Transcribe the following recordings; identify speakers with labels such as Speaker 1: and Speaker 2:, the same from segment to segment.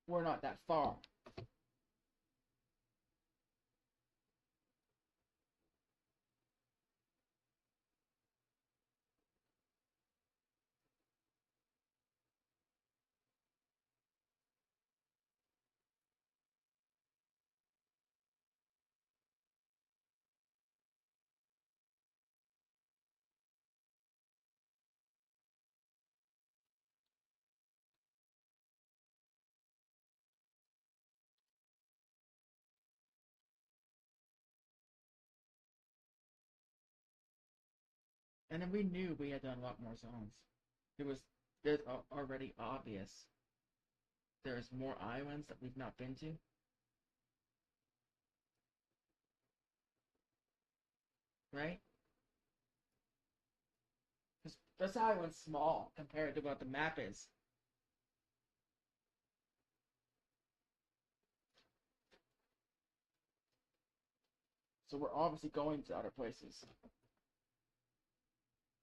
Speaker 1: we're not that far. And then we knew we had done a lot more zones. It was already obvious. There's more islands that we've not been to. Right? Because this island's small compared to what the map is. So we're obviously going to other places.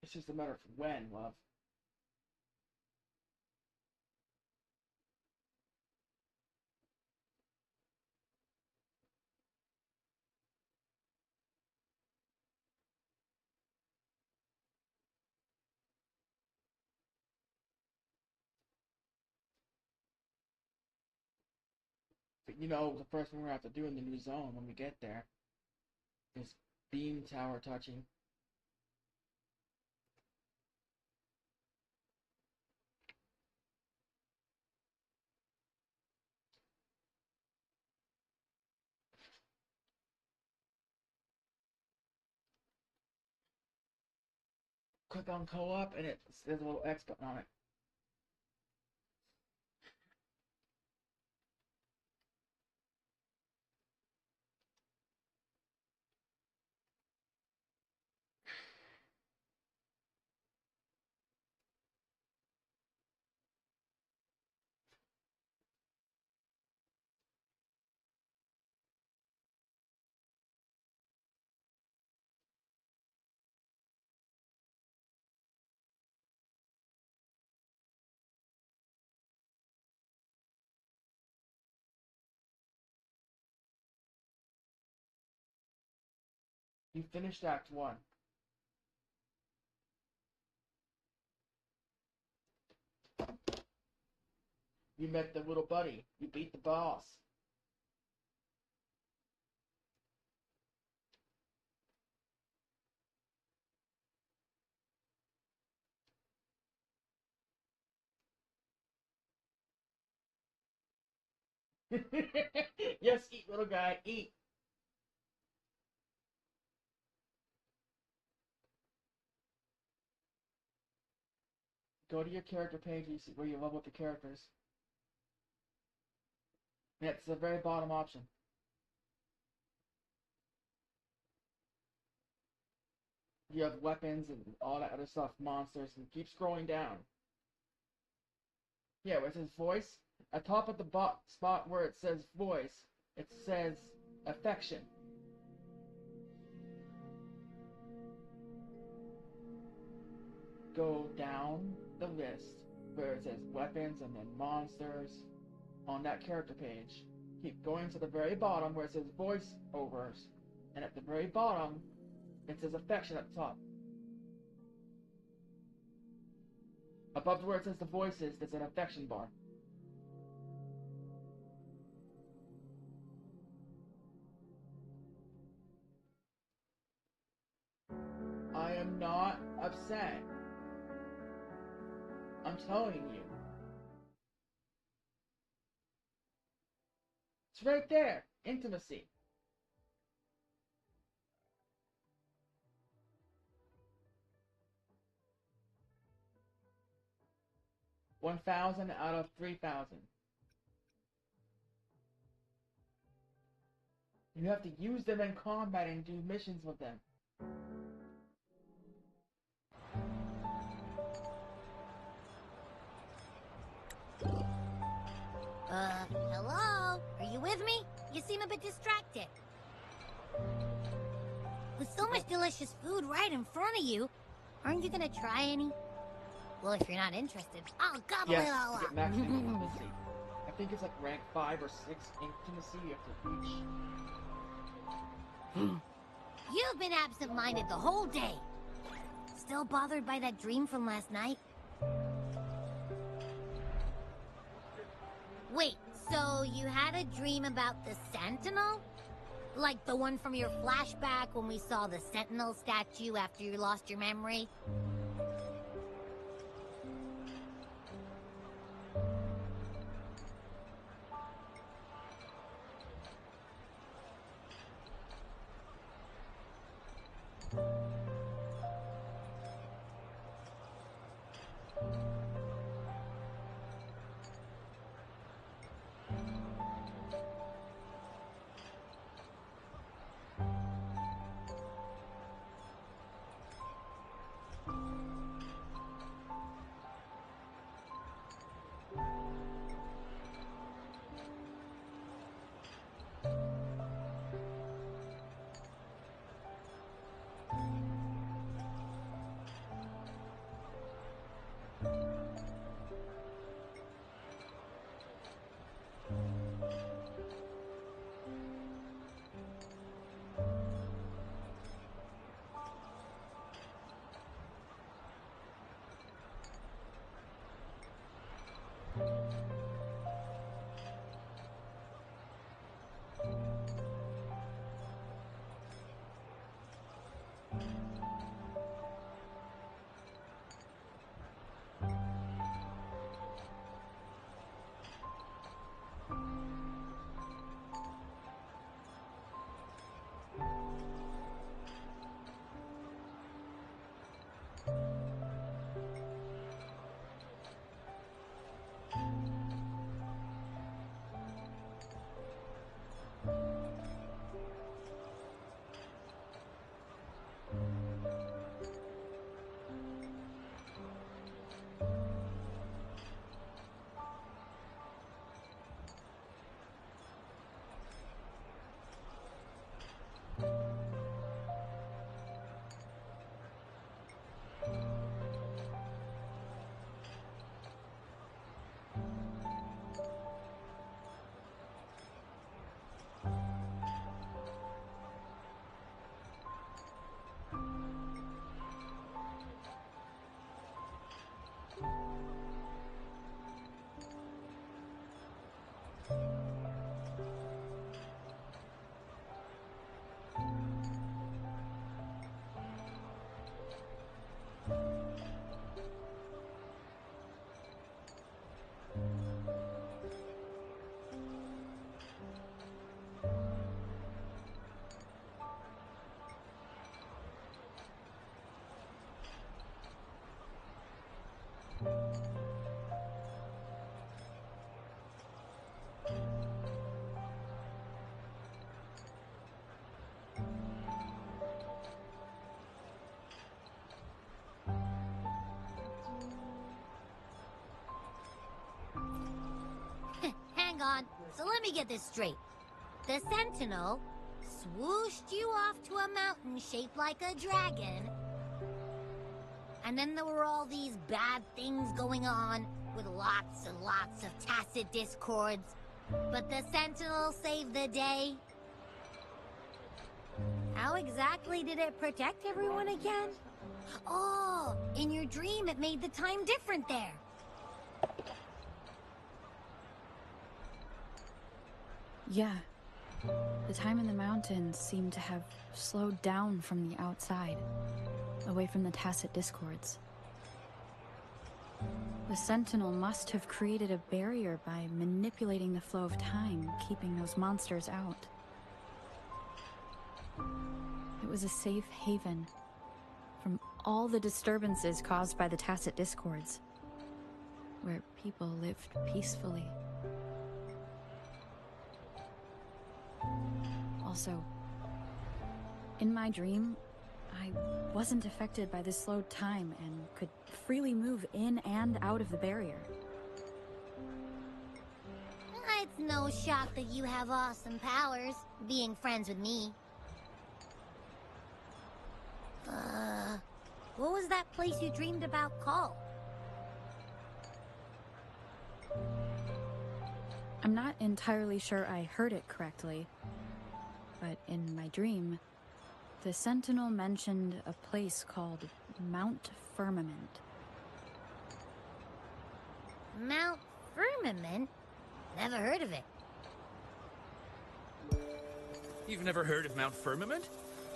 Speaker 1: It's just a matter of when, love. But you know, the first thing we're going to have to do in the new zone when we get there is beam tower touching. Click on co-op and there's a little X button on it. You finished Act 1. You met the little buddy. You beat the boss. Yes, eat, little guy, eat. Go to your character page and you see where you level up the characters. Yeah, it's the very bottom option. You have weapons and all that other stuff, monsters, and keep scrolling down. Yeah, where it says voice, atop of the spot where it says voice, it says affection. Go down the list where it says weapons and then monsters on that character page. Keep going to the very bottom where it says voice overs, and at the very bottom it says affection at the top. Above where it says the voices, there's an affection bar. I am not upset. I'm telling you. It's right there. Intimacy. $1,000 out of 3,000. You have to use them in combat and do missions with them.
Speaker 2: Hello? Are you with me? You seem a bit distracted. With so much delicious food right in front of you, aren't you gonna try any? Well, if you're not interested, I'll gobble it all up.
Speaker 1: Yes, get maximum intimacy. I think it's like rank 5 or 6 intimacy you have to reach.
Speaker 2: You've been absent-minded the whole day. Still bothered by that dream from last night? Wait, so you had a dream about the Sentinel? Like the one from your flashback when we saw the Sentinel statue after you lost your memory? Hang on, so let me get this straight. The Sentinel swooshed you off to a mountain shaped like a dragon, and then there were all these bad things going on, with lots and lots of tacit discords, but the Sentinel saved the day? How exactly did it protect everyone again? Oh, in your dream it made the time different there.
Speaker 3: Yeah. The time in the mountains seemed to have slowed down from the outside, away from the tacit discords. The Sentinel must have created a barrier by manipulating the flow of time, keeping those monsters out. It was a safe haven from all the disturbances caused by the tacit discords, where people lived peacefully. Also, in my dream, I wasn't affected by the slowed time and could freely move in and out of the barrier.
Speaker 2: It's no shock that you have awesome powers, being friends with me. What was that place you dreamed about called?
Speaker 3: I'm not entirely sure I heard it correctly, but in my dream, the Sentinel mentioned a place called Mount Firmament.
Speaker 2: Mount Firmament? Never heard of it.
Speaker 4: You've never heard of Mount Firmament?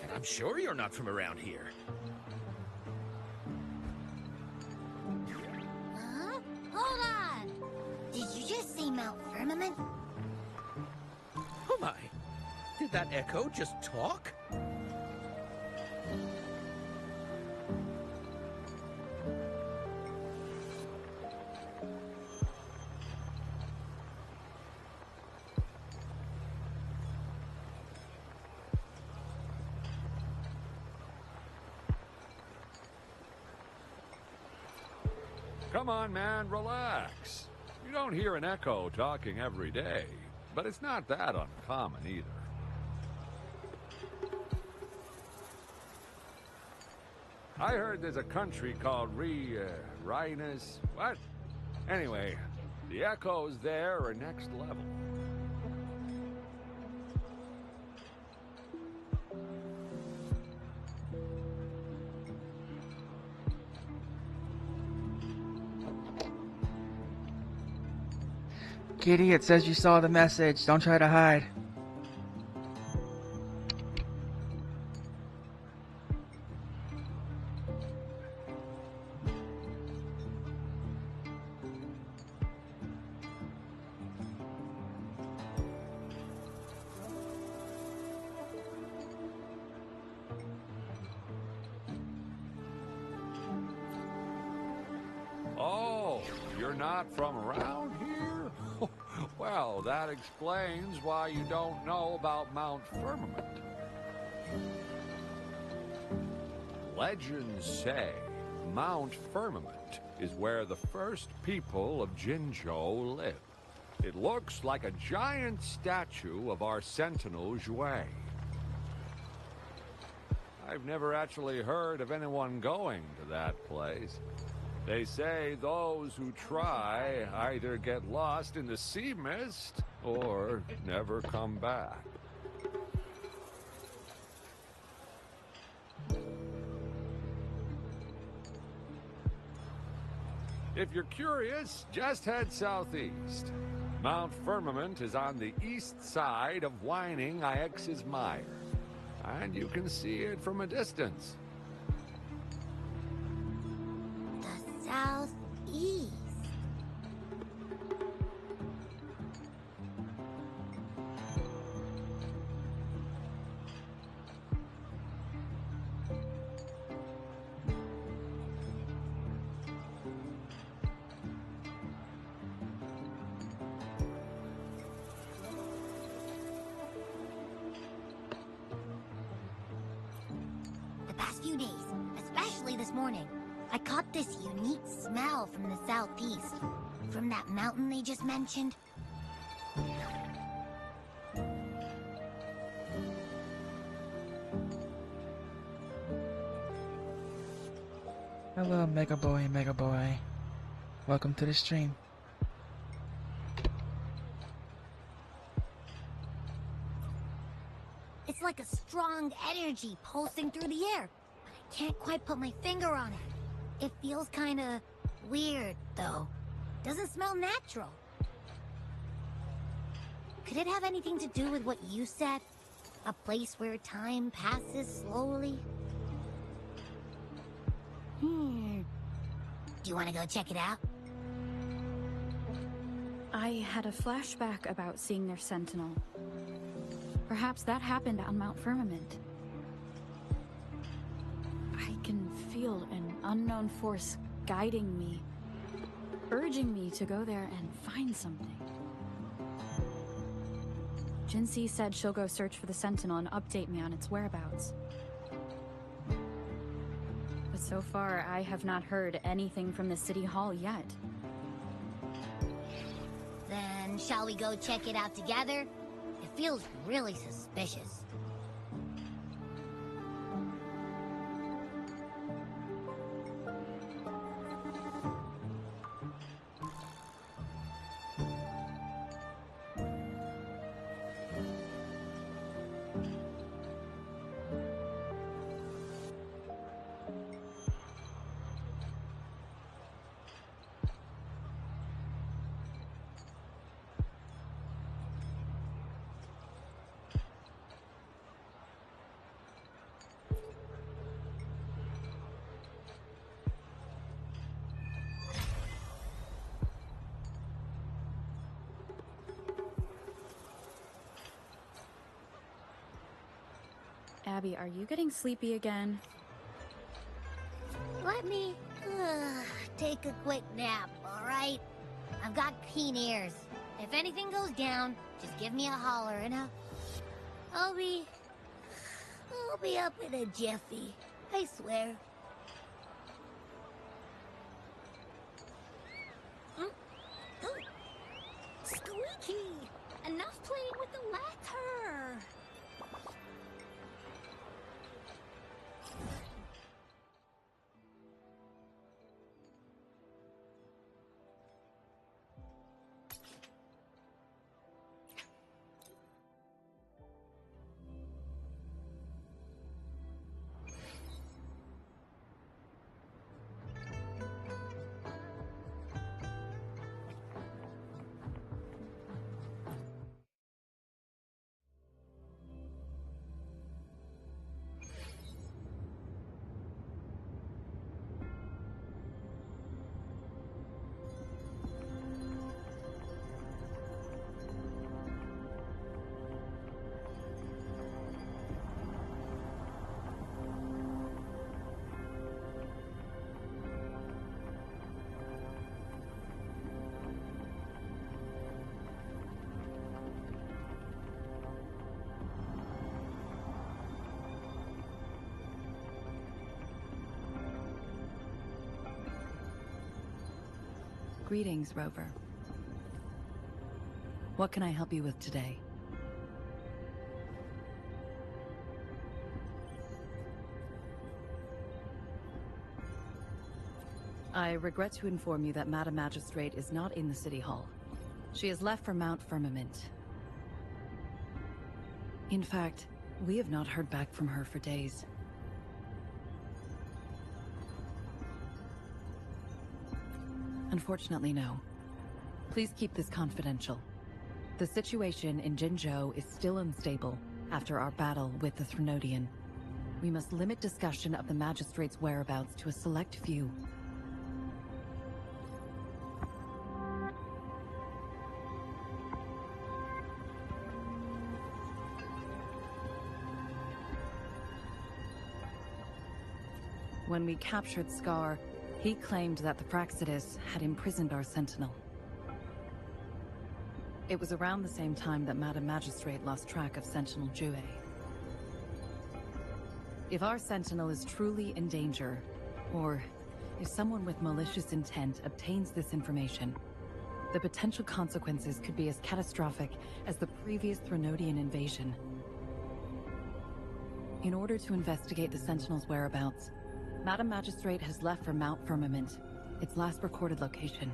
Speaker 4: And I'm sure you're not from around here.
Speaker 2: Huh? Hold on! Did you just say Mount Firmament?
Speaker 4: Oh my! Did that echo just talk?
Speaker 5: Come on, man, relax. You don't hear an echo talking every day, but it's not that uncommon either. I heard there's a country called Rhinus. What? Anyway, the echoes there are next level.
Speaker 1: Kitty, it says you saw the message. Don't try to hide.
Speaker 5: Oh, you're not from around here? Well, that explains why you don't know about Mount Firmament. Legends say Mount Firmament is where the first people of Jinzhou lived. It looks like a giant statue of our Sentinel Zhui. I've never actually heard of anyone going to that place. They say those who try either get lost in the sea mist or never come back. If you're curious, just head southeast. Mount Firmament is on the east side of Whining Ix's Mire, and you can see it from a distance.
Speaker 2: The southeast. The past few days, especially this morning, I caught this unique smell from the southeast. From that mountain they just mentioned.
Speaker 1: Hello, Mega Boy, Mega Boy. Welcome to the stream.
Speaker 2: It's like a strong energy pulsing through the air, but I can't quite put my finger on it. It feels kinda weird, though. Doesn't smell natural. Could it have anything to do with what you said? A place where time passes slowly? Do you want to go check it out?
Speaker 3: I had a flashback about seeing their sentinel. Perhaps that happened on Mount Firmament. I can feel an unknown force guiding me, urging me to go there and find something. Jinxie said she'll go search for the sentinel and update me on its whereabouts. But so far, I have not heard anything from the city hall yet.
Speaker 2: Then shall we go check it out together? It feels really suspicious.
Speaker 3: Abby, are you getting sleepy again?
Speaker 2: Let me take a quick nap, all right? I've got keen ears. If anything goes down, just give me a holler and I'll be up in a jiffy. I swear.
Speaker 6: Squeaky! Enough playing with the letter!
Speaker 7: Greetings, Rover. What can I help you with today? I regret to inform you that Madam Magistrate is not in the City Hall. She has left for Mount Firmament. In fact, we have not heard back from her for days. Unfortunately, no. Please keep this confidential. The situation in Jinzhou is still unstable after our battle with the Threnodian. We must limit discussion of the Magistrate's whereabouts to a select few. When we captured Scar, he claimed that the Praxidus had imprisoned our Sentinel. It was around the same time that Madam Magistrate lost track of Sentinel Jue. If our Sentinel is truly in danger, or if someone with malicious intent obtains this information, the potential consequences could be as catastrophic as the previous Threnodian invasion. In order to investigate the Sentinel's whereabouts, Madam Magistrate has left for Mount Firmament, its last recorded location.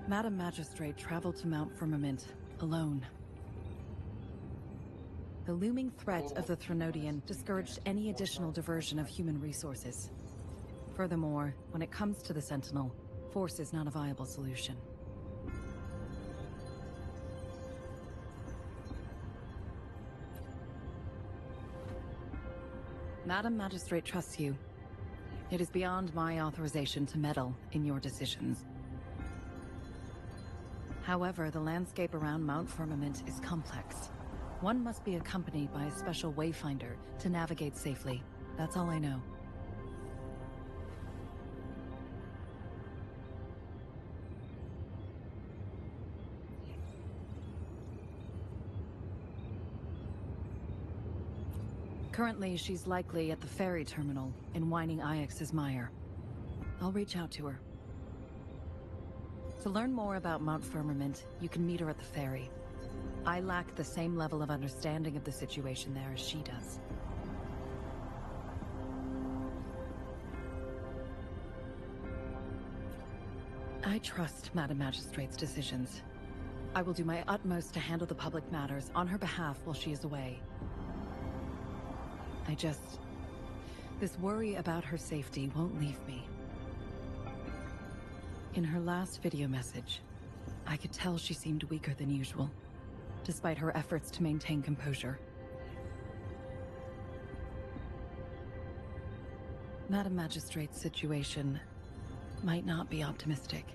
Speaker 7: Madam Magistrate traveled to Mount Firmament alone. The looming threat of the Threnodian discouraged any additional diversion of human resources. Furthermore, when it comes to the Sentinel, force is not a viable solution. Madam Magistrate trusts you. It is beyond my authorization to meddle in your decisions. However, the landscape around Mount Firmament is complex. One must be accompanied by a special wayfinder to navigate safely. That's all I know. Currently, she's likely at the ferry terminal in Whining Ix's Mire. I'll reach out to her. To learn more about Mount Firmament, you can meet her at the ferry. I lack the same level of understanding of the situation there as she does. I trust Madam Magistrate's decisions. I will do my utmost to handle the public matters on her behalf while she is away. This worry about her safety won't leave me. In her last video message, I could tell she seemed weaker than usual, despite her efforts to maintain composure. Madam Magistrate's situation might not be optimistic.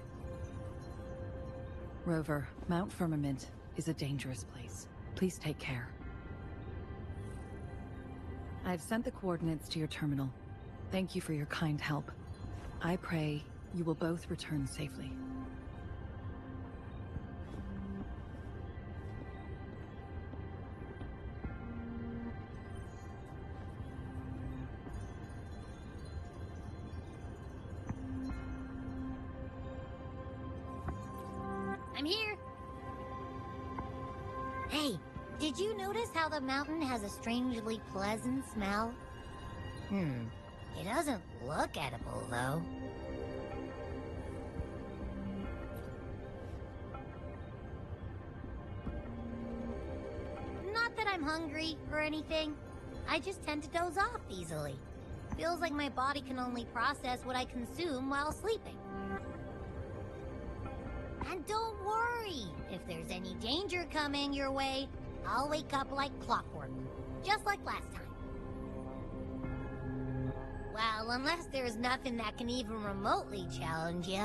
Speaker 7: Rover, Mount Firmament is a dangerous place. Please take care. I've sent the coordinates to your terminal. Thank you for your kind help. I pray you will both return safely.
Speaker 2: I'm here. Hey, did you notice how the mountain has a strangely pleasant smell? It doesn't look edible, though. Not that I'm hungry or anything. I just tend to doze off easily. Feels like my body can only process what I consume while sleeping. And don't worry, if there's any danger coming your way, I'll wake up like clockwork, just like last time. Well, unless there's nothing that can even remotely challenge you.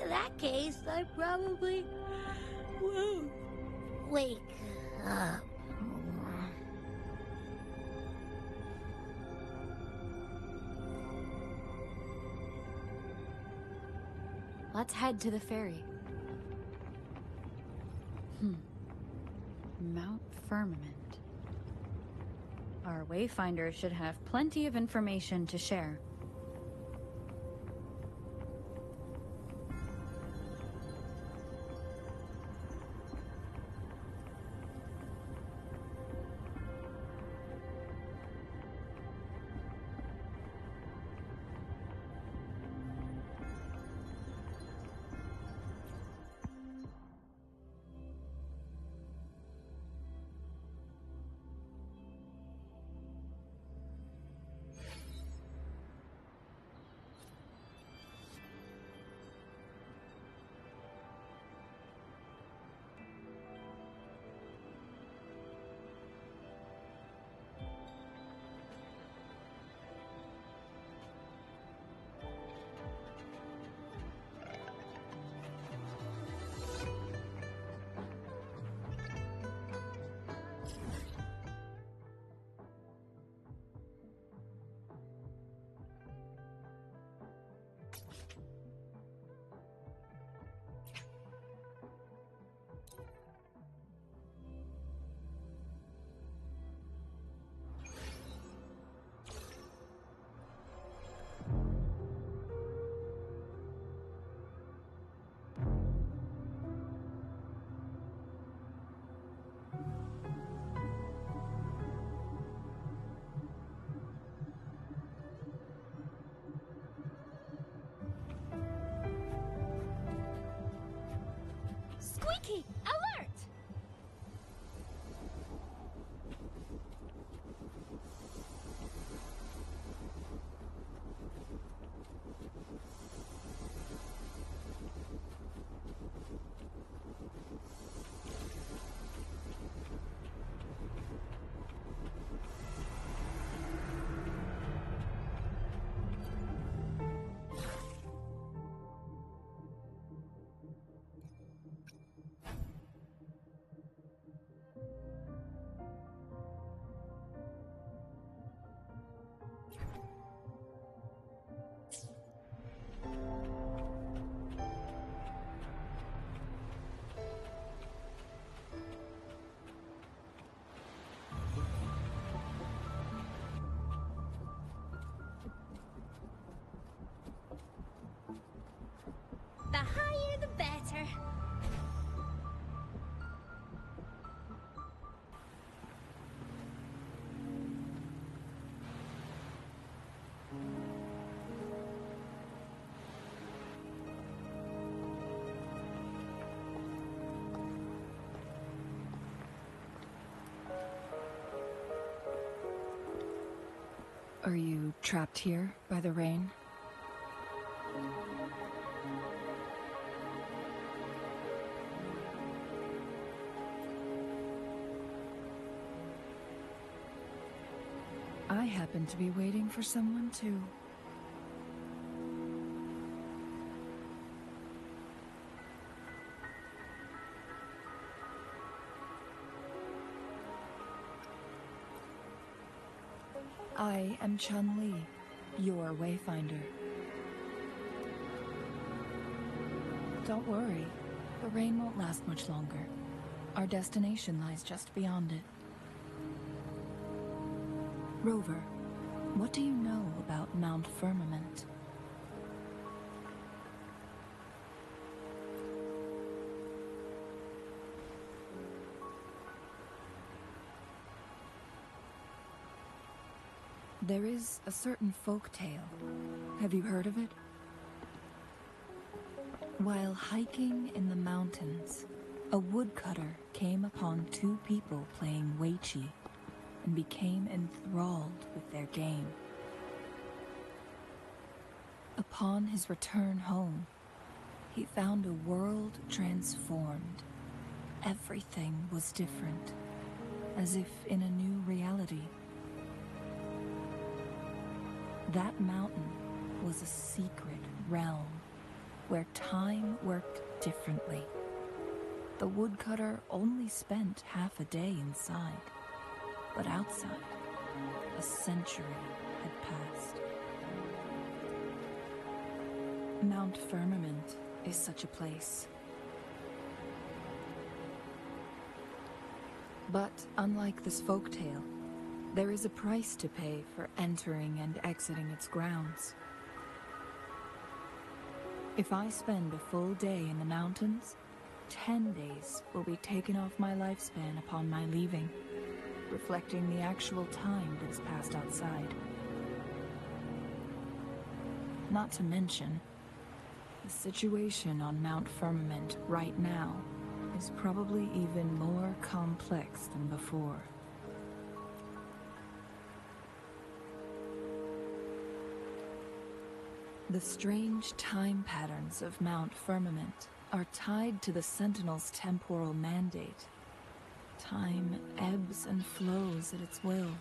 Speaker 2: In that case, I probably won't wake up.
Speaker 3: Let's head to the ferry. Mount Firmament. Our wayfinder should have plenty of information to share.
Speaker 6: Squeaky, alert! The higher, the better.
Speaker 7: Are you trapped here by the rain?
Speaker 3: happen to be waiting for someone too. I am Chun-Li, your wayfinder. Don't worry, the rain won't last much longer. Our destination lies just beyond it. Rover, what do you know about Mount Firmament? There is a certain folk tale. Have you heard of it? While hiking in the mountains, a woodcutter came upon two people playing Weiqi and became enthralled with their game. Upon his return home, he found a world transformed. Everything was different, as if in a new reality. That mountain was a secret realm where time worked differently. The woodcutter only spent half a day inside, but outside, a century had passed. Mount Firmament is such a place. But unlike this folktale, there is a price to pay for entering and exiting its grounds. If I spend a full day in the mountains, 10 days will be taken off my lifespan upon my leaving, reflecting the actual time that is passed outside. Not to mention, the situation on Mount Firmament right now is probably even more complex than before. The strange time patterns of Mount Firmament are tied to the Sentinel's temporal mandate. Time ebbs and flows at its will.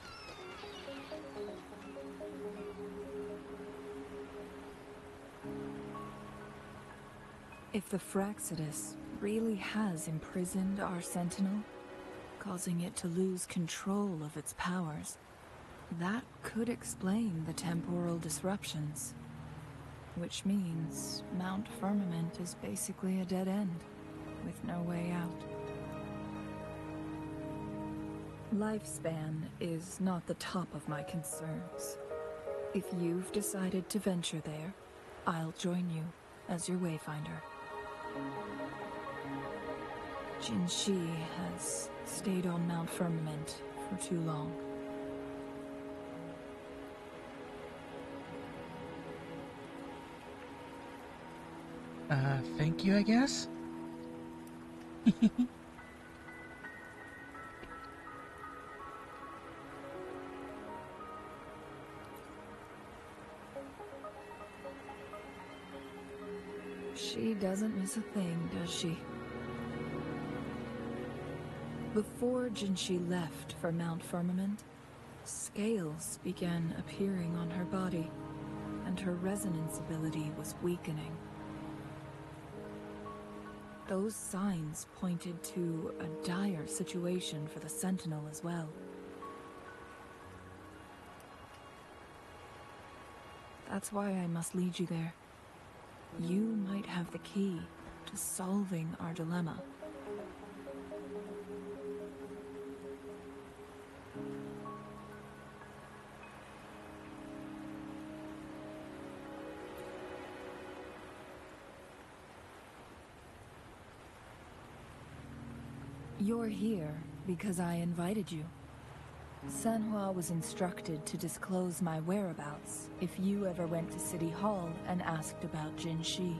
Speaker 3: If the Fraxidus really has imprisoned our Sentinel, causing it to lose control of its powers, that could explain the temporal disruptions. Which means Mount Firmament is basically a dead end, with no way out. Lifespan is not the top of my concerns. If you've decided to venture there, I'll join you as your wayfinder. Jin Shi has stayed on Mount Firmament for too long.
Speaker 8: Thank you, I guess?
Speaker 3: She doesn't miss a thing, does she? Before Jinshi left for Mount Firmament, scales began appearing on her body, and her resonance ability was weakening. Those signs pointed to a dire situation for the Sentinel as well. That's why I must lead you there. You might have the key to solving our dilemma. You're here because I invited you. Sanhua was instructed to disclose my whereabouts if you ever went to City Hall and asked about Jin Shi.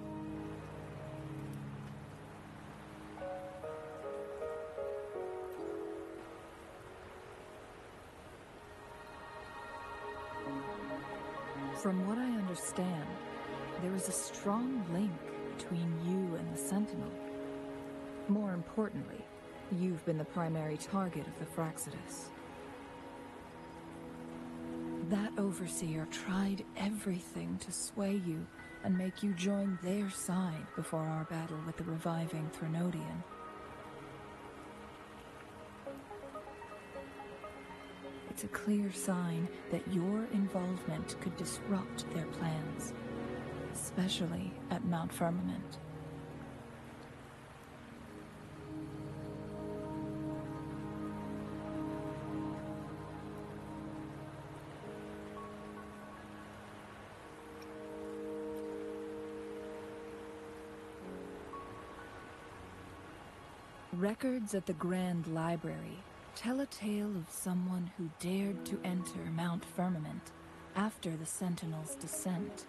Speaker 3: From what I understand, there is a strong link between you and the Sentinel. More importantly, you've been the primary target of the Fraxidus. That overseer tried everything to sway you and make you join their side before our battle with the reviving Threnodian. It's a clear sign that your involvement could disrupt their plans, especially at Mount Firmament. Records at the Grand Library tell a tale of someone who dared to enter Mount Firmament after the Sentinels' descent,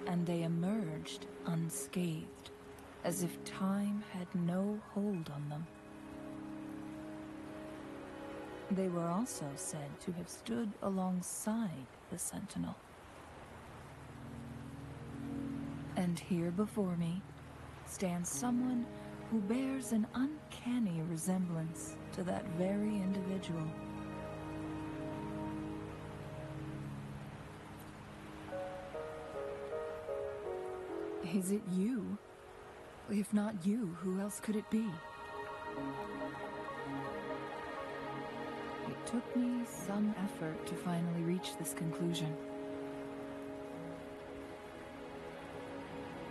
Speaker 3: and they emerged unscathed, as if time had no hold on them. They were also said to have stood alongside the Sentinel. And here before me stands someone who bears an uncanny resemblance to that very individual. Is it you? If not you, who else could it be? It took me some effort to finally reach this conclusion.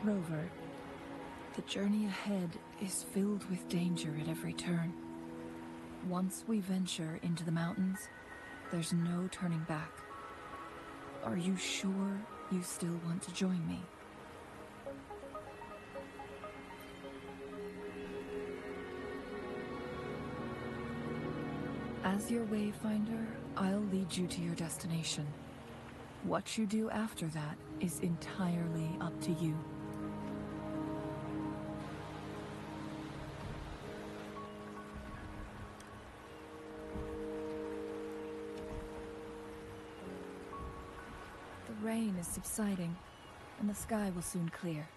Speaker 3: Rover, the journey ahead is filled with danger at every turn. Once we venture into the mountains, there's no turning back. Are you sure you still want to join me? As your wayfinder, I'll lead you to your destination. What you do after that is entirely up to you. The rain is subsiding, and the sky will soon clear.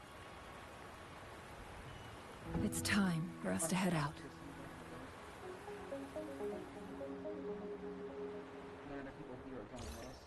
Speaker 3: It's time for us to head out.
Speaker 1: None of people here are going with us.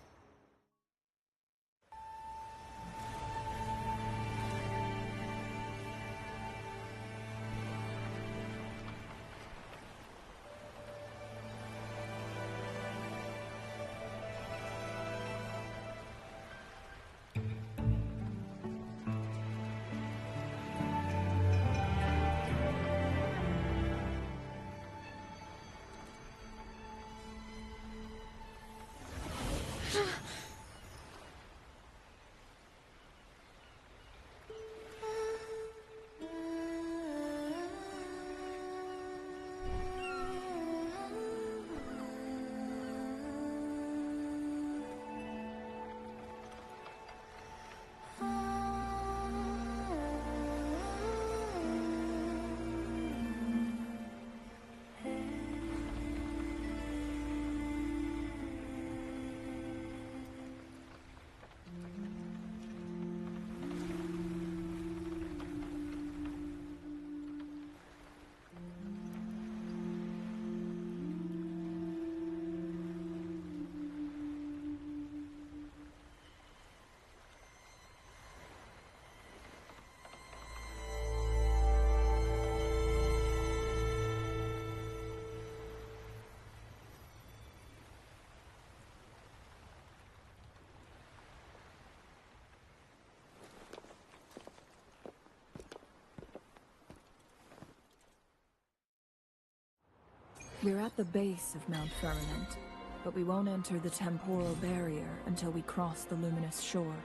Speaker 3: We're at the base of Mount Firmament, but we won't enter the temporal barrier until we cross the luminous shore.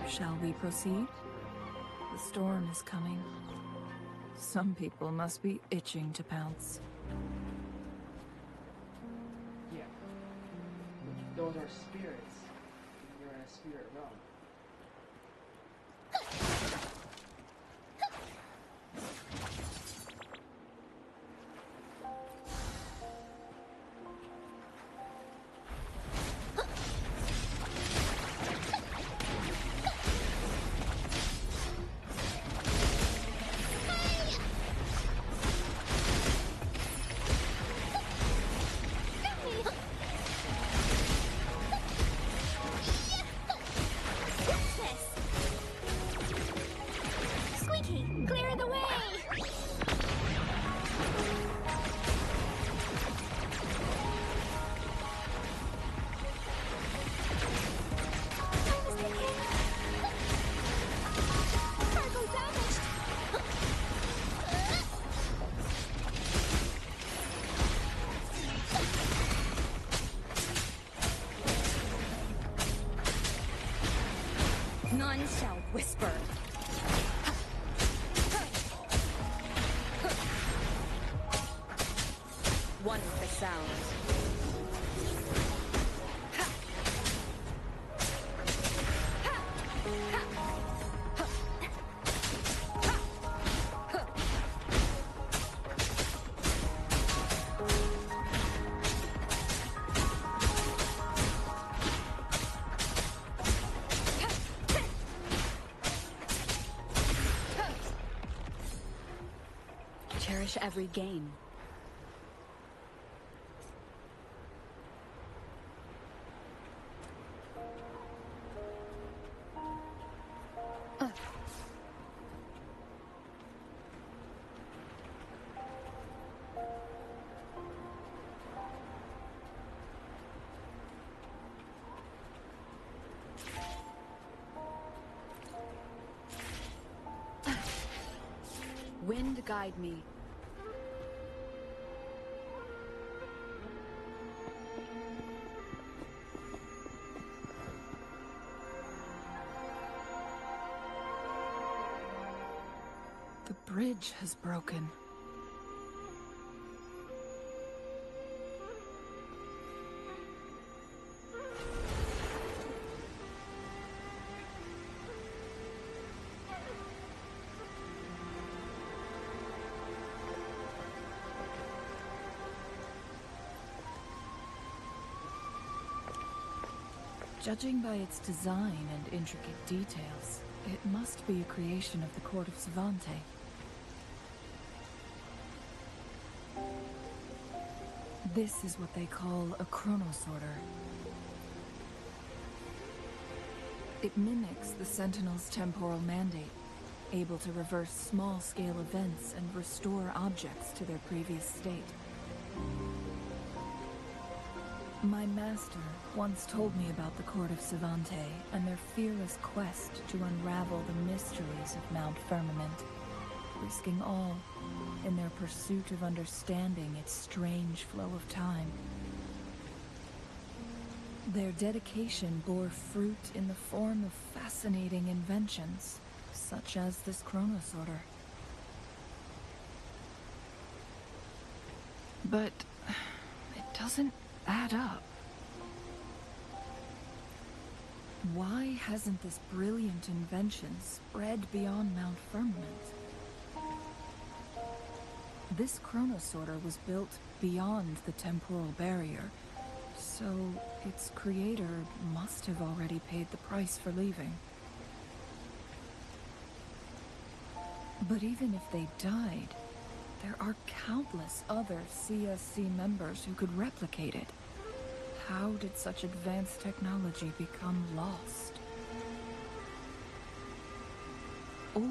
Speaker 3: Shall we proceed? The storm is coming. Some people must be itching to pounce.
Speaker 1: Yeah. Those are spirits. You're in a spirit realm.
Speaker 6: one with the sounds. Cherish every gain. Wind guide me.
Speaker 3: The bridge has broken. Judging by its design and intricate details, it must be a creation of the court of Savante. This is what they call a chronosorter. It mimics the Sentinel's temporal mandate, able to reverse small-scale events and restore objects to their previous state. My master once told me about the court of Savante and their fearless quest to unravel the mysteries of Mount Firmament, risking all in their pursuit of understanding its strange flow of time. Their dedication bore fruit in the form of fascinating inventions, such as this chronosorter. But it doesn't add up. Why hasn't this brilliant invention spread beyond Mount Firmament? This chronosorter was built beyond the temporal barrier, so its creator must have already paid the price for leaving. But even if they died, there are countless other CSC members who could replicate it. How did such advanced technology become lost? Or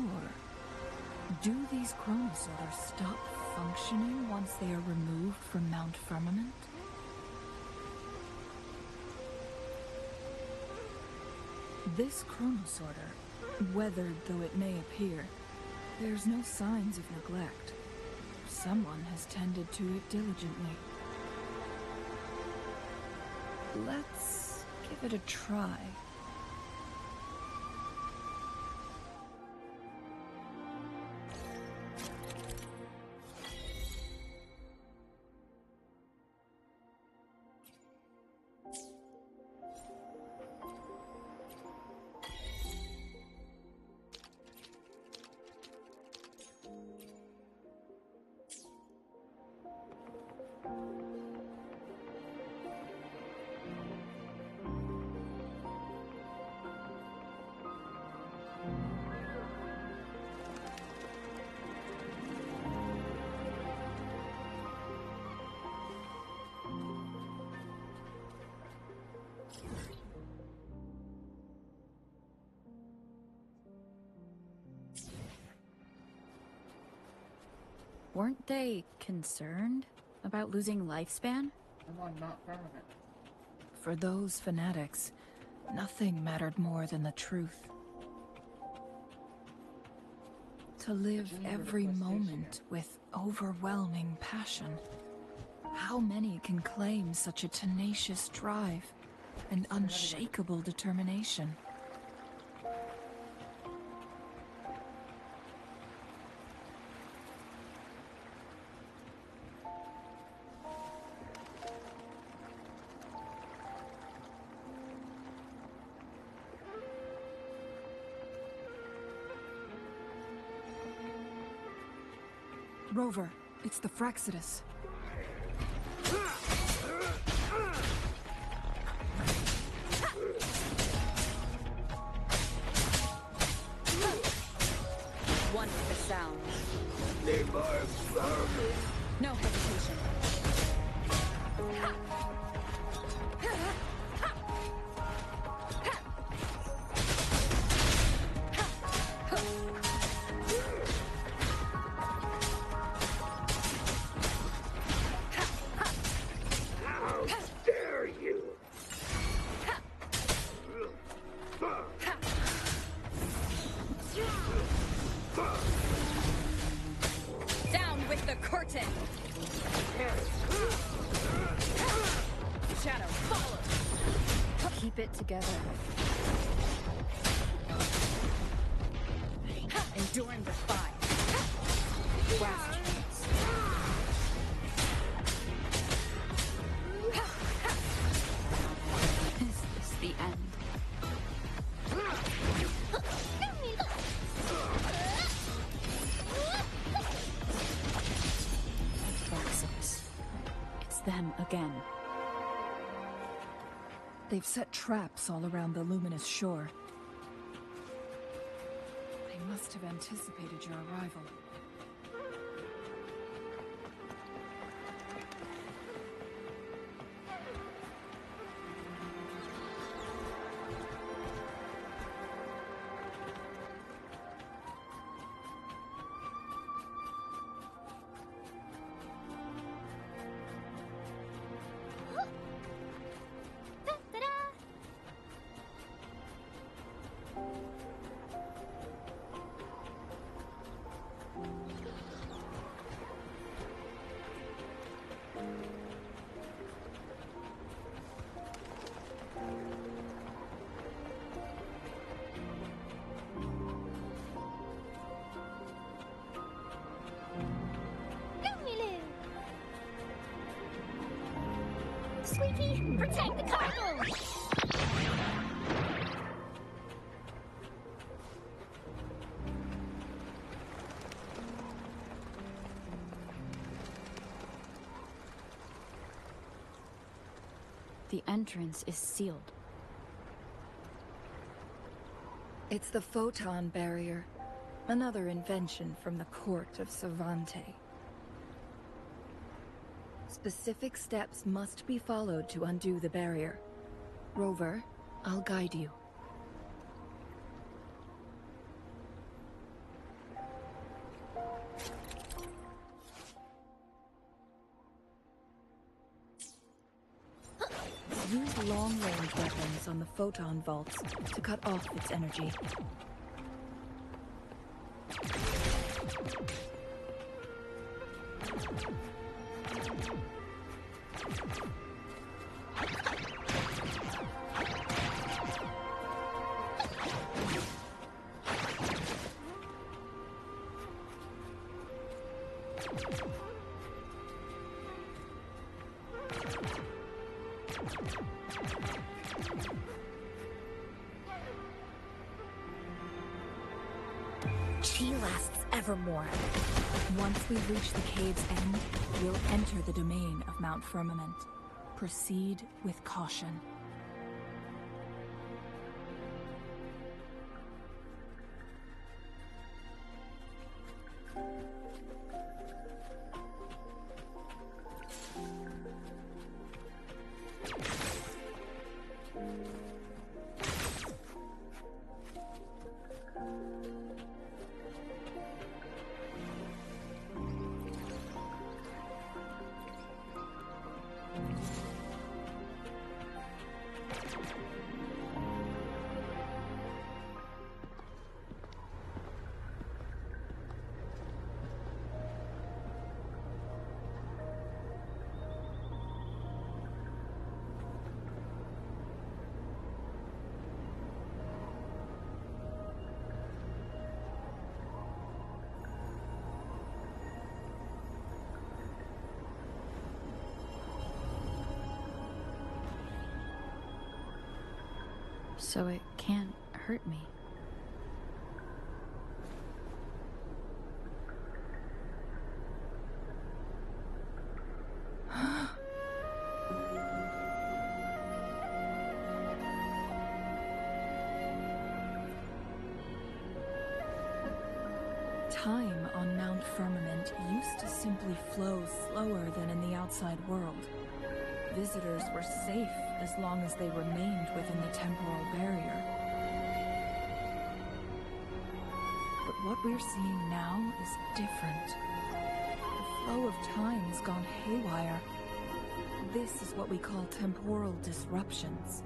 Speaker 3: do these chronosorters stop functioning once they are removed from Mount Firmament? This chronosorter, weathered though it may appear, bears no signs of neglect. Someone has tended to it diligently. Let's give it a try.
Speaker 6: Weren't they concerned about losing lifespan?
Speaker 1: I'm on Mount Firmament.
Speaker 3: For those fanatics, nothing mattered more than the truth. To live every moment with overwhelming passion. How many can claim such a tenacious drive and unshakable determination? Rover, it's the Fraxidus.
Speaker 6: One with the sound.
Speaker 8: Need more experiments.
Speaker 6: No hesitation.
Speaker 8: How dare you!
Speaker 6: Down with the curtain! Shadow, follow! Keep it together. Enduring the fire. Last chance. Is this the end? Fraxidus. It's them again.
Speaker 3: They've set traps all around the luminous shore. They must have anticipated your arrival.
Speaker 2: Da-da-da! Lumilu! Squeaky, protect the cargo!
Speaker 6: The entrance is sealed.
Speaker 3: It's the photon barrier. Another invention from the court of Savante. Specific steps must be followed to undo the barrier. Rover, I'll guide you. Use long-range weapons on the photon vaults to cut off its energy.
Speaker 2: Chi lasts evermore.
Speaker 3: Once we reach the cave's end, we'll enter the domain of Mount Firmament. Proceed with caution.
Speaker 6: So it can't hurt me.
Speaker 3: Time on Mount Firmament used to simply flow slower than in the outside world. Visitors were safe as long as they remained within the temporal barrier. But what we're seeing now is different. The flow of time has gone haywire. This is what we call temporal disruptions.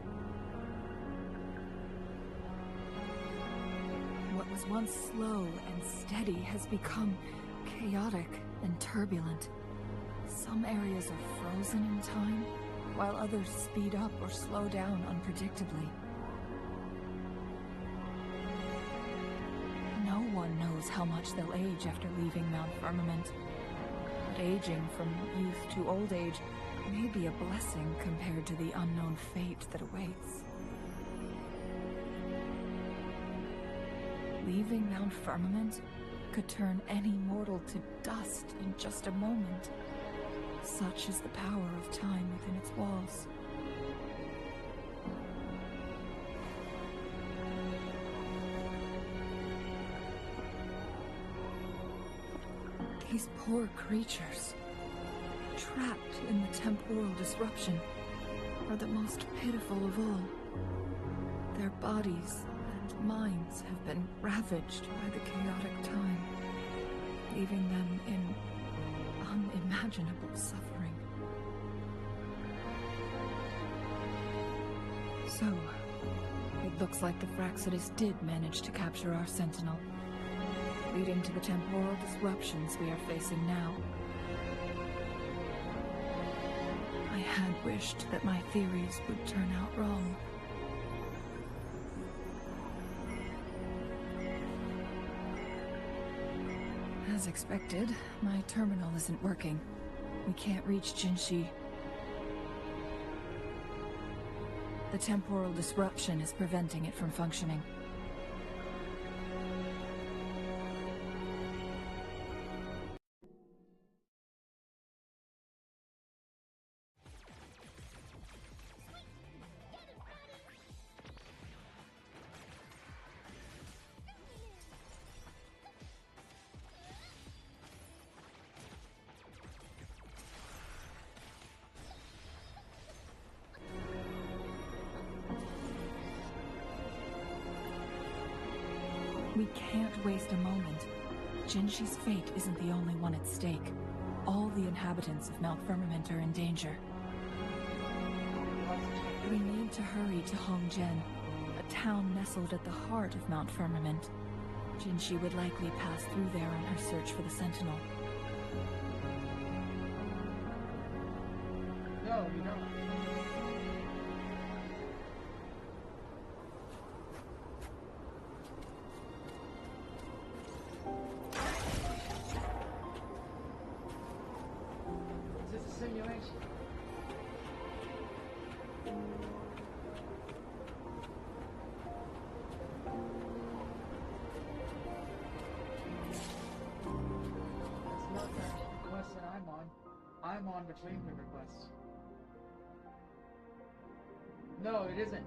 Speaker 3: What was once slow and steady has become chaotic and turbulent. Some areas are frozen in time, while others speed up or slow down unpredictably. No one knows how much they'll age after leaving Mount Firmament. But aging from youth to old age may be a blessing compared to the unknown fate that awaits. Leaving Mount Firmament could turn any mortal to dust in just a moment. Such is the power of time within its walls. These poor creatures, trapped in the temporal disruption, are the most pitiful of all. Their bodies and minds have been ravaged by the chaotic time, leaving them in unimaginable suffering. So, it looks like the Fraxidus did manage to capture our Sentinel, leading to the temporal disruptions we are facing now. I had wished that my theories would turn out wrong. As expected, my terminal isn't working. We can't reach Jinshi. The temporal disruption is preventing it from functioning. We can't waste a moment. Jinshi's fate isn't the only one at stake. All the inhabitants of Mount Firmament are in danger. We need to hurry to Hongjian, a town nestled at the heart of Mount Firmament. Jinshi would likely pass through there on her search for the Sentinel.
Speaker 1: No, we don't. Is this a simulation? That's not the quest that I'm on. I'm on between the requests. No, it isn't.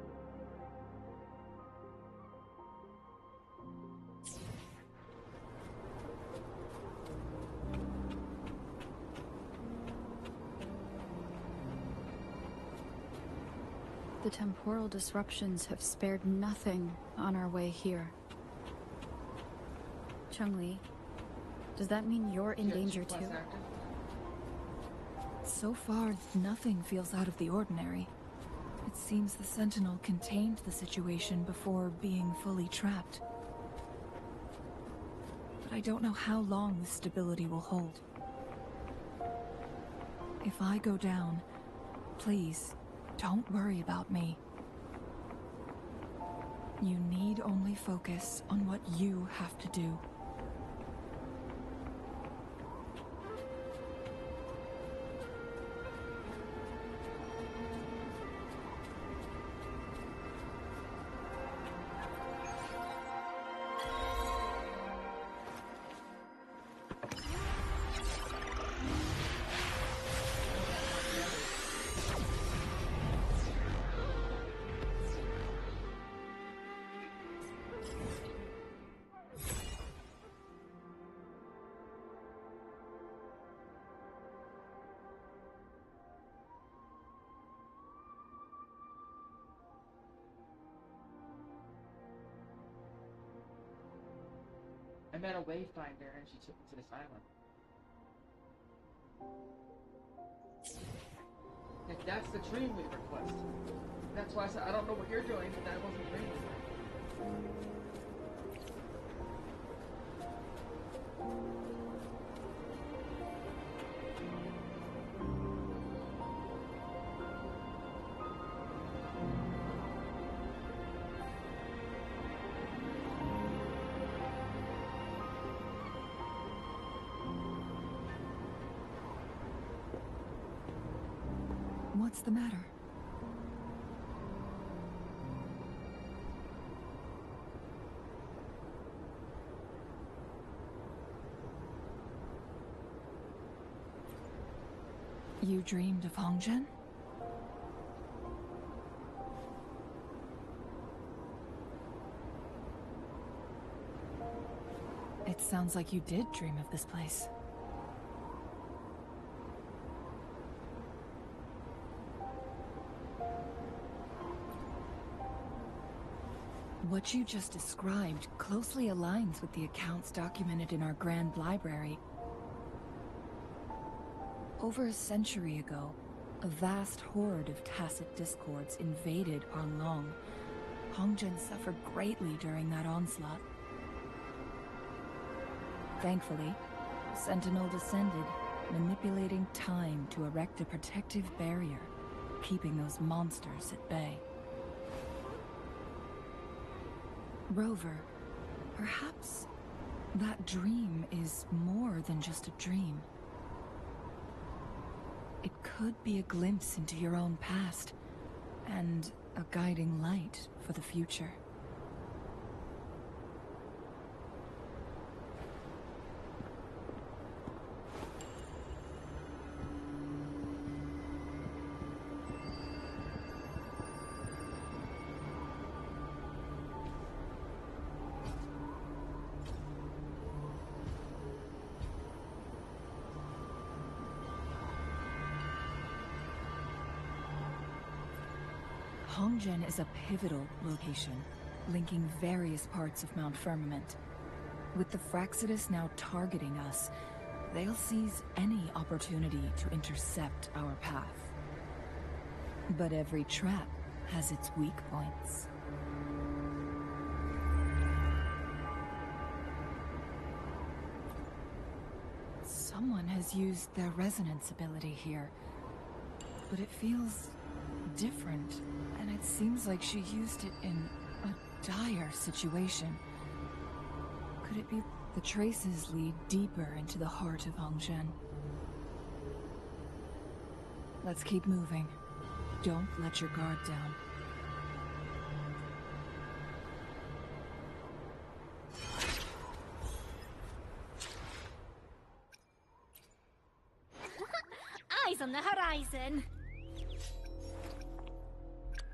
Speaker 6: The temporal disruptions have spared nothing on our way here. Chungli, does that mean you're in danger too?
Speaker 1: Active?
Speaker 3: So far, nothing feels out of the ordinary. It seems the Sentinel contained the situation before being fully trapped. But I don't know how long this stability will hold. If I go down, please, don't worry about me. You need only focus on what you have to do.
Speaker 1: met a wayfinder and she took me to this island. Like, that's the Dreamweaver quest. That's why I said I don't know what you're doing, but that wasn't Dreamweaver.
Speaker 3: What's the matter? You dreamed of Hongzhen? It sounds like you did dream of this place. What you just described closely aligns with the accounts documented in our Grand Library. Over a century ago, a vast horde of tacit discords invaded Panglong. Hongzhen suffered greatly during that onslaught. Thankfully, Sentinel descended, manipulating time to erect a protective barrier, keeping those monsters at bay. Rover, perhaps that dream is more than just a dream. It could be a glimpse into your own past, and a guiding light for the future. Hongzhen is a pivotal location, linking various parts of Mount Firmament. With the Fraxidus now targeting us, they'll seize any opportunity to intercept our path. But every trap has its weak points. Someone has used their resonance ability here, but it feels different, and it seems like she used it in a dire situation. Could it be the traces lead deeper into the heart of Hongzhen? Let's keep moving. Don't let your guard down.
Speaker 2: Eyes on the horizon!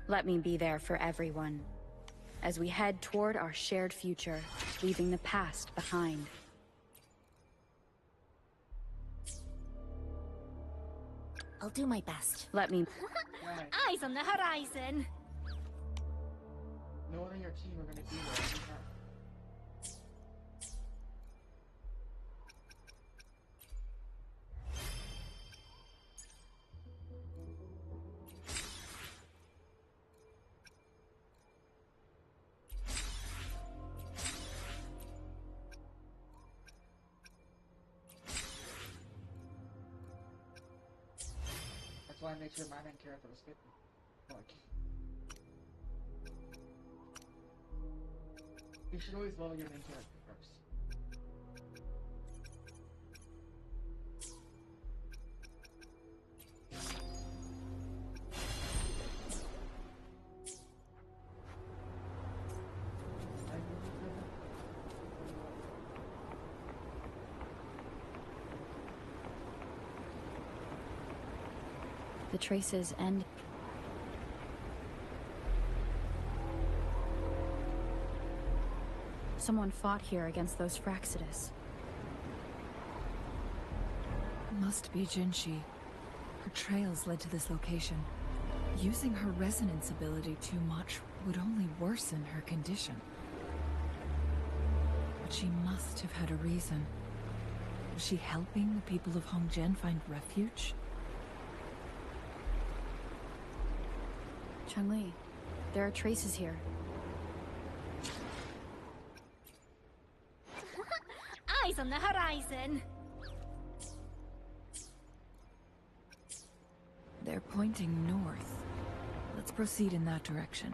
Speaker 6: Let me be there for everyone, as we head toward our shared future, leaving the past behind.
Speaker 2: I'll do my best.
Speaker 6: Let me...
Speaker 1: Right.
Speaker 2: Eyes on the horizon!
Speaker 1: No one on your team are gonna be there every time. That's why I made sure my main character was 50. Like, you should always level your main character first.
Speaker 6: The traces end... Someone fought here against those Fraxidus.
Speaker 3: Must be Jinshi. Her trails led to this location. Using her resonance ability too much would only worsen her condition. But she must have had a reason. Was she helping the people of Hongjian find refuge?
Speaker 6: Changli, there are traces here.
Speaker 2: Eyes on the horizon!
Speaker 3: They're pointing north. Let's proceed in that direction.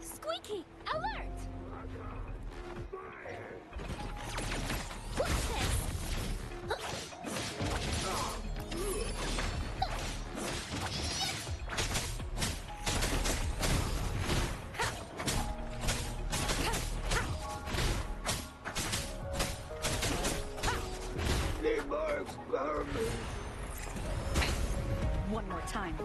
Speaker 2: Squeaky, alert! What's this?
Speaker 8: Need more experiments.
Speaker 6: One more time.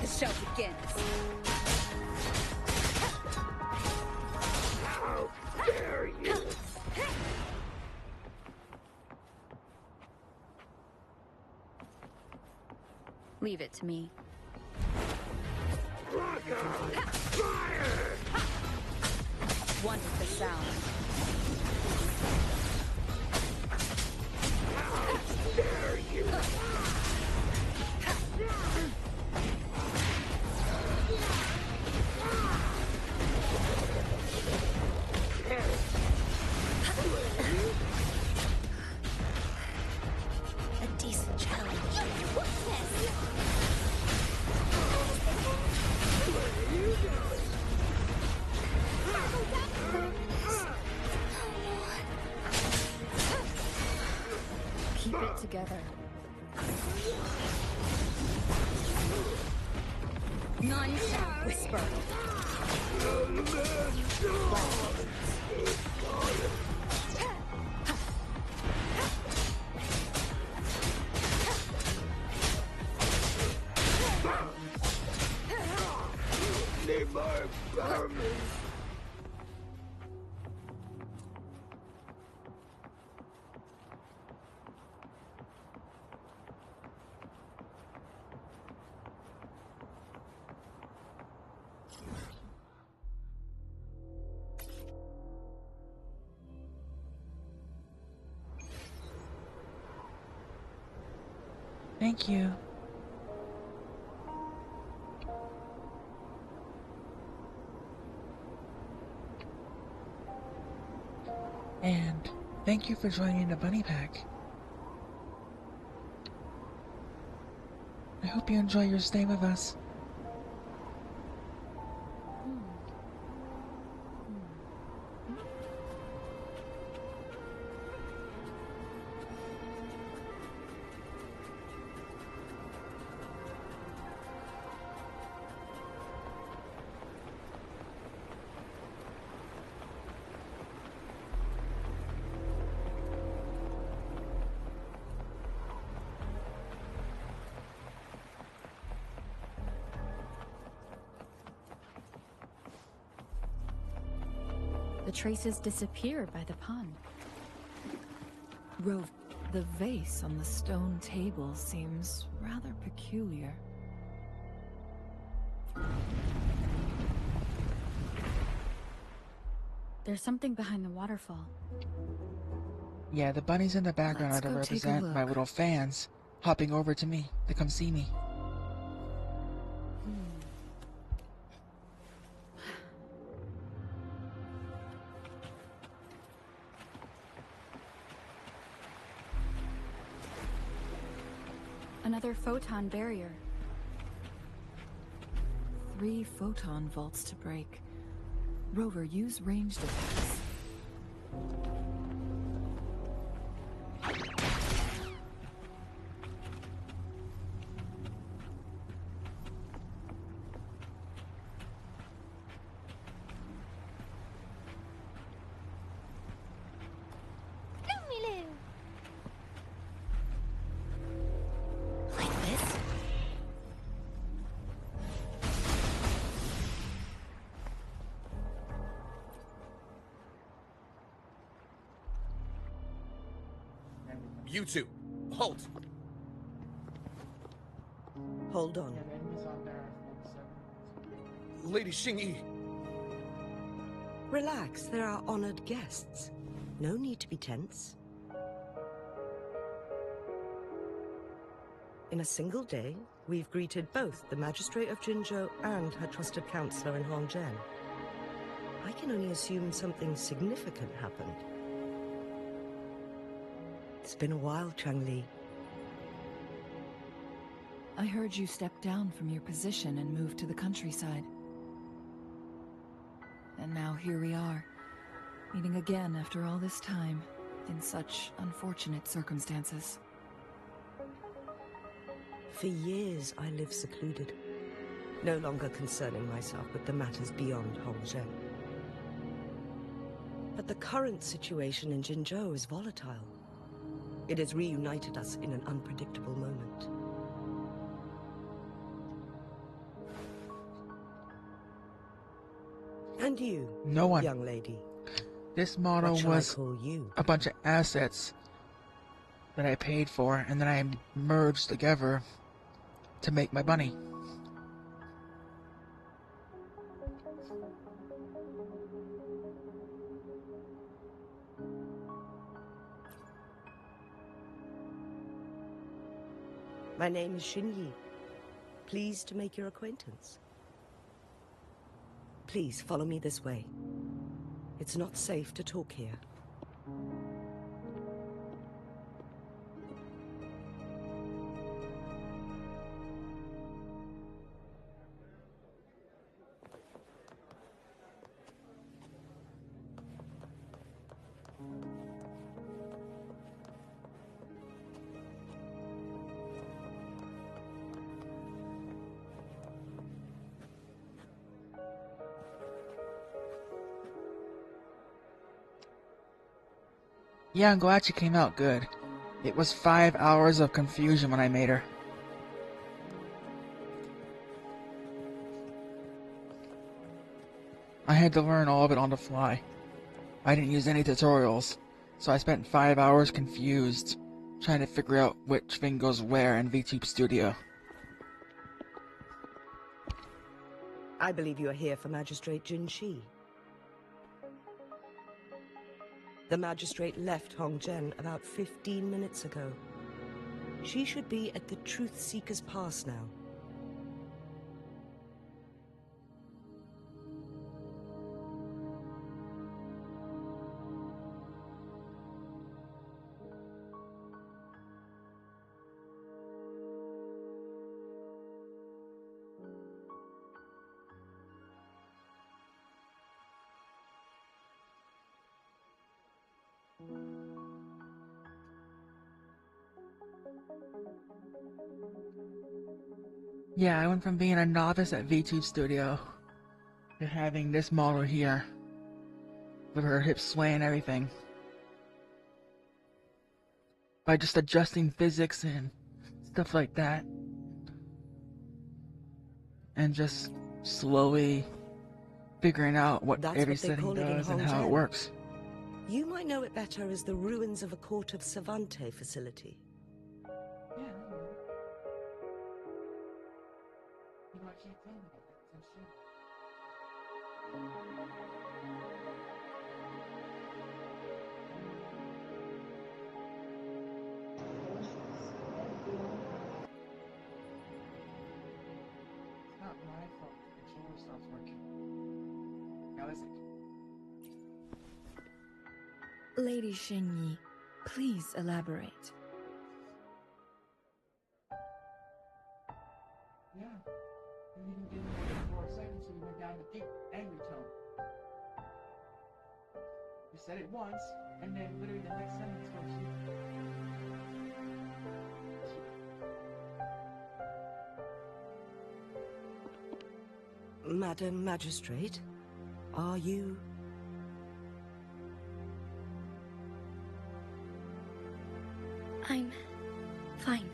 Speaker 6: The show begins.
Speaker 8: How dare you!
Speaker 6: Leave it to me.
Speaker 8: Rock on! Fire!
Speaker 6: One with the sound.
Speaker 8: How dare you!
Speaker 2: A decent challenge. What's this?
Speaker 6: Keep it together. None shall whisper.
Speaker 8: Need more experiments.
Speaker 9: Thank you. And thank you for joining the Bunny Pack. I hope you enjoy your stay with us.
Speaker 6: The traces disappear by the pond.
Speaker 3: Rove, the vase on the stone table seems rather peculiar.
Speaker 6: There's something behind the waterfall.
Speaker 9: Yeah, the bunnies in the background
Speaker 3: Let's
Speaker 9: are to
Speaker 3: go take a
Speaker 9: represent my
Speaker 3: look.
Speaker 9: little fans hopping over to me to come see me.
Speaker 6: Another photon barrier.
Speaker 3: 3 photon vaults to break. Rover, use ranged attacks.
Speaker 2: Lumilu! Like this?
Speaker 4: You two, halt!
Speaker 10: Hold on.
Speaker 1: Yeah, the enemies on there are 47.
Speaker 4: Lady Xingyi,
Speaker 10: Relax, they're our honored guests. No need to be tense. In a single day, we've greeted both the Magistrate of Jinzhou and her trusted counselor in Hongzhen. I can only assume something significant happened. It's been a while, Changli.
Speaker 3: I heard you stepped down from your position and moved to the countryside. And now here we are, meeting again after all this time, in such unfortunate circumstances.
Speaker 10: For years, I lived secluded, no longer concerning myself with the matters beyond Hongzhen. But the current situation in Jinzhou is volatile. It has reunited us in an unpredictable moment. And you,
Speaker 9: No one.
Speaker 10: young lady.
Speaker 9: This model
Speaker 10: What shall I
Speaker 9: was
Speaker 10: call you?
Speaker 9: a bunch of assets that I paid for, and then I merged together to make my money.
Speaker 10: My name is Xinyi. Pleased to make your acquaintance. Please follow me this way. It's not safe to talk here.
Speaker 9: Yeah, I'm glad she came out good. It was 5 hours of confusion when I made her. I had to learn all of it on the fly. I didn't use any tutorials, so I spent 5 hours confused, trying to figure out which thing goes where in VTube Studio.
Speaker 10: I believe you are here for Magistrate Jin Shi. The Magistrate left Hongzhen about 15 minutes ago. She should be at the Truth Seeker's Pass now.
Speaker 9: Yeah, I went from being a novice at VTube Studio to having this model here, with her hips swaying and everything. By just adjusting physics and stuff like that. And just slowly figuring out what
Speaker 10: That's
Speaker 9: every
Speaker 10: what they
Speaker 9: setting
Speaker 10: call it in
Speaker 9: does and how it
Speaker 10: Hongzhen.
Speaker 9: works.
Speaker 10: You might know it better as the ruins of a Court of Savante facility.
Speaker 1: Yeah, I know. You know, I can't tell you about that. I'm sure. It's not my fault the controller stops working. Now is it?
Speaker 3: Lady Xingyi, please elaborate.
Speaker 1: Yeah. And even didn't make it 4 seconds, so we went down to deep, angry tone. You said it once, and then literally the next sentence goes
Speaker 10: Madam Magistrate, are you...
Speaker 6: I'm fine.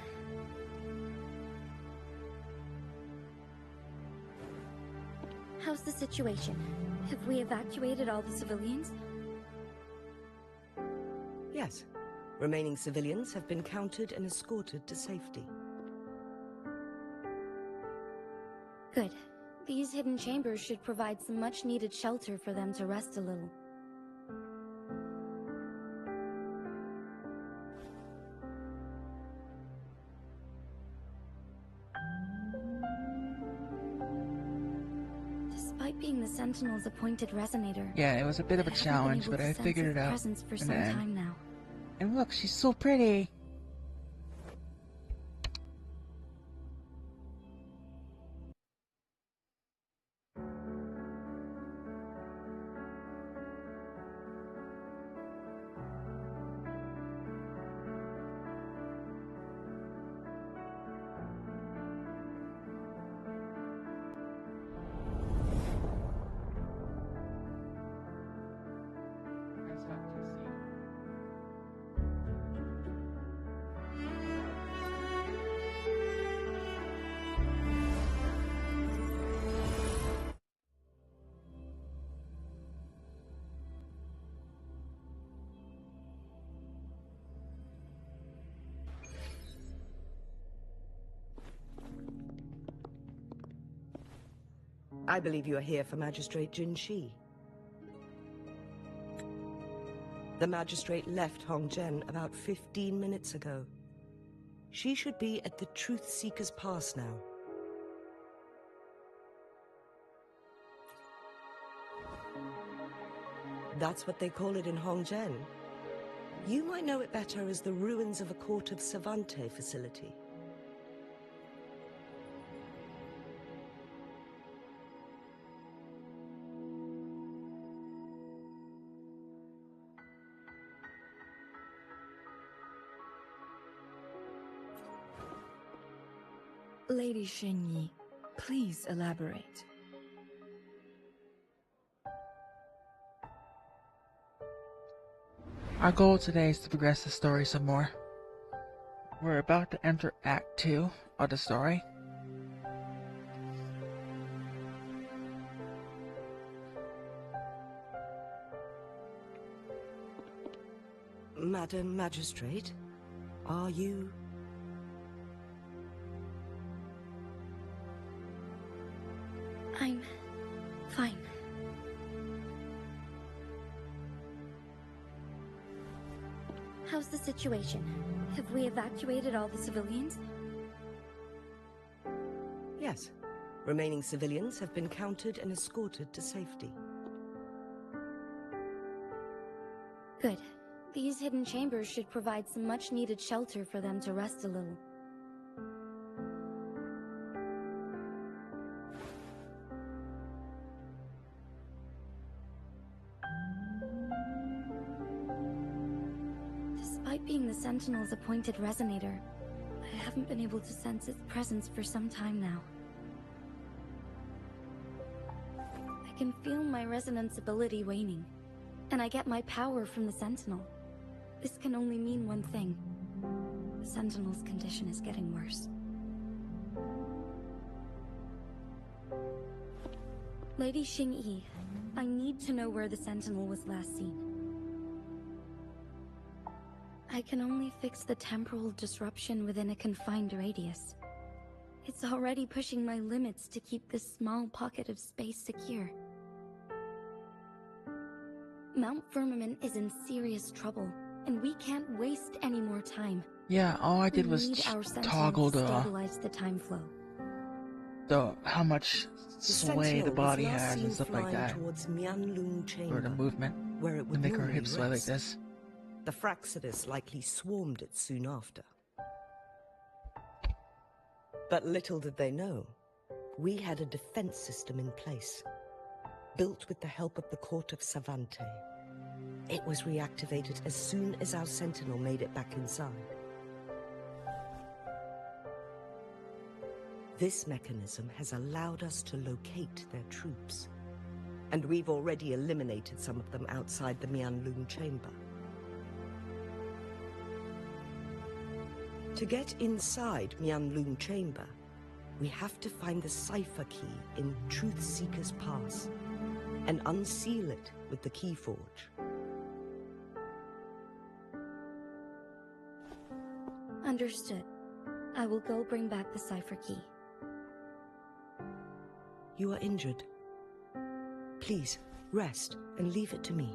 Speaker 6: How's the situation? Have we evacuated all the civilians?
Speaker 10: Yes, Remaining civilians have been counted and escorted to safety.
Speaker 6: Good. These hidden chambers should provide some much-needed shelter for them to rest a little. Despite being the Sentinel's appointed resonator,
Speaker 9: Yeah, it was a bit of a challenge, but I figured it out
Speaker 6: presence for
Speaker 9: in
Speaker 6: some
Speaker 9: the end.
Speaker 6: time now.
Speaker 9: And look, she's so pretty.
Speaker 10: I believe you are here for Magistrate Jin Shi. The magistrate left Hongzhen about 15 minutes ago. She should be at the Truth Seeker's Pass now. That's what they call it in Hongzhen. You might know it better as the ruins of a Court of Savante facility.
Speaker 3: Lady Xingyi, please elaborate.
Speaker 9: Our goal today is to progress the story some more. We're about to enter Act 2 of the story.
Speaker 10: Madam Magistrate, are you...
Speaker 6: I'm fine. How's the situation? Have we evacuated all the civilians?
Speaker 10: Yes. Remaining civilians have been counted and escorted to safety.
Speaker 6: Good. These hidden chambers should provide some much-needed shelter for them to rest a little. Despite being the Sentinel's appointed resonator, I haven't been able to sense its presence for some time now. I can feel my resonance ability waning, and I get my power from the Sentinel. This can only mean one thing. The Sentinel's condition is getting worse. Lady Xingyi, I need to know where the Sentinel was last seen. I can only fix the temporal disruption within a confined radius. It's already pushing my limits to keep this small pocket of space secure. Mount Firmament is in serious trouble, and we can't waste any more time.
Speaker 9: Yeah, all I did was toggle
Speaker 6: to stabilize the time flow.
Speaker 9: how much sway the body has and stuff like that, or the movement,
Speaker 10: where it would
Speaker 9: to make her hips sway like
Speaker 10: rest.
Speaker 9: this.
Speaker 10: The Fraxidus likely swarmed it soon after. But little did they know, we had a defense system in place, built with the help of the Court of Savante. It was reactivated as soon as our Sentinel made it back inside. This mechanism has allowed us to locate their troops, and we've already eliminated some of them outside the Mianlun chamber. To get inside Mianlun chamber, we have to find the cipher key in Truth Seeker's Pass and unseal it with the Keyforge.
Speaker 6: Understood. I will go bring back the cipher key.
Speaker 10: You are injured. Please, rest and leave it to me.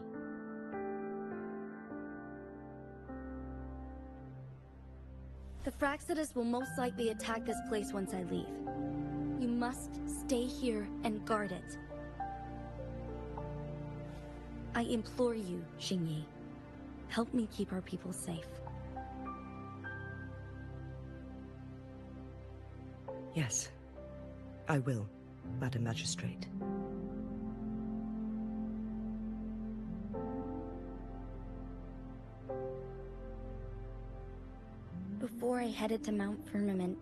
Speaker 6: The Fractsidus will most likely attack this place once I leave. You must stay here and guard it. I implore you, Xingyi. Help me keep our people safe.
Speaker 10: Yes, I will, Madam Magistrate.
Speaker 6: Before I headed to Mount Firmament,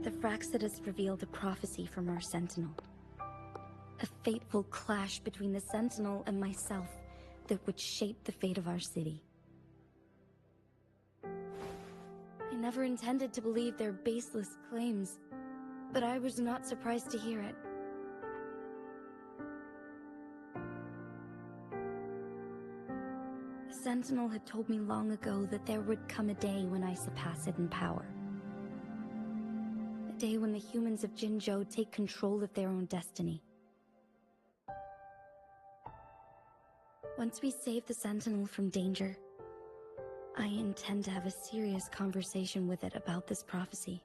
Speaker 6: the Fractsidus revealed a prophecy from our Sentinel. A fateful clash between the Sentinel and myself that would shape the fate of our city. I never intended to believe their baseless claims, but I was not surprised to hear it. The Sentinel had told me long ago that there would come a day when I surpass it in power. A day when the humans of Jinzhou take control of their own destiny. Once we save the Sentinel from danger, I intend to have a serious conversation with it about this prophecy.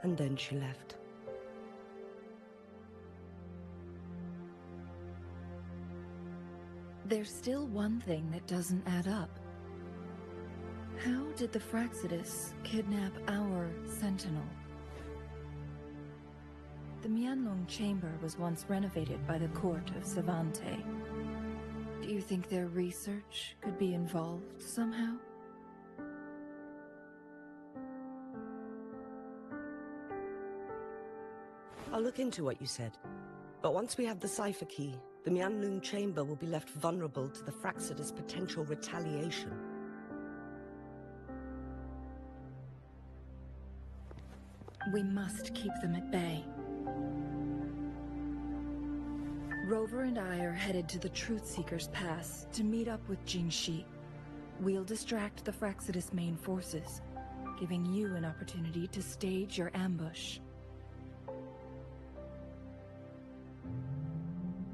Speaker 10: And then she left.
Speaker 3: There's still one thing that doesn't add up. How did the Fractsidus kidnap our Sentinel? The Mianlong Chamber was once renovated by the court of Savante. Do you think their research could be involved somehow?
Speaker 10: I'll look into what you said. But once we have the cipher key, the Mianlong Chamber will be left vulnerable to the Fractsidus' potential retaliation.
Speaker 3: We must keep them at bay. Rover and I are headed to the Truthseeker's Pass to meet up with Jinxi. We'll distract the Fractsidus' main forces, giving you an opportunity to stage your ambush.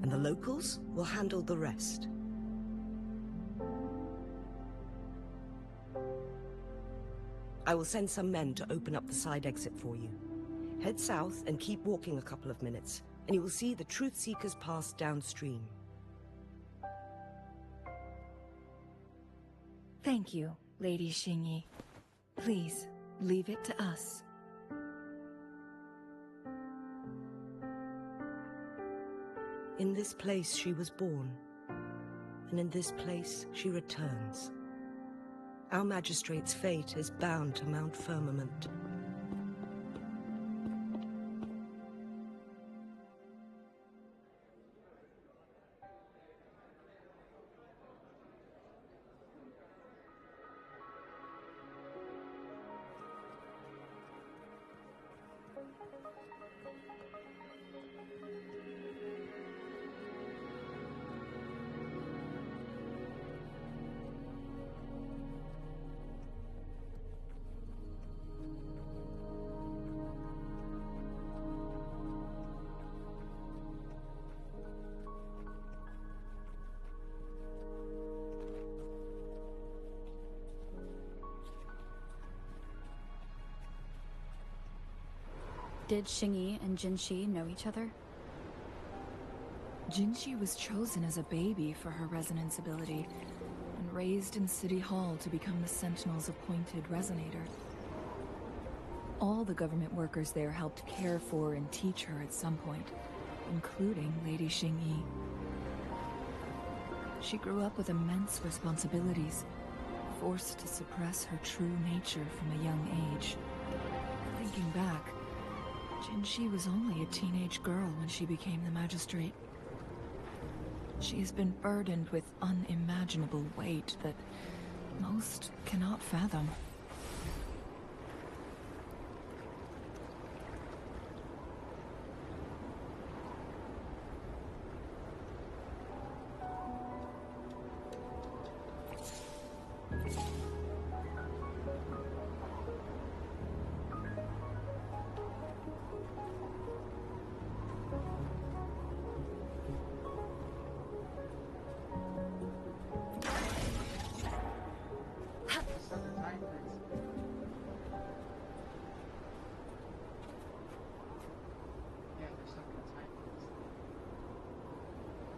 Speaker 10: And the locals will handle the rest. I will send some men to open up the side exit for you. Head south and keep walking a couple of minutes, and you will see the Truthseeker's Pass downstream.
Speaker 3: Thank you, Lady Xingyi. Please, leave it to us.
Speaker 10: In this place she was born, and in this place she returns. Our magistrate's fate is bound to Mount Firmament.
Speaker 6: Did Xingyi and Jinxi know each other?
Speaker 3: Jinxi was chosen as a baby for her resonance ability, and raised in City Hall to become the Sentinel's appointed resonator. All the government workers there helped care for and teach her at some point, including Lady Xingyi. She grew up with immense responsibilities, forced to suppress her true nature from a young age. Thinking back, Jinxi was only a teenage girl when she became the magistrate. She has been burdened with unimaginable weight that most cannot fathom.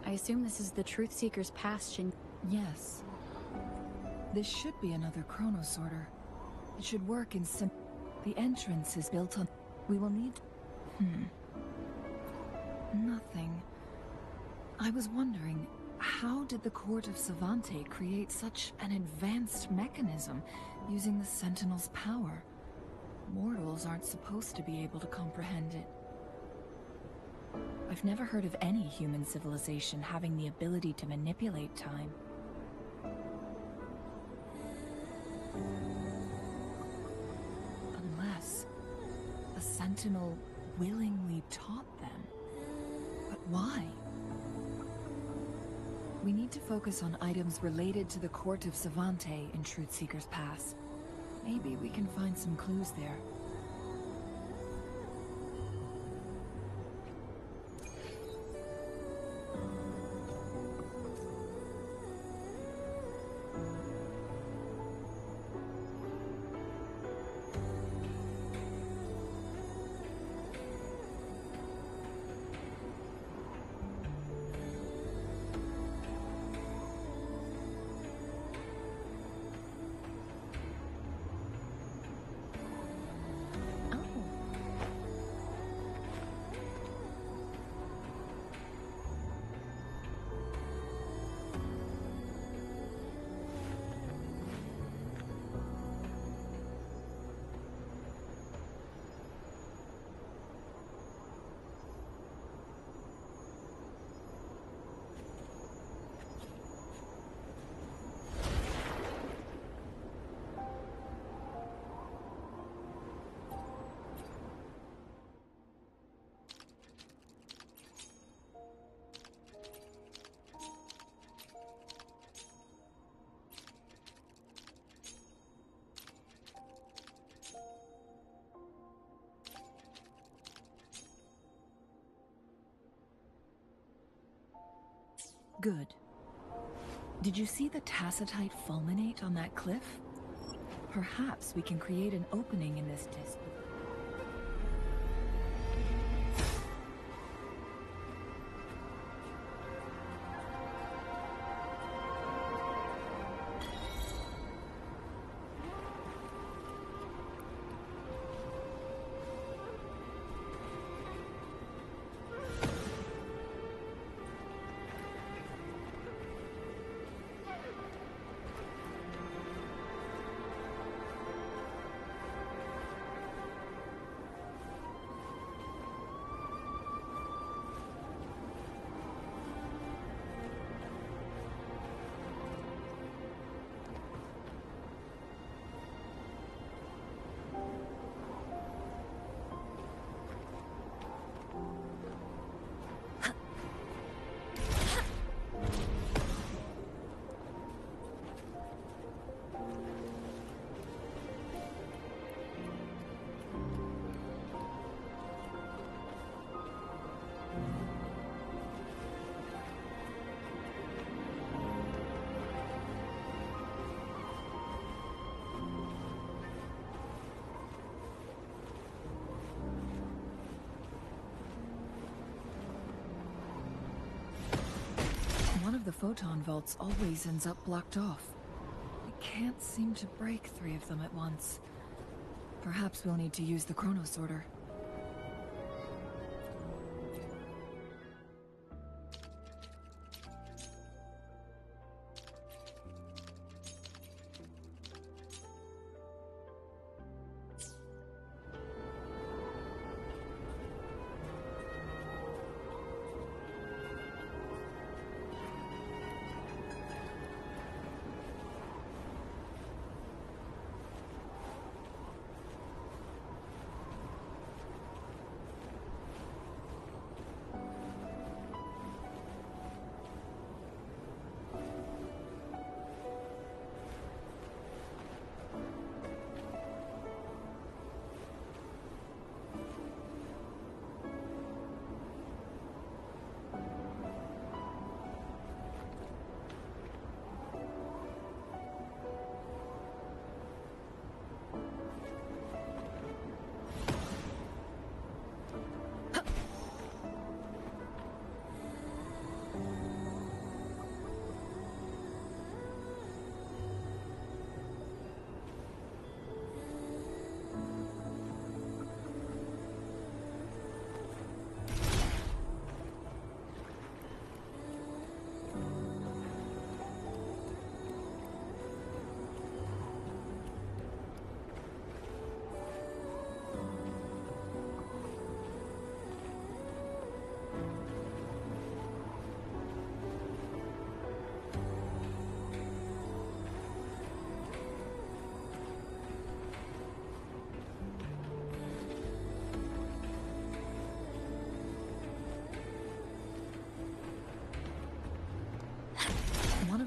Speaker 11: I assume this is the Truth Seeker's Pass, Shin.
Speaker 3: Yes. This should be another chronosorter. It should work in The entrance is built on... We will need... Nothing. I was wondering, how did the court of Savante create such an advanced mechanism using the Sentinel's power? Mortals aren't supposed to be able to comprehend it. I've never heard of any human civilization having the ability to manipulate time. Unless a Sentinel willingly taught them. But why? We need to focus on items related to the court of Savante in Truthseeker's Pass. Maybe we can find some clues there. Good. Did you see the tacitite fulminate on that cliff? Perhaps we can create an opening in this disc. One of the photon vaults always ends up blocked off. I can't seem to break 3 of them at once. Perhaps we'll need to use the chronosorter.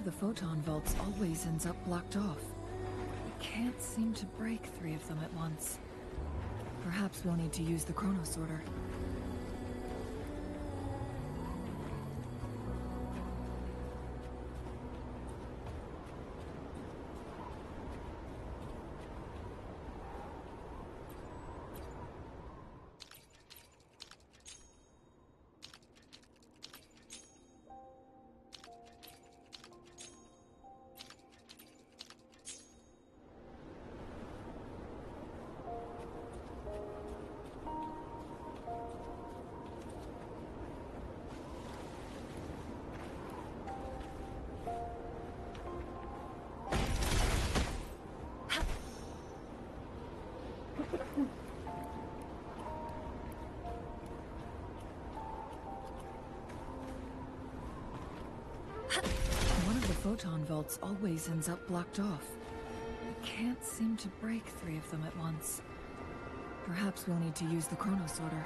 Speaker 3: the photon vaults always ends up blocked off. We can't seem to break 3 of them at once. Perhaps we'll need to use the chrono sorter. One of the photon vaults always ends up blocked off. We can't seem to break 3 of them at once. Perhaps we'll need to use the chrono sorter.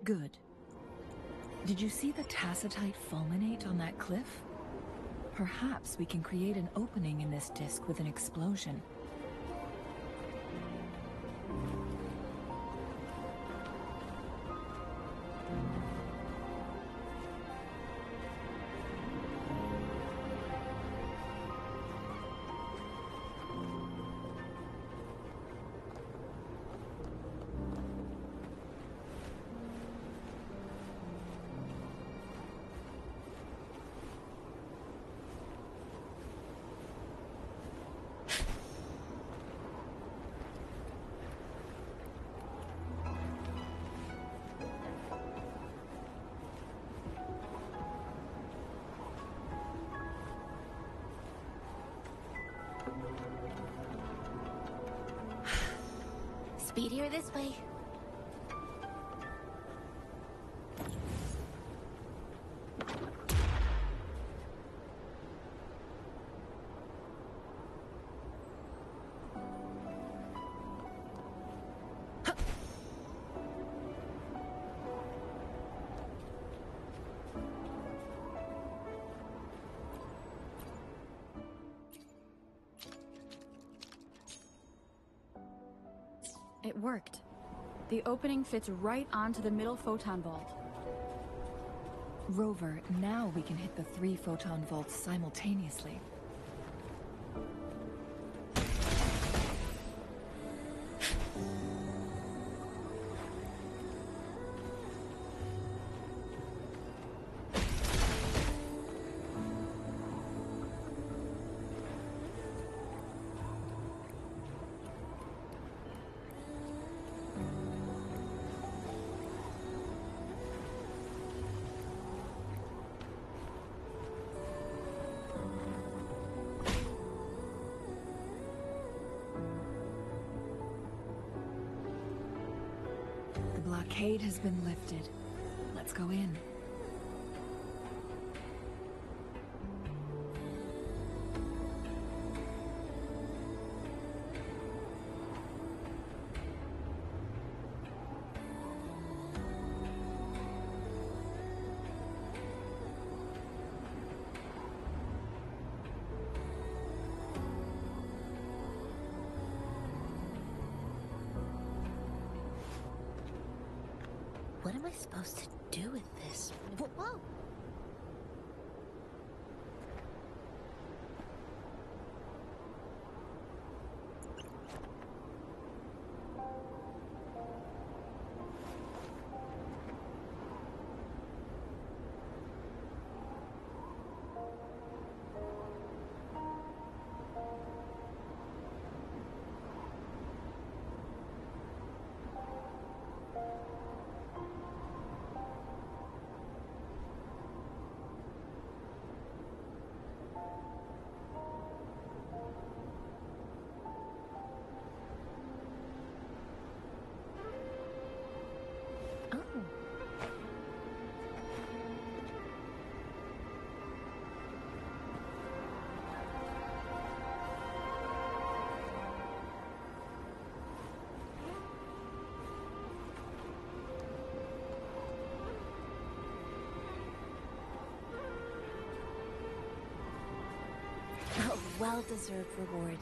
Speaker 3: Good. Did you see the tacitite fulminate on that cliff? Perhaps we can create an opening in this disk with an explosion.
Speaker 2: Speedier this way.
Speaker 11: It worked. The opening fits right onto the middle photon vault.
Speaker 3: Rover, now we can hit the 3 photon vaults simultaneously. The blockade has been lifted. Let's go in.
Speaker 2: What am I supposed to do with this? Whoa!
Speaker 6: well-deserved reward.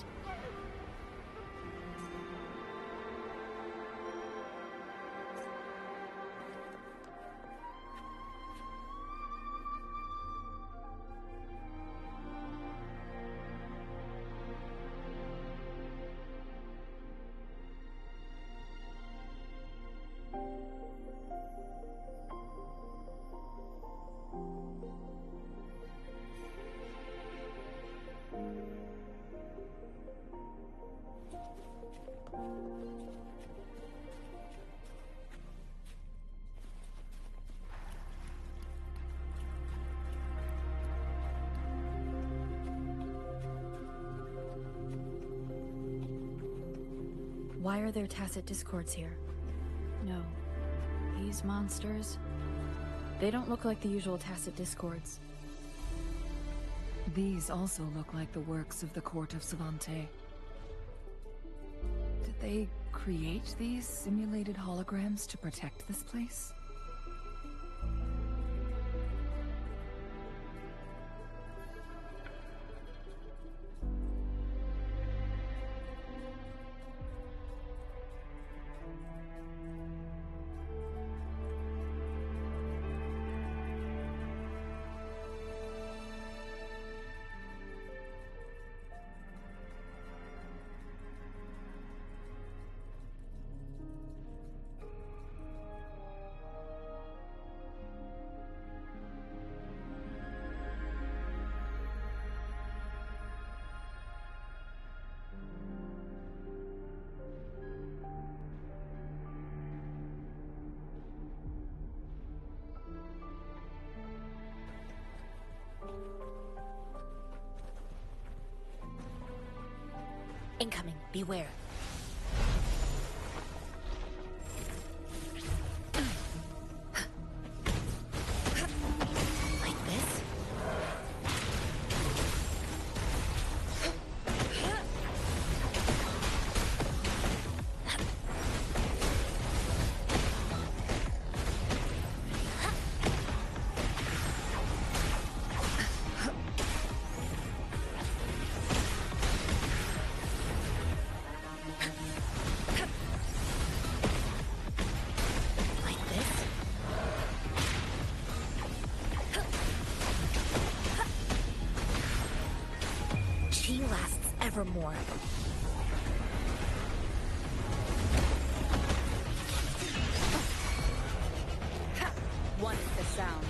Speaker 11: Why are there tacit discords here? No. These monsters... They don't look like the usual tacit discords.
Speaker 3: These also look like the works of the court of Savante. Did they create these simulated holograms to protect this place?
Speaker 2: Incoming. Beware. Like this? She lasts evermore.
Speaker 11: One is the sounds.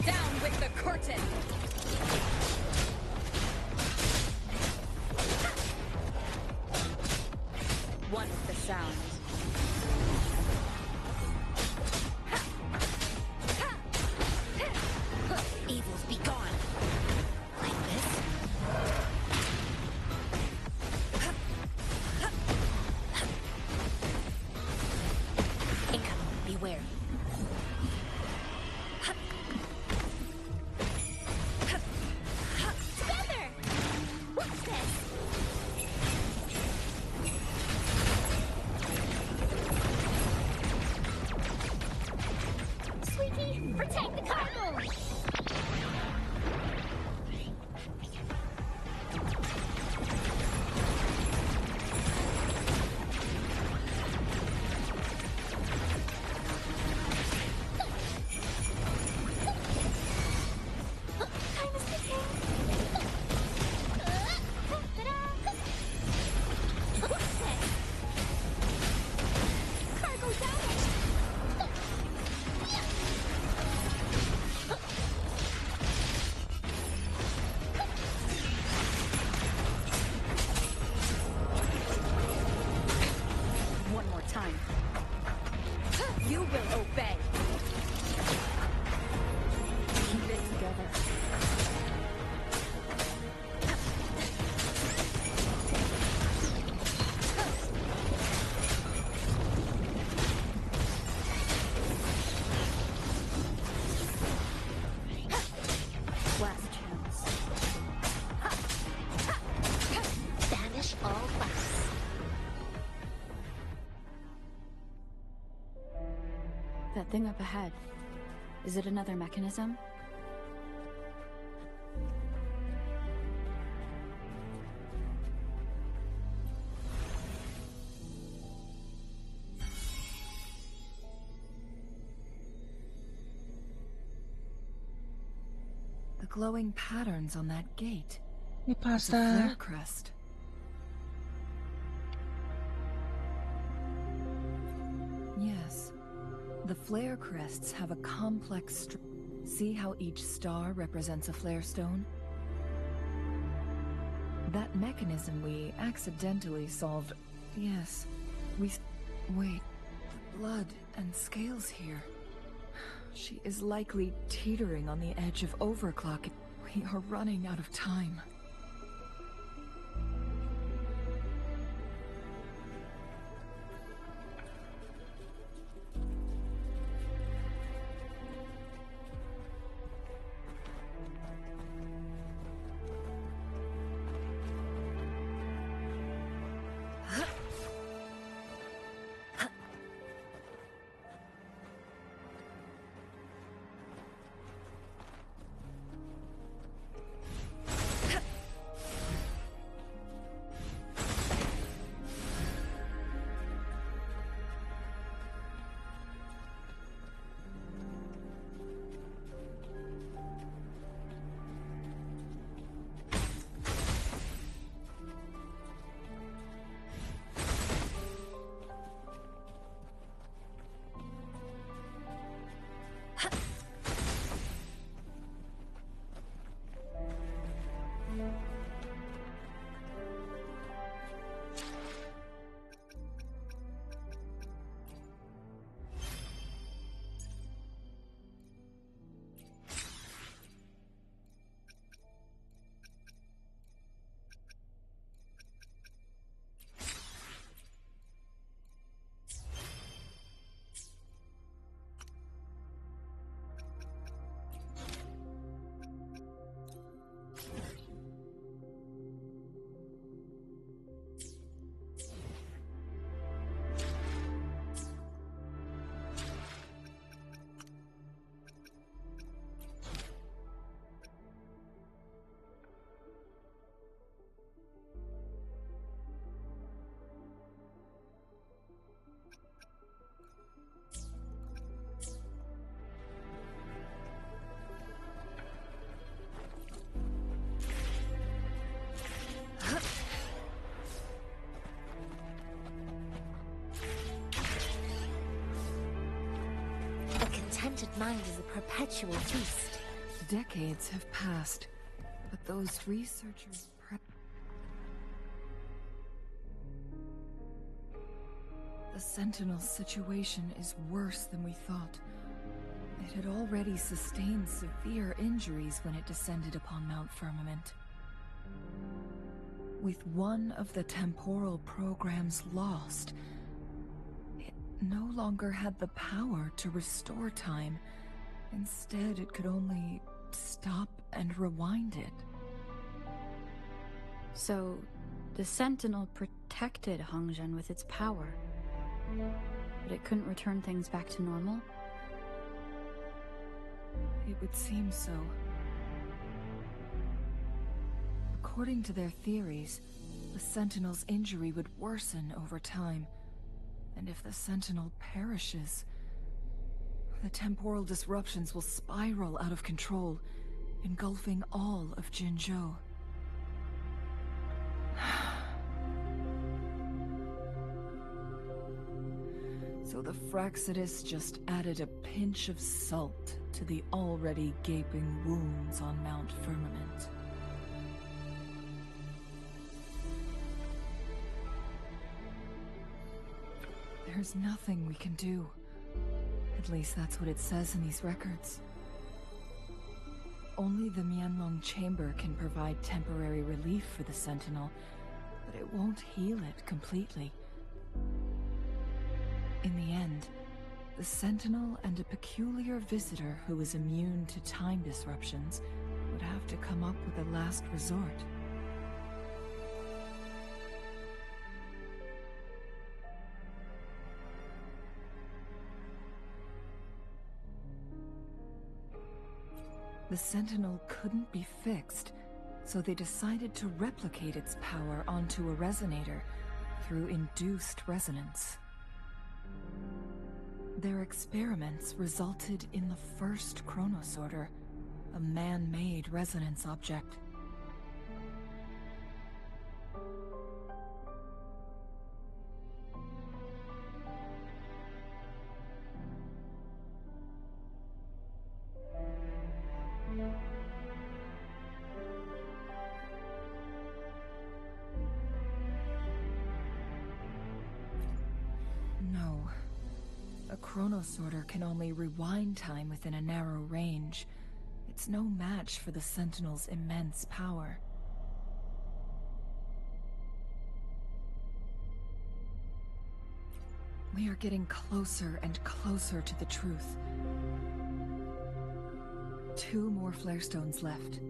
Speaker 11: Down with the curtain! One is the sounds.
Speaker 2: Evils be gone. Like this? Incoming. Beware. Together! What's this?
Speaker 11: That thing up ahead. Is it another mechanism?
Speaker 3: The glowing patterns on that gate.
Speaker 9: Mi
Speaker 3: It's a
Speaker 9: pasa?
Speaker 3: flare crest. Yes. The flare crests have a complex See how each star represents a flare stone? That mechanism we accidentally solved. Yes. Wait. The blood and scales here. She is likely teetering on the edge of overclock. We are running out of time.
Speaker 2: A contented mind is a perpetual feast.
Speaker 3: Decades have passed, but those researchers The Sentinel situation is worse than we thought. It had already sustained severe injuries when it descended upon Mount Firmament. With one of the temporal programs lost, it no longer had the power to restore time. Instead, it could only stop and rewind it.
Speaker 11: So, the Sentinel protected Hongzhen with its power. But it couldn't return things back to normal?
Speaker 3: It would seem so. According to their theories, the Sentinel's injury would worsen over time. And if the Sentinel perishes, the temporal disruptions will spiral out of control, engulfing all of Jinzhou. So the Fraxidus just added a pinch of salt to the already gaping wounds on Mount Firmament. There's nothing we can do. At least that's what it says in these records. Only the Mianlong Chamber can provide temporary relief for the Sentinel, but it won't heal it completely. In the end, the Sentinel and a peculiar visitor who is immune to time disruptions would have to come up with a last resort. The Sentinel couldn't be fixed, so they decided to replicate its power onto a resonator through induced resonance. Their experiments resulted in the first chronosorter, a man-made resonance object. No. A chronosorter can only rewind time within a narrow range. It's no match for the Sentinel's immense power. We are getting closer and closer to the truth. 2 more flare stones left.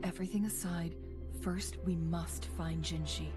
Speaker 3: Everything aside, first we must find Jinshi.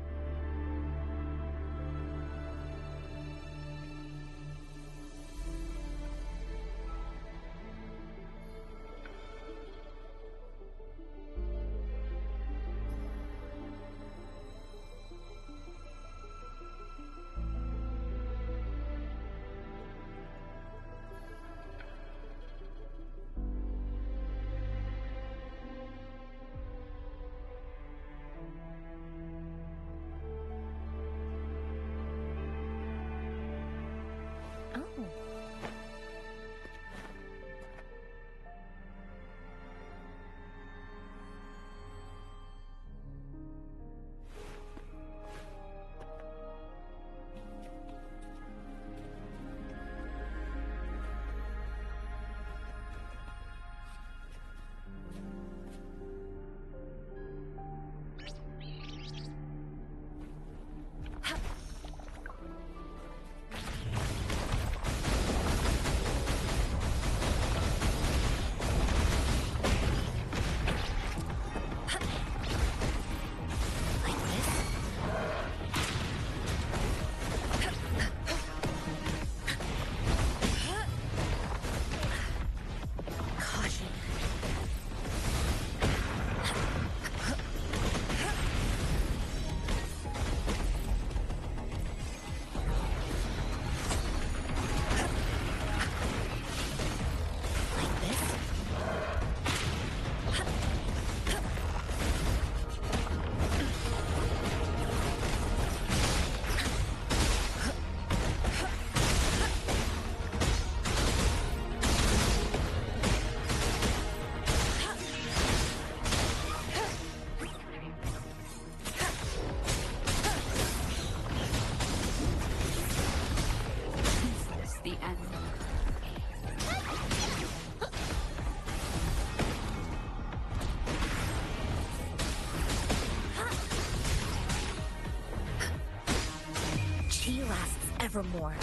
Speaker 2: Evermore.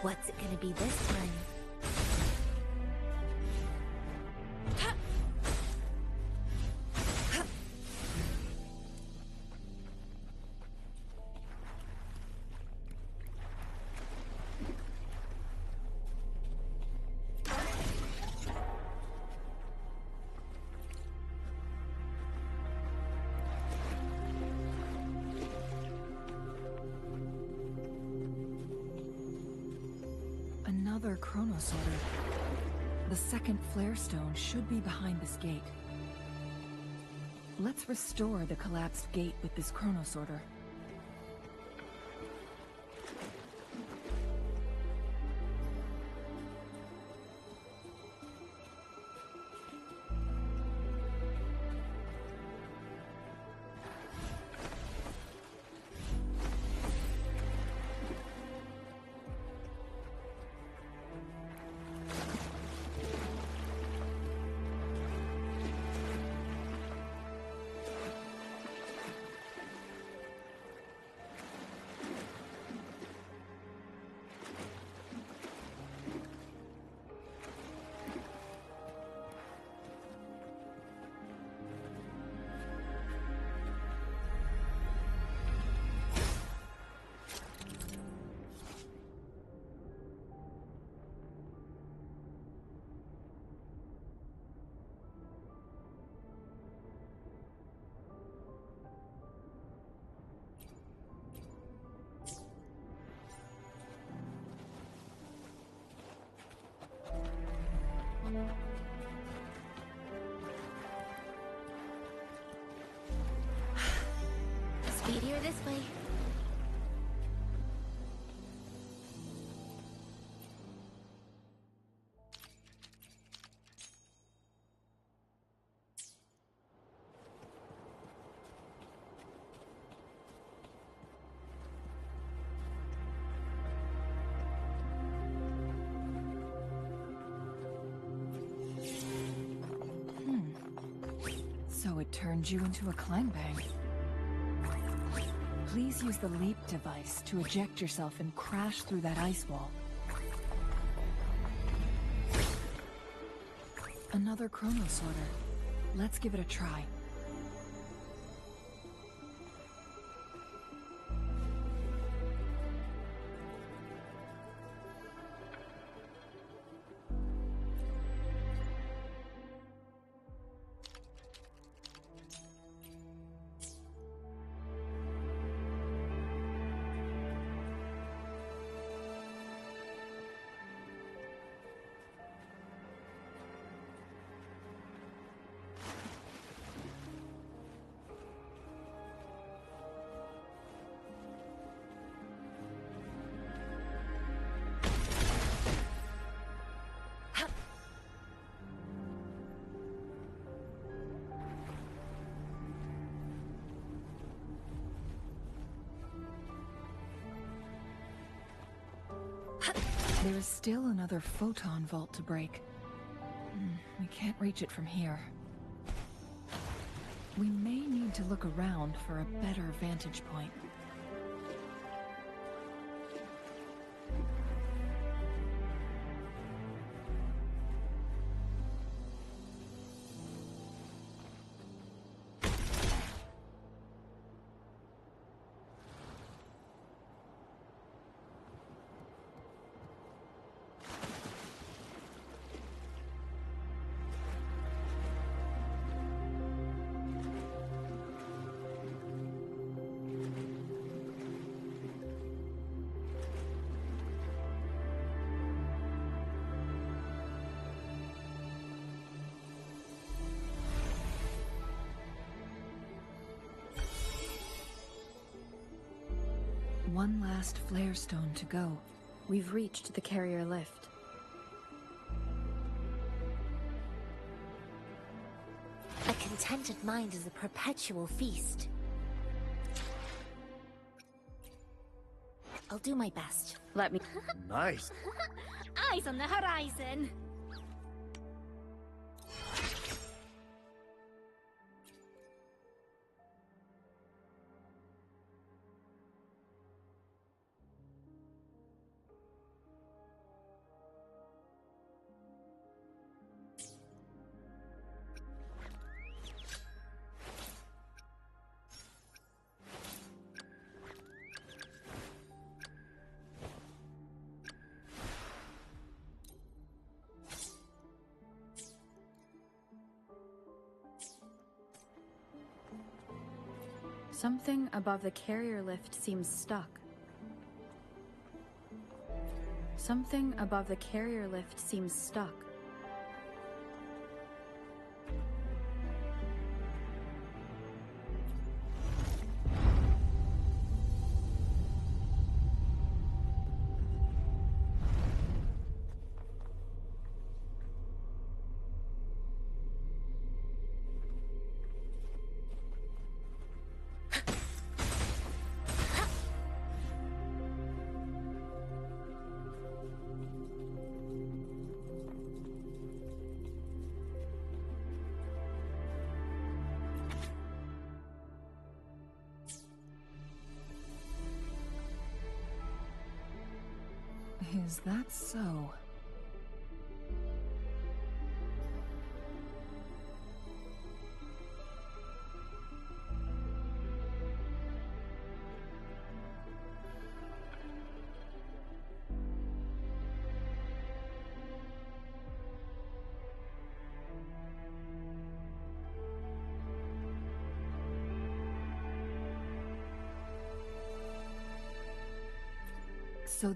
Speaker 2: What's it gonna be this time?
Speaker 3: Another chronosorter. The second flare stone should be behind this gate. Let's restore the collapsed gate with this chronosorter. So it turned you into a clang bang. Please use the leap device to eject yourself and crash through that ice wall. Another chronosorter. Let's give it a try. There is still another photon vault to break. We can't reach it from here. We may need to look around for a better vantage point. One last flare stone to go.
Speaker 11: We've reached the carrier lift.
Speaker 2: A contented mind is a perpetual feast. I'll do my best.
Speaker 11: Let me...
Speaker 8: Nice.
Speaker 2: Eyes on the horizon!
Speaker 11: Something above the carrier lift seems stuck. Something above the carrier lift seems stuck.
Speaker 3: Is that so? So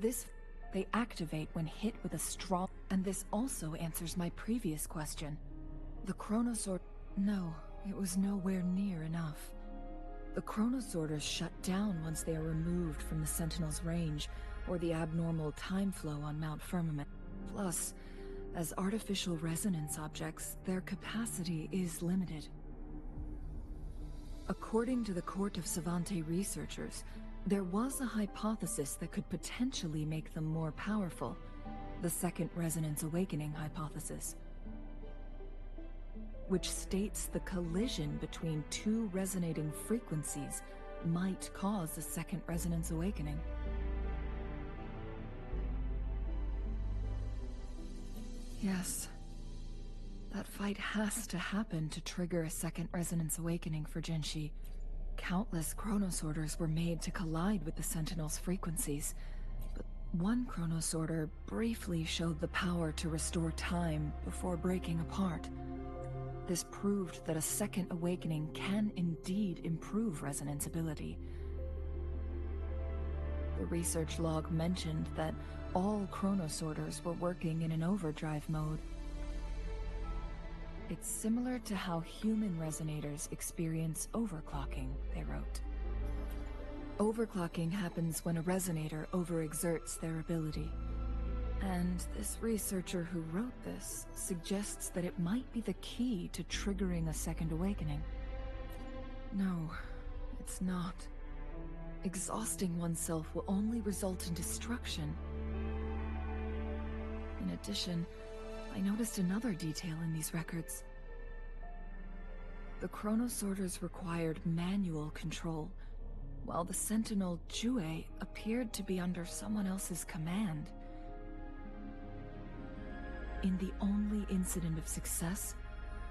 Speaker 3: they activate when hit with a strong... And this also answers my previous question. The chronosorter... No, it was nowhere near enough. The chronosorters shut down once they are removed from the Sentinel's range, or the abnormal time flow on Mount Firmament. Plus, as artificial resonance objects, their capacity is limited. According to the Court of Savante researchers, there was a hypothesis that could potentially make them more powerful. The second resonance awakening hypothesis. which states the collision between two resonating frequencies might cause a second resonance awakening. Yes. That fight has to happen to trigger a second resonance awakening for Jinshi. Countless chronosorters were made to collide with the Sentinel's frequencies, but one chronosorter briefly showed the power to restore time before breaking apart. This proved that a second awakening can indeed improve resonance ability. The research log mentioned that all chronosorters were working in an overdrive mode. It's similar to how human resonators experience overclocking, they wrote. Overclocking happens when a resonator overexerts their ability. And this researcher who wrote this suggests that it might be the key to triggering a second awakening. No, it's not. Exhausting oneself will only result in destruction. In addition, I noticed another detail in these records. The chronosorters required manual control, while the Sentinel Jue appeared to be under someone else's command. In the only incident of success,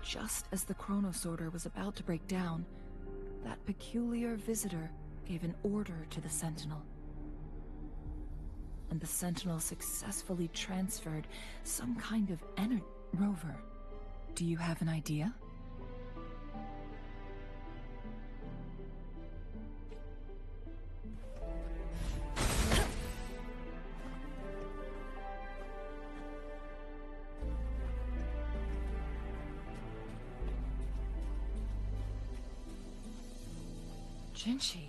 Speaker 3: just as the chronosorter was about to break down, that peculiar visitor gave an order to the Sentinel. And the Sentinel successfully transferred some kind of energy. Rover, do you have an idea? Jinshi.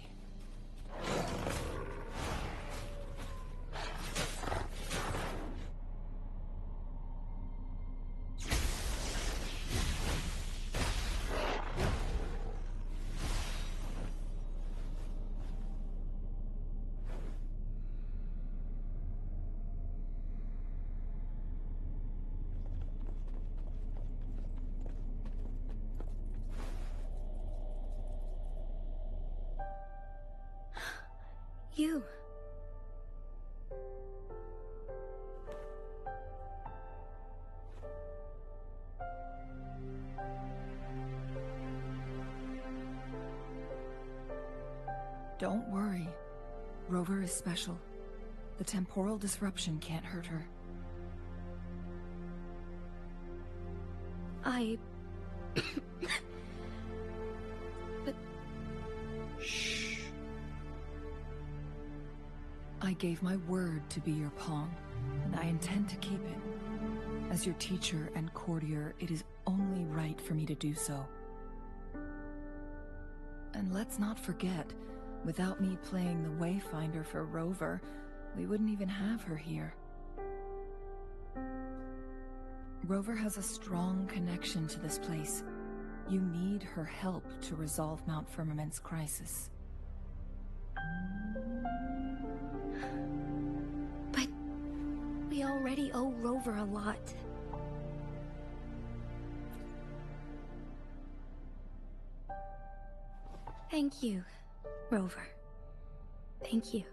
Speaker 6: You.
Speaker 3: Don't worry. Rover is special. The temporal disruption can't hurt her.
Speaker 6: But...
Speaker 3: Shh. I gave my word to be your pawn, and I intend to keep it. As your teacher and courtier, it is only right for me to do so. And let's not forget, without me playing the Wayfinder for Rover, we wouldn't even have her here. Rover has a strong connection to this place. You need her help to resolve Mount Firmament's crisis.
Speaker 6: But we already owe Rover a lot. Thank you, Rover. Thank you.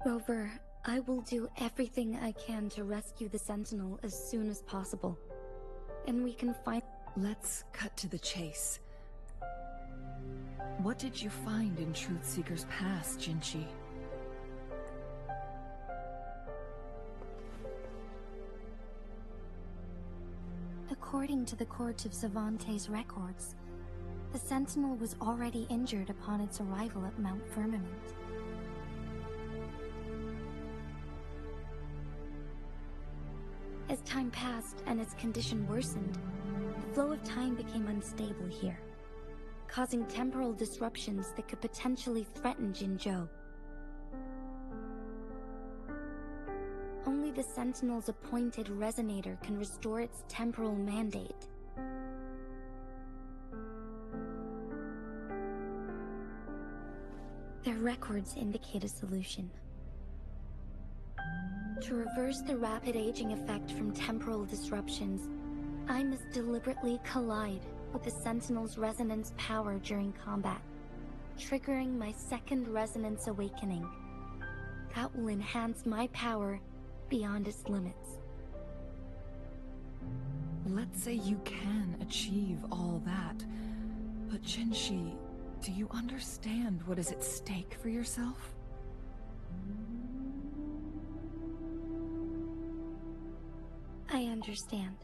Speaker 6: Rover, I will do everything I can to rescue the Sentinel as soon as possible. And we can find...
Speaker 3: Let's cut to the chase. What did you find in Truthseeker's past, Jinshi?
Speaker 6: According to the Court of Savante's records, the Sentinel was already injured upon its arrival at Mount Firmament. As time passed and its condition worsened, the flow of time became unstable here, causing temporal disruptions that could potentially threaten Jinzhou. Only the Sentinel's appointed resonator can restore its temporal mandate. Their records indicate a solution. To reverse the rapid aging effect from temporal disruptions, I must deliberately collide with the Sentinel's resonance power during combat, triggering my second resonance awakening. That will enhance my power beyond its limits.
Speaker 3: Let's say you can achieve all that, but Jinshi, do you understand what is at stake for yourself?
Speaker 6: I understand.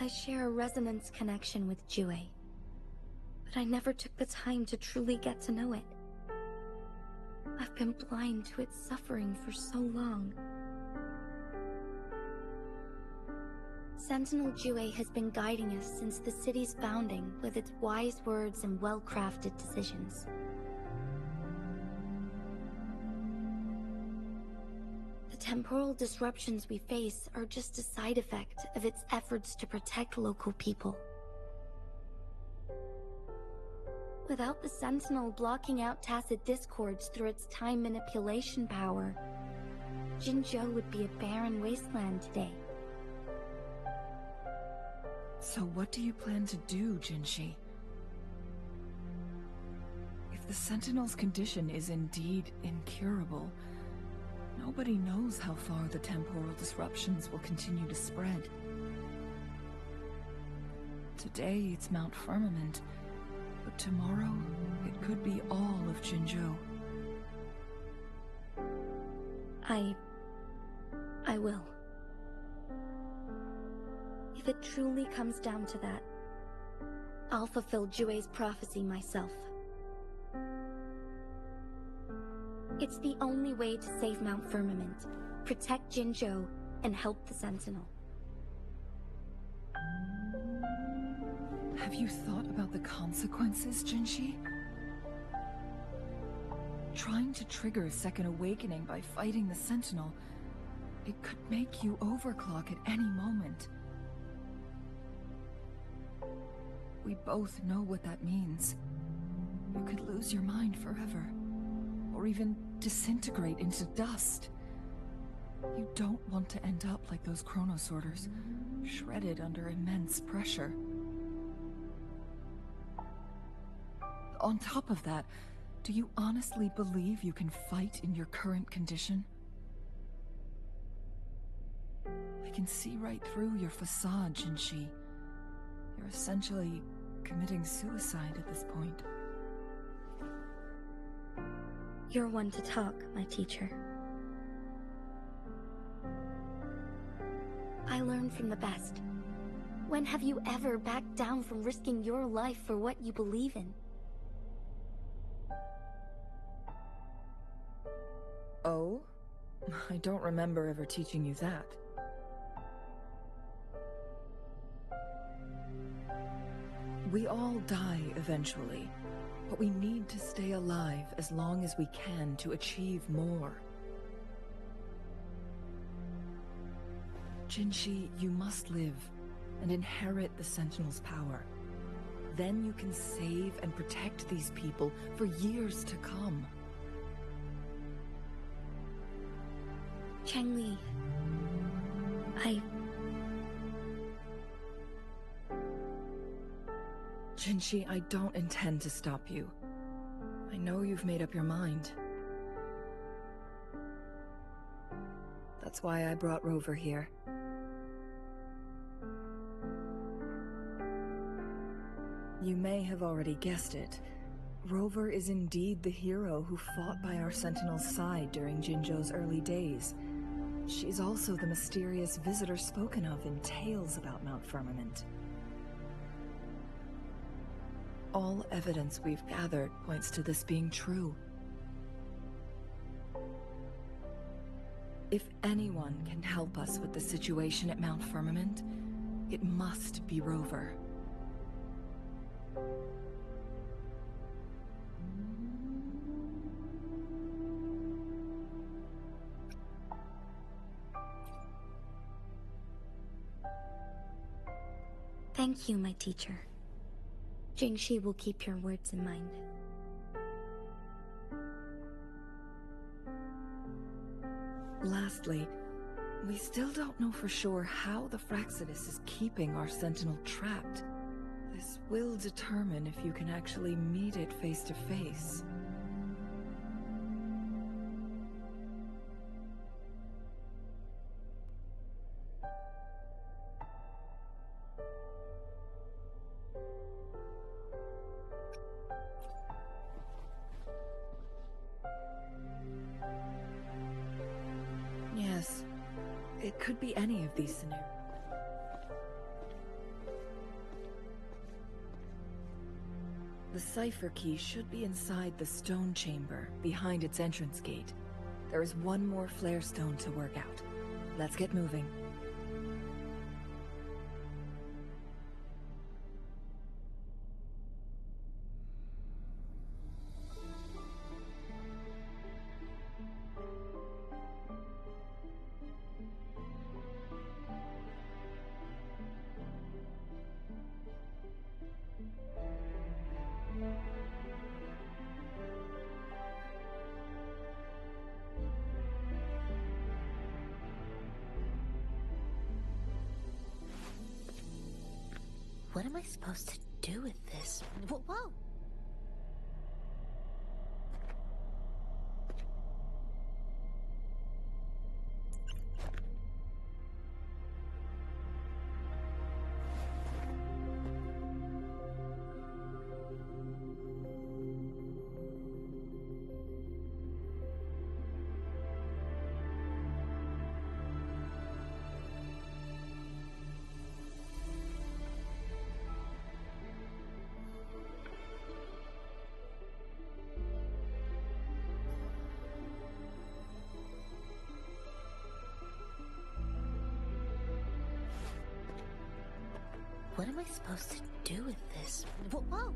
Speaker 6: I share a resonance connection with Jue, but I never took the time to truly get to know it. I've been blind to its suffering for so long. Sentinel Jue has been guiding us since the city's founding with its wise words and well-crafted decisions. The temporal disruptions we face are just a side effect of its efforts to protect local people. Without the Sentinel blocking out tacit discords through its time manipulation power, Jinzhou would be a barren wasteland today.
Speaker 3: So what do you plan to do, Jinshi? If the Sentinel's condition is indeed incurable, nobody knows how far the temporal disruptions will continue to spread. Today it's Mount Firmament, but tomorrow it could be all of Jinzhou.
Speaker 6: I will. If it truly comes down to that, I'll fulfill Jue's prophecy myself. It's the only way to save Mount Firmament, protect Jinzhou, and help the Sentinel.
Speaker 3: Have you thought about the consequences, Jinshi? Trying to trigger a second awakening by fighting the Sentinel, it could make you overclock at any moment. We both know what that means. You could lose your mind forever, or even disintegrate into dust. You don't want to end up like those chronosorters, shredded under immense pressure. On top of that, do you honestly believe you can fight in your current condition? I can see right through your facade, Jinshi. You're essentially committing suicide at this point.
Speaker 6: You're one to talk, my teacher. I learn from the best. When have you ever backed down from risking your life for what you believe in?
Speaker 3: Oh? I don't remember ever teaching you that. We all die eventually, but we need to stay alive as long as we can to achieve more. Jinshi, you must live and inherit the Sentinel's power. Then you can save and protect these people for years to come.
Speaker 6: Changli,
Speaker 3: Jinshi, I don't intend to stop you. I know you've made up your mind. That's why I brought Rover here. You may have already guessed it. Rover is indeed the hero who fought by our Sentinel's side during Jinzhou's early days. She's also the mysterious visitor spoken of in tales about Mount Firmament. All evidence we've gathered points to this being true. If anyone can help us with the situation at Mount Firmament, it must be Rover.
Speaker 6: Thank you, my teacher. Jingshi will keep your words in mind.
Speaker 3: Lastly, we still don't know for sure how the Fraxidus is keeping our Sentinel trapped. This will determine if you can actually meet it face to face. Yes, it could be any of these scenarios. The cipher key should be inside the stone chamber, behind its entrance gate. There is one more flare stone to work out. Let's get moving.
Speaker 2: What am I supposed to do with this? Whoa! What am I supposed to do with this? Whoa!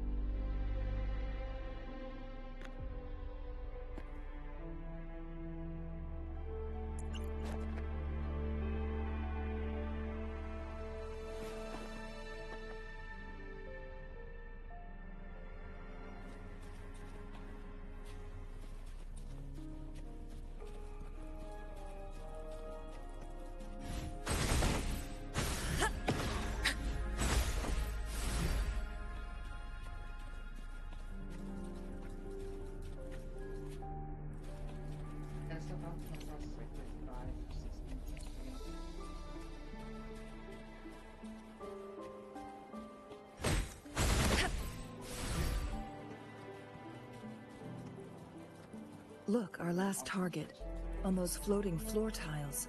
Speaker 3: Look, our last target. On those floating floor tiles.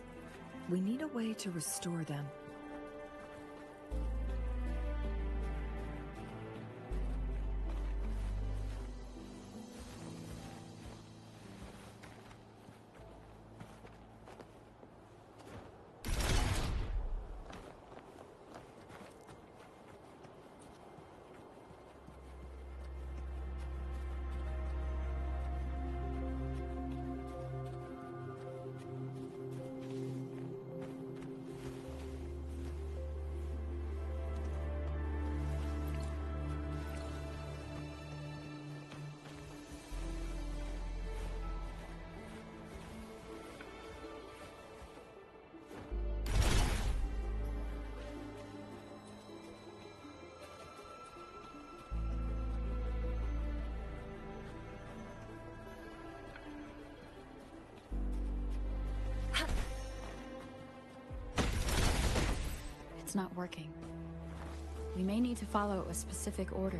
Speaker 3: We need a way to restore them.
Speaker 11: It's not working. We may need to follow a specific order.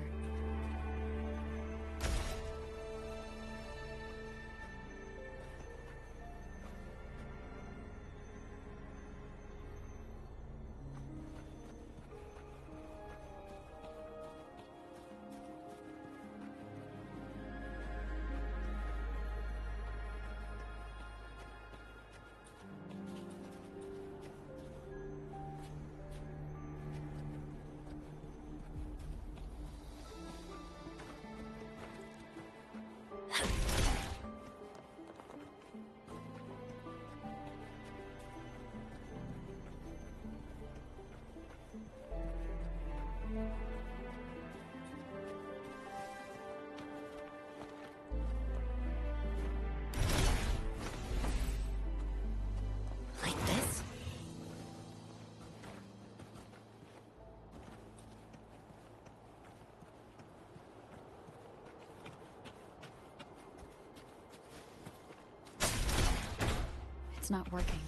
Speaker 11: It's not working.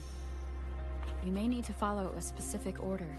Speaker 11: You may need to follow a specific order.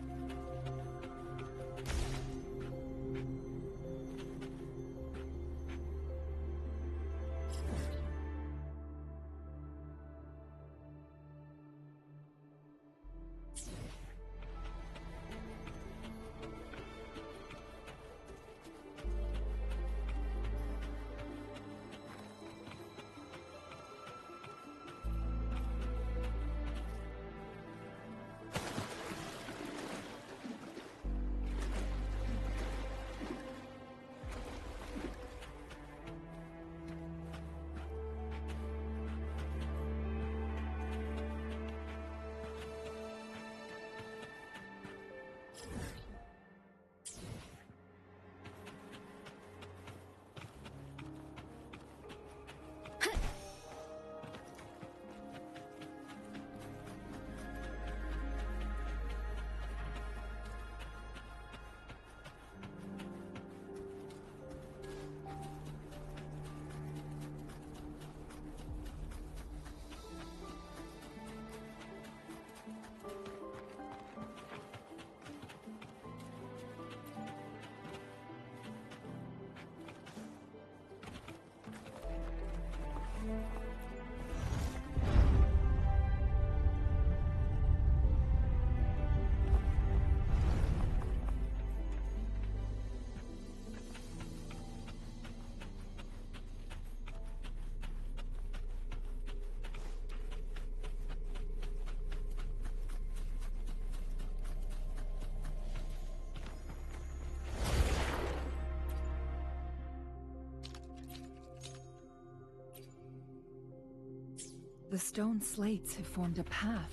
Speaker 3: The stone slates have formed a path.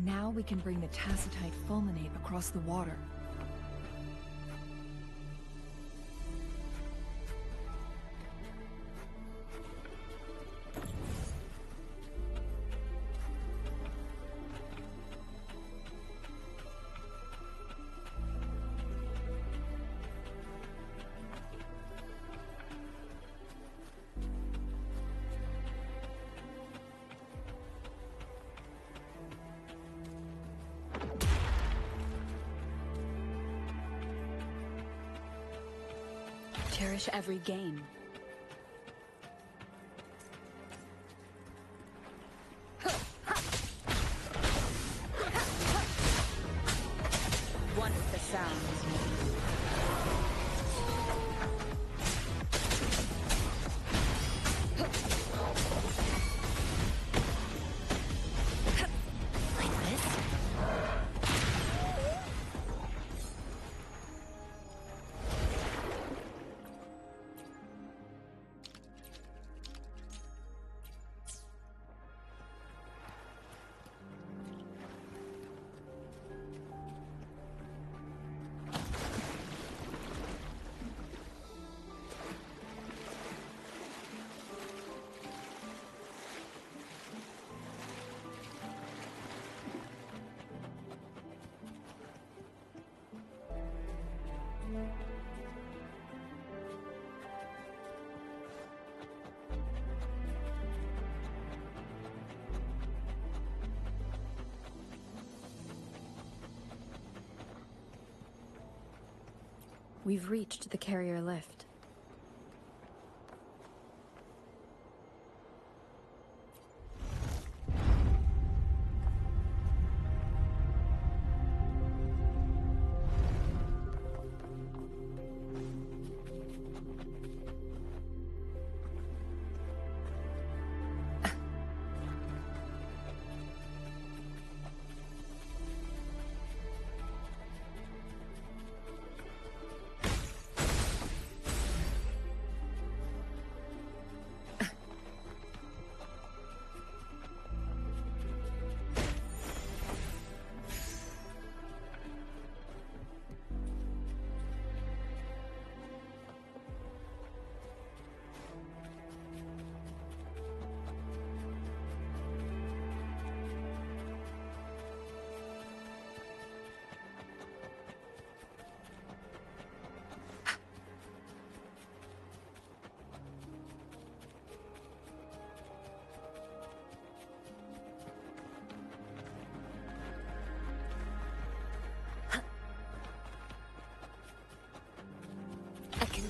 Speaker 3: Now we can bring the tacitite fulminate across the water.
Speaker 11: Cherish every gain. One with the sound. We've reached the carrier lift.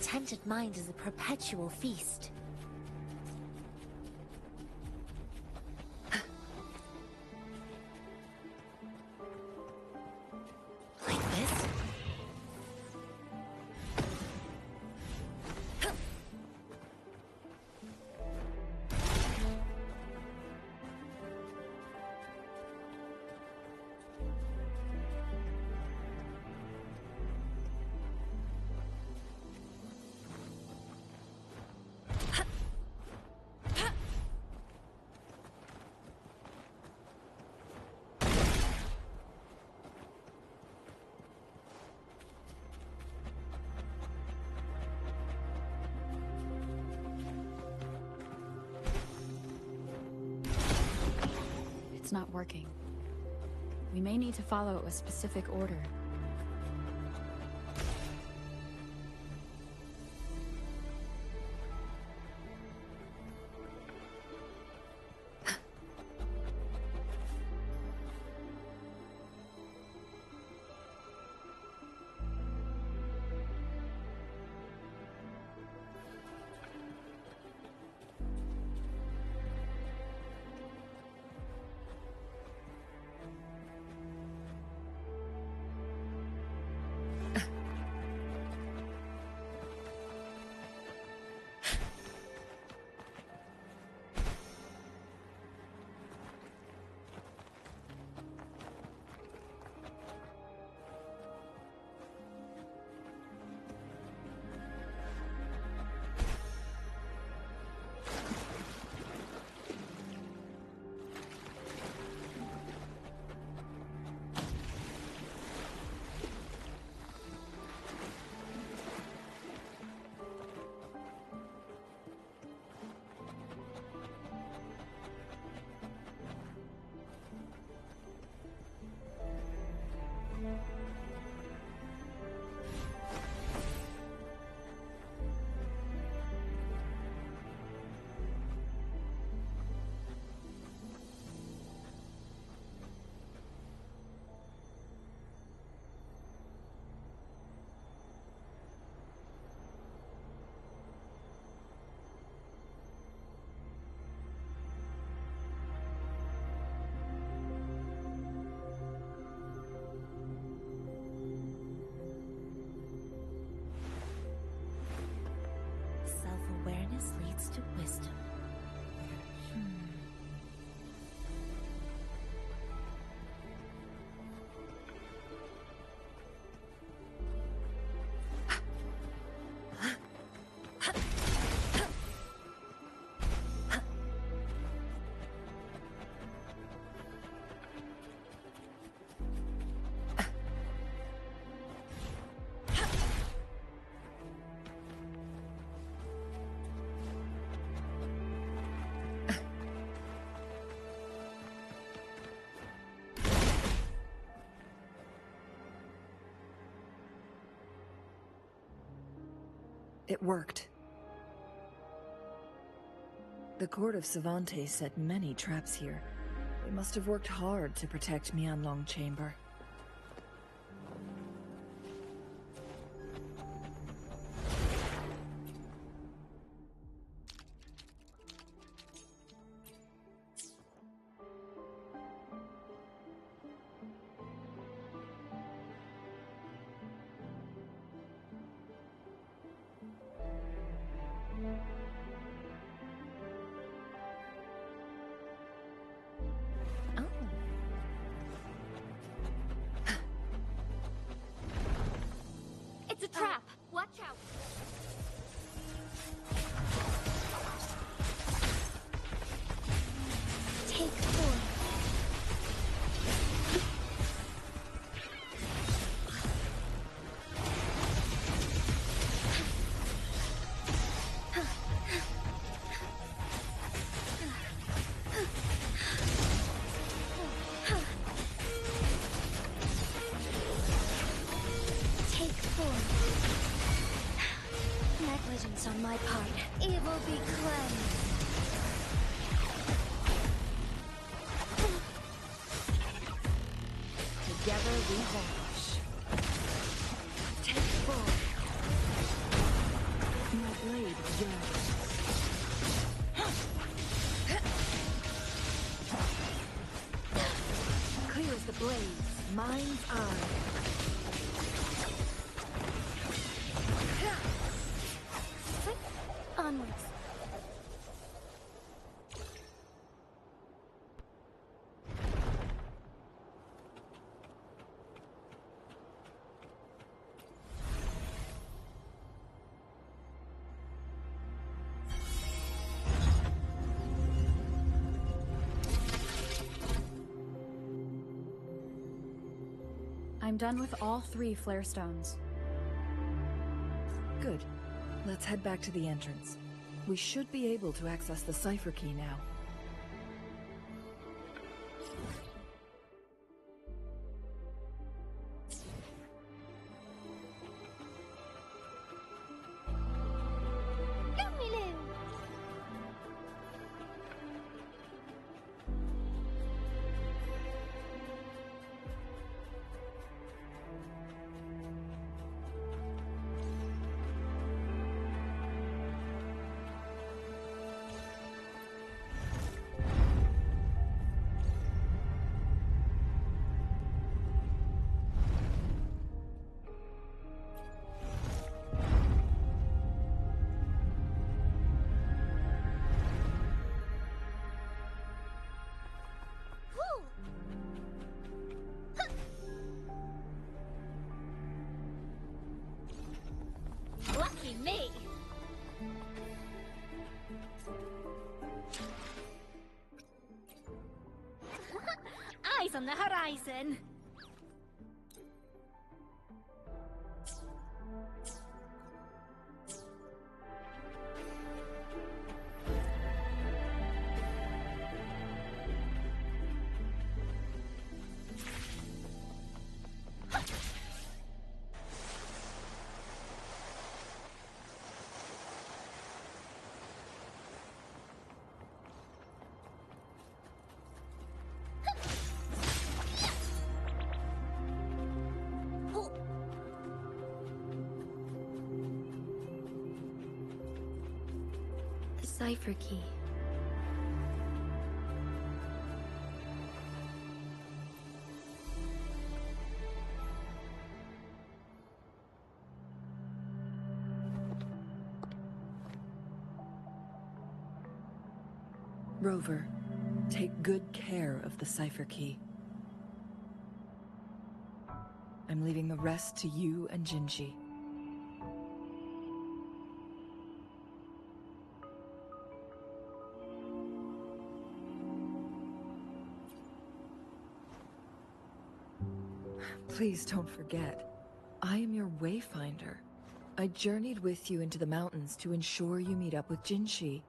Speaker 2: contented mind is a perpetual feast. Like this?
Speaker 11: It's not working. We may need to follow a specific order.
Speaker 2: Self-awareness leads to wisdom.
Speaker 3: It worked. The court of Savante set many traps here. They must have worked hard to protect Mianlong Chamber.
Speaker 2: It's a trap! Watch out! Take 4. Negligence on my part. Evil be cleansed.
Speaker 3: Together we hold.
Speaker 2: Take 4.
Speaker 3: blaze, mind's eye.
Speaker 6: Onwards.
Speaker 11: I'm done with all 3 flare stones.
Speaker 3: Good. Let's head back to the entrance. We should be able to access the cipher key now.
Speaker 2: Lucky me! Eyes on the horizon!
Speaker 6: The cipher key.
Speaker 3: Rover, take good care of the cipher key. I'm leaving the rest to you and Jinji. Please don't forget, I am your wayfinder. I journeyed with you into the mountains to ensure you meet up with Jinshi.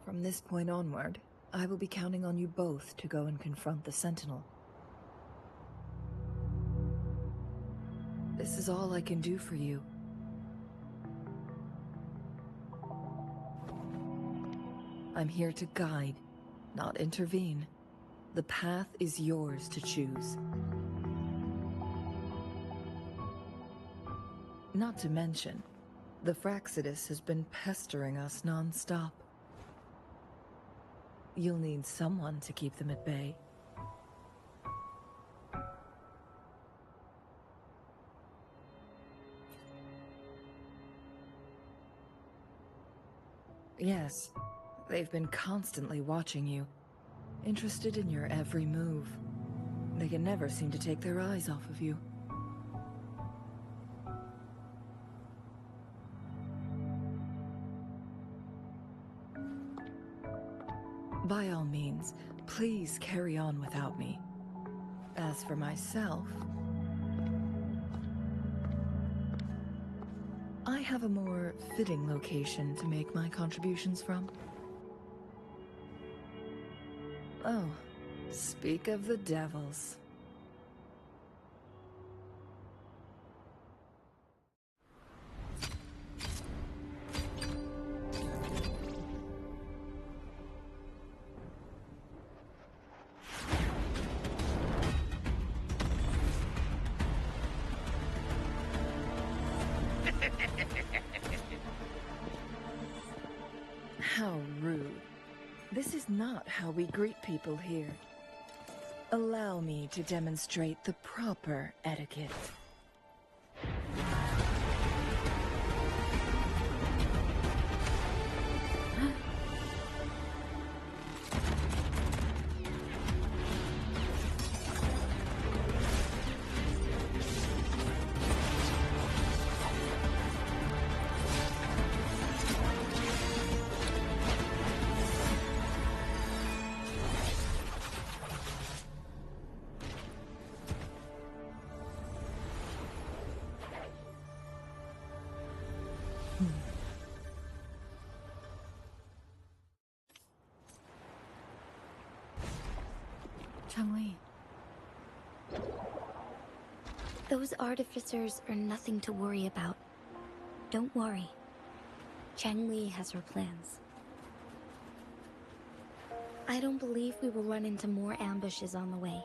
Speaker 3: From this point onward, I will be counting on you both to go and confront the Sentinel. This is all I can do for you. I'm here to guide, not intervene. The path is yours to choose. Not to mention, the Fraxidus has been pestering us non-stop. You'll need someone to keep them at bay. Yes, they've been constantly watching you, interested in your every move. They can never seem to take their eyes off of you. By all means, please carry on without me. As for myself, I have a more fitting location to make my contributions from. Oh, speak of the devils. How rude. This is not how we greet people here. Allow me to demonstrate the proper etiquette.
Speaker 11: Changli.
Speaker 6: Those artificers are nothing to worry about. Don't worry. Changli has her plans. I don't believe we will run into more ambushes on the way.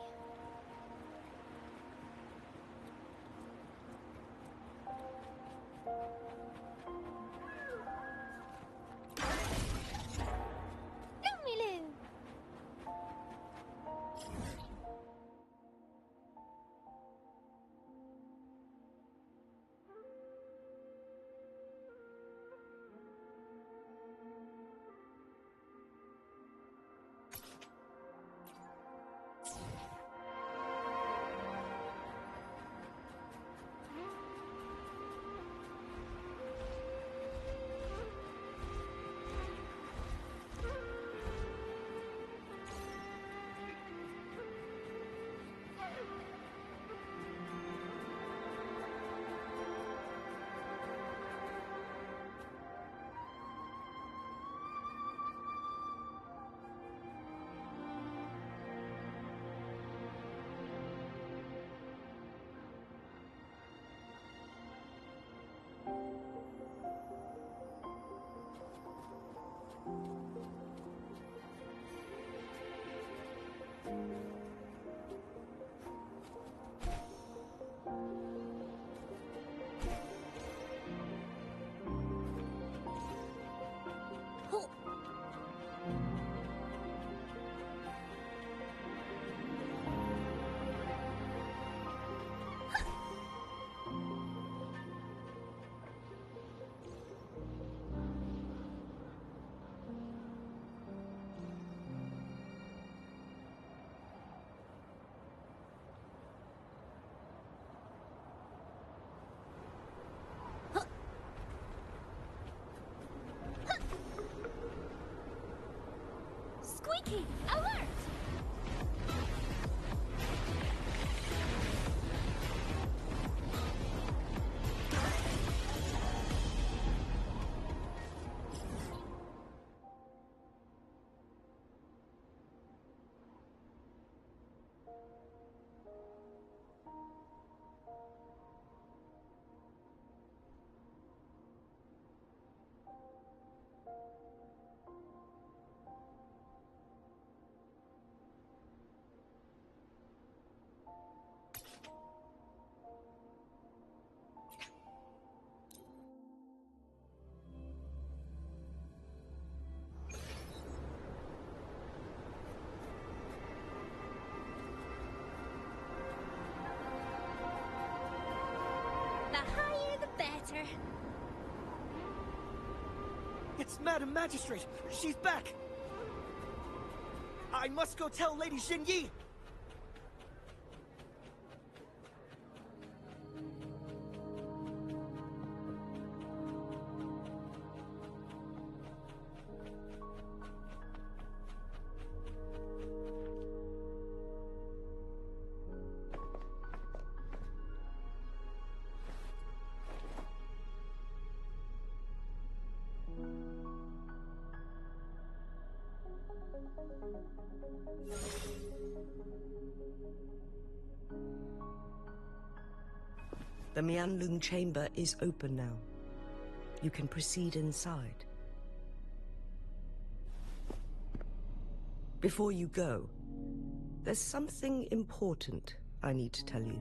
Speaker 2: Squeaky! Alert! The higher the better.
Speaker 12: It's Madam Magistrate! She's back! I must go tell Lady Xinyi!
Speaker 10: The Mianlung chamber is open now. You can proceed inside. Before you go, there's something important I need to tell you.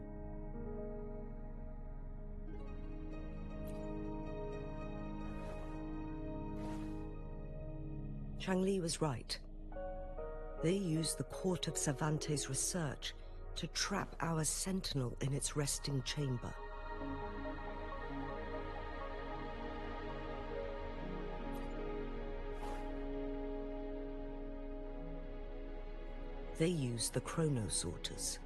Speaker 10: Changli was right. They used the Court of Savante's research to trap our Sentinel in its resting chamber. They used the Chronosorters.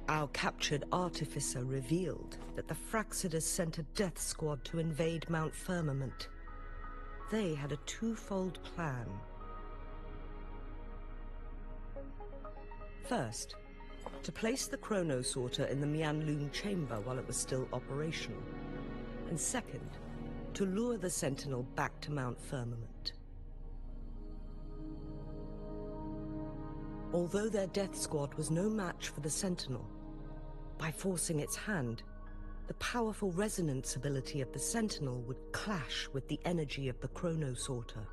Speaker 10: Our captured artificer revealed that the Fraxidus sent a death squad to invade Mount Firmament. They had a twofold plan. First, to place the Chronosorter in the Mianlun chamber while it was still operational. And second, to lure the Sentinel back to Mount Firmament. Although their death squad was no match for the Sentinel, by forcing its hand, the powerful resonance ability of the Sentinel would clash with the energy of the Chronosorter.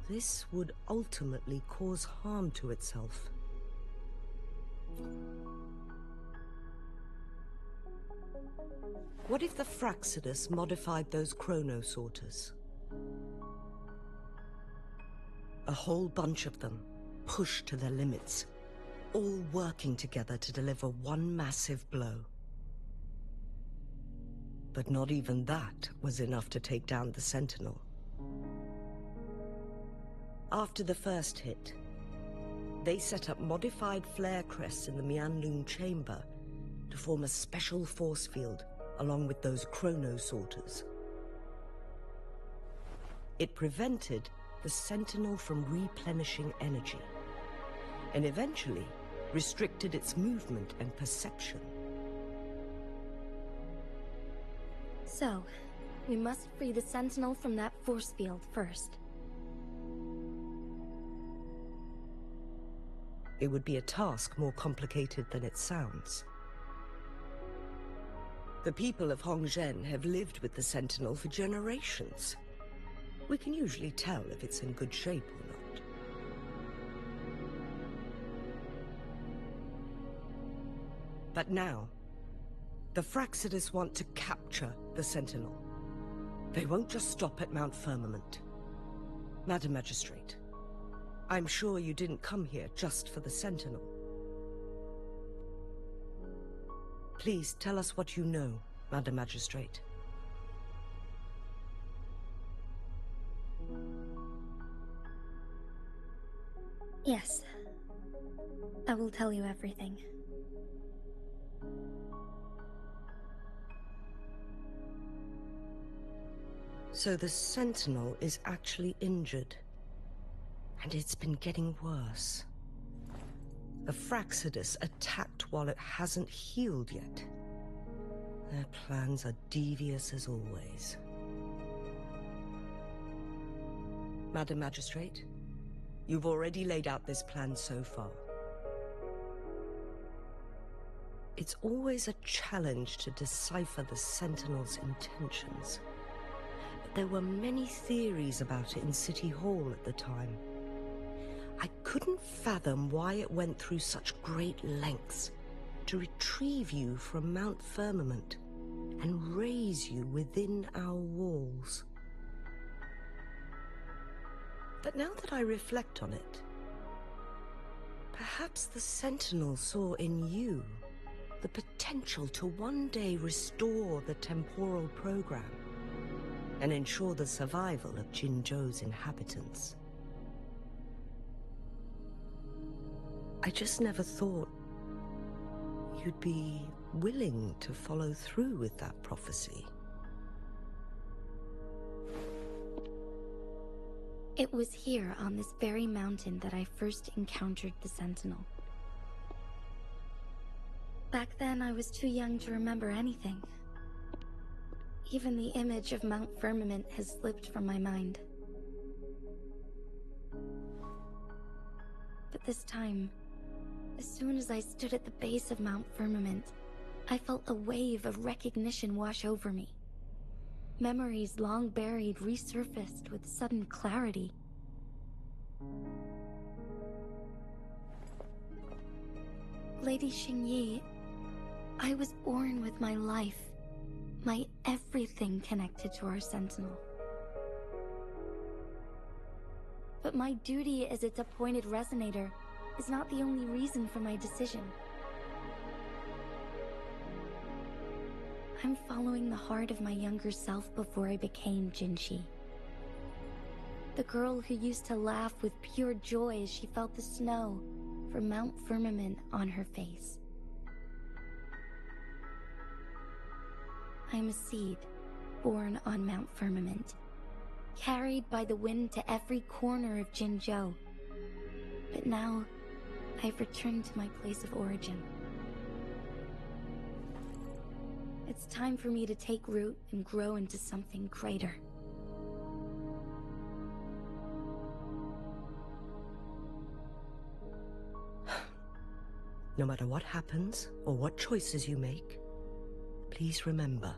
Speaker 10: This would ultimately cause harm to itself. What if the Fraxidus modified those Chronosorters? A whole bunch of them, pushed to their limits, all working together to deliver one massive blow. But not even that was enough to take down the Sentinel. After the first hit, they set up modified flare crests in the Mianlun chamber to form a special force field along with those Chronosorters. It prevented the Sentinel from replenishing energy, and eventually restricted its movement and perception.
Speaker 6: So, we must free the Sentinel from that force field first.
Speaker 10: It would be a task more complicated than it sounds. The people of Hongzhen have lived with the Sentinel for generations. We can usually tell if it's in good shape or not. But now, the Fraxidus want to capture the Sentinel. They won't just stop at Mount Firmament. Madam Magistrate, I'm sure you didn't come here just for the Sentinel. Please tell us what you know, Madam Magistrate.
Speaker 6: Yes. I will tell you everything.
Speaker 10: So the Sentinel is actually injured. And it's been getting worse. The Fraxidus attacked while it hasn't healed yet. Their plans are devious as always. Madam Magistrate, you've already laid out this plan so far. It's always a challenge to decipher the Sentinel's intentions. But there were many theories about it in City Hall at the time. I couldn't fathom why it went through such great lengths to retrieve you from Mount Firmament and raise you within our walls. But now that I reflect on it, perhaps the Sentinel saw in you the potential to one day restore the temporal program and ensure the survival of Jinzhou's inhabitants. I just never thought you'd be willing to follow through with that prophecy.
Speaker 6: It was here on this very mountain that I first encountered the Sentinel. Back then, I was too young to remember anything. Even the image of Mount Firmament has slipped from my mind. But this time, as soon as I stood at the base of Mount Firmament, I felt a wave of recognition wash over me. Memories long buried resurfaced with sudden clarity. Lady Xingyi, I was born with my life, my everything connected to our Sentinel. But my duty as its appointed resonator is not the only reason for my decision. I'm following the heart of my younger self before I became Jinshi. The girl who used to laugh with pure joy as she felt the snow from Mount Firmament on her face. I'm a seed, born on Mount Firmament, carried by the wind to every corner of Jinzhou. But now, I've returned to my place of origin. It's time for me to take root and grow into something greater.
Speaker 10: No matter what happens, or what choices you make, please remember,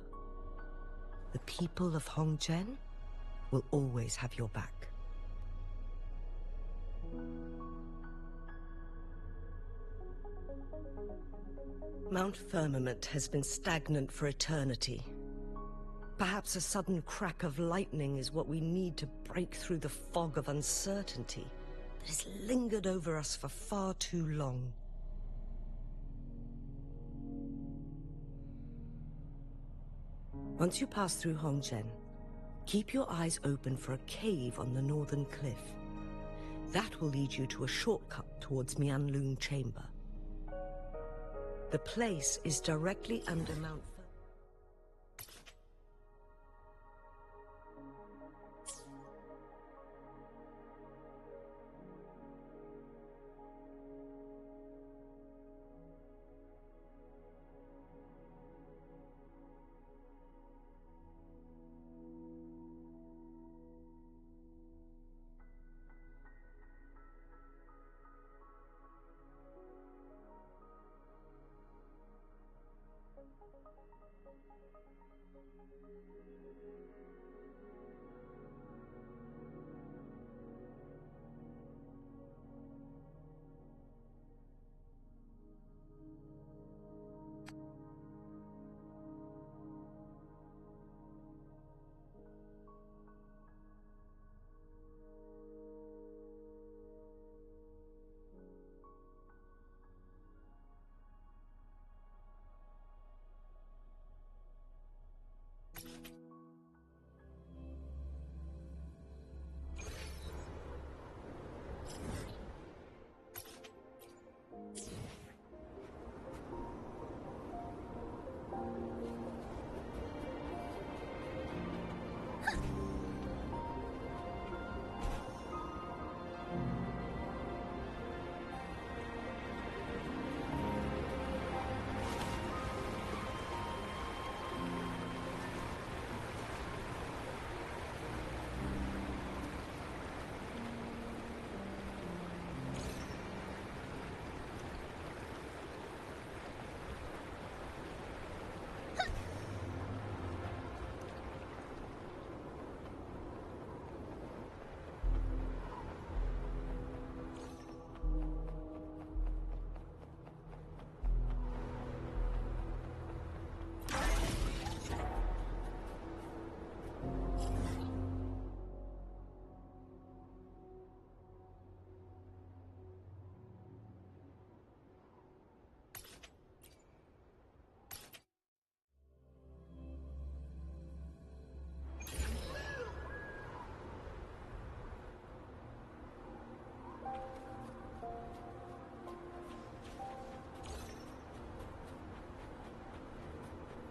Speaker 10: the people of Hongzhen will always have your back. Mount Firmament has been stagnant for eternity. Perhaps a sudden crack of lightning is what we need to break through the fog of uncertainty that has lingered over us for far too long. Once you pass through Hongzhen, keep your eyes open for a cave on the northern cliff. That will lead you to a shortcut towards Mianlun Chamber. The place is directly under Mount Firmament.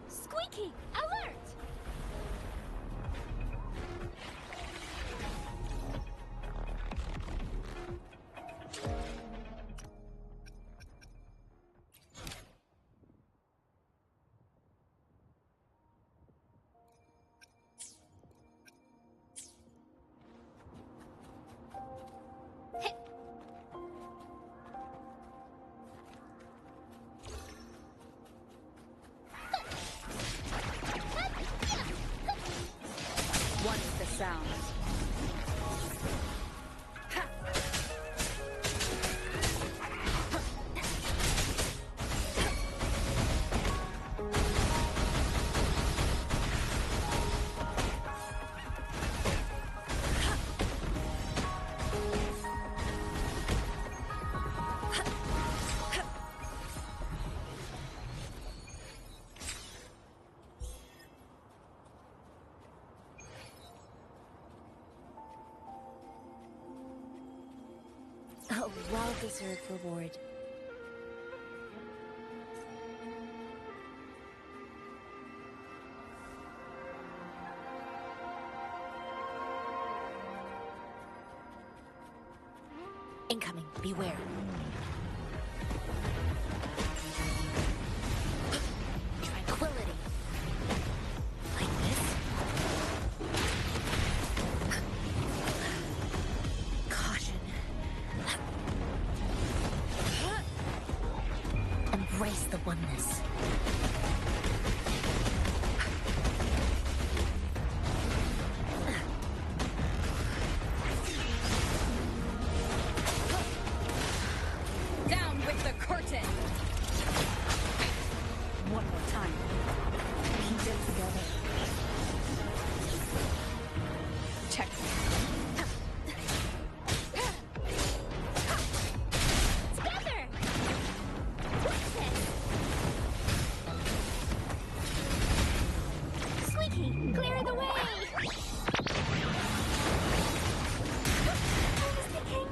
Speaker 2: Squeaky! Alert!
Speaker 11: What's the sound?
Speaker 6: well-deserved reward.
Speaker 2: Incoming. Beware. Tranquility. Like this. Caution. Embrace the oneness.
Speaker 11: Down with the curtain! One more time. Keep it together. Check.
Speaker 2: Together! What's this? Squeaky, clear the way! I was thinking...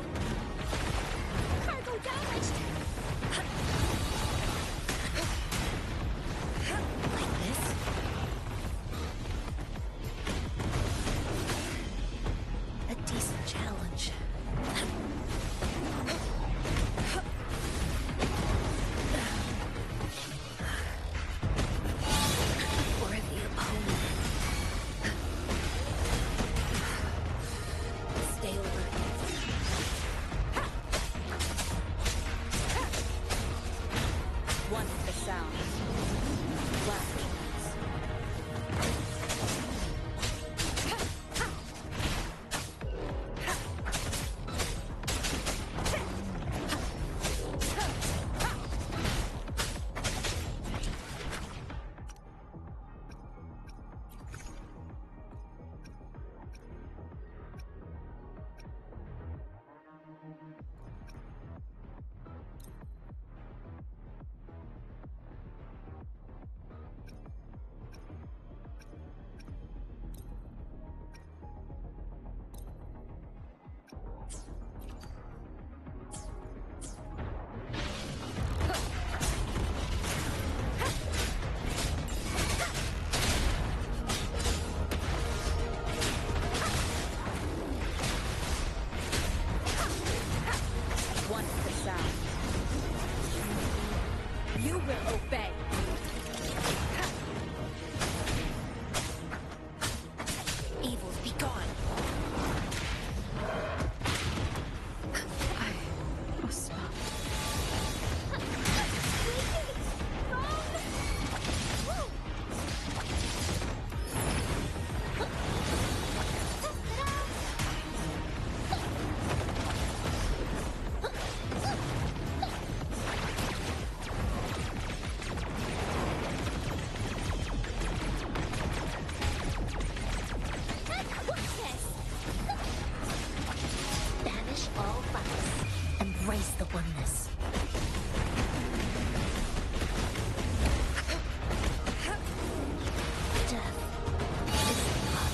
Speaker 2: Cargo damaged! Like this? A decent challenge. Worthy opponent. Stay alert.
Speaker 11: One with the sound. Black keys. One with the sound. You will obey.
Speaker 2: Evils be gone.
Speaker 11: I must stop.
Speaker 2: Banish all vice. Embrace the oneness. Death is not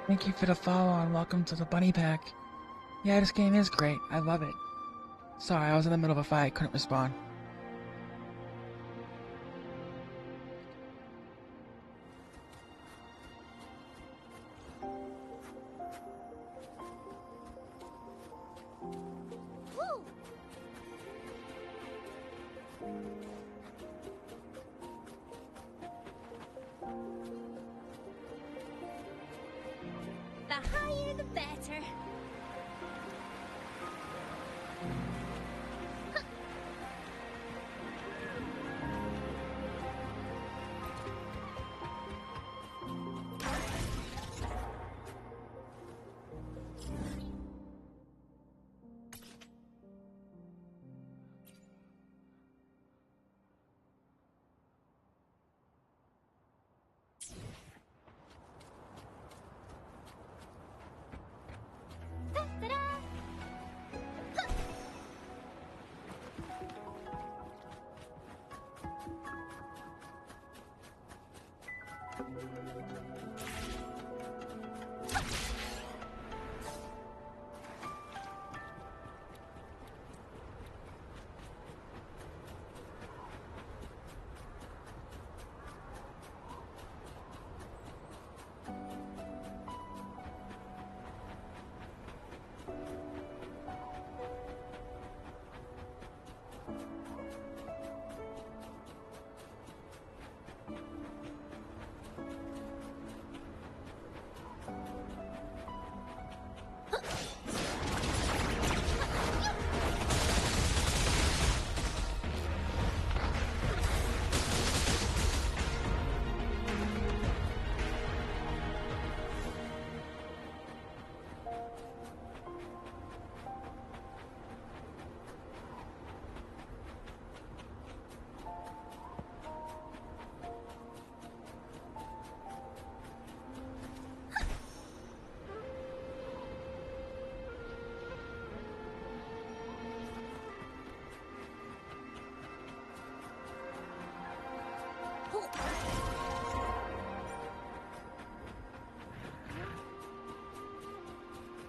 Speaker 9: Thank you for the follow and welcome to the Bunny Pack. Yeah, this game is great. I love it. Sorry, I was in the middle of a fight. Couldn't respond.
Speaker 2: Woo! The higher the better.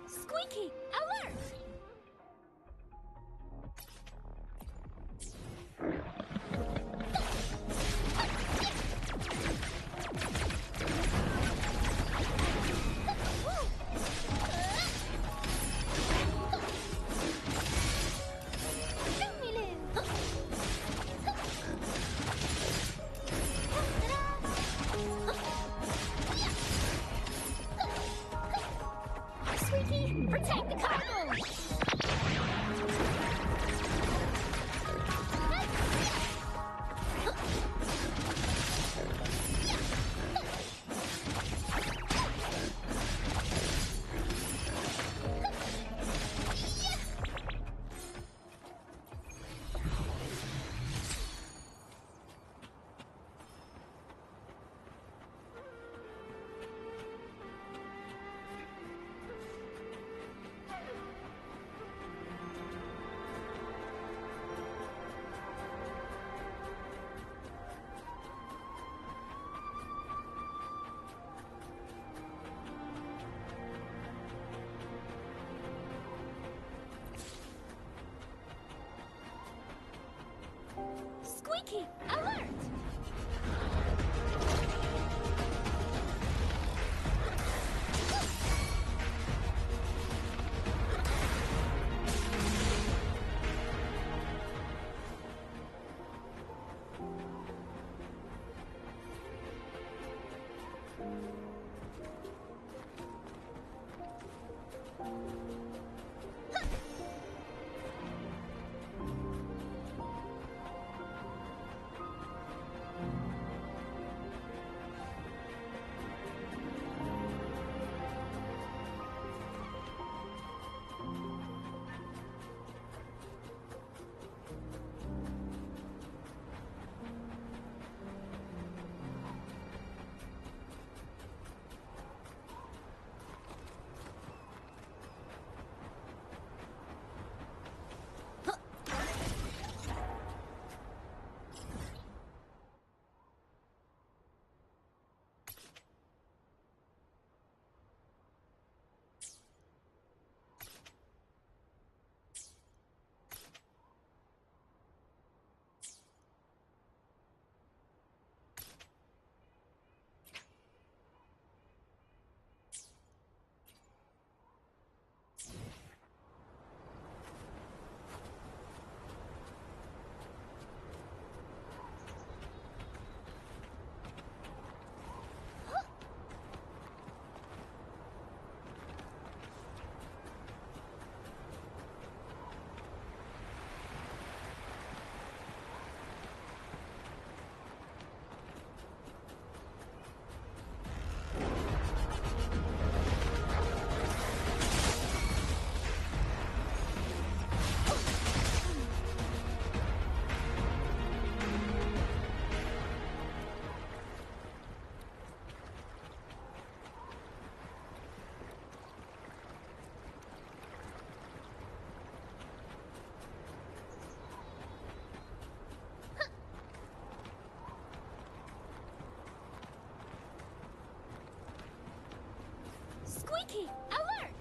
Speaker 2: Squeaky, alert! Squeaky, protect the cargo! Squeaky, alert! Squeaky, alert!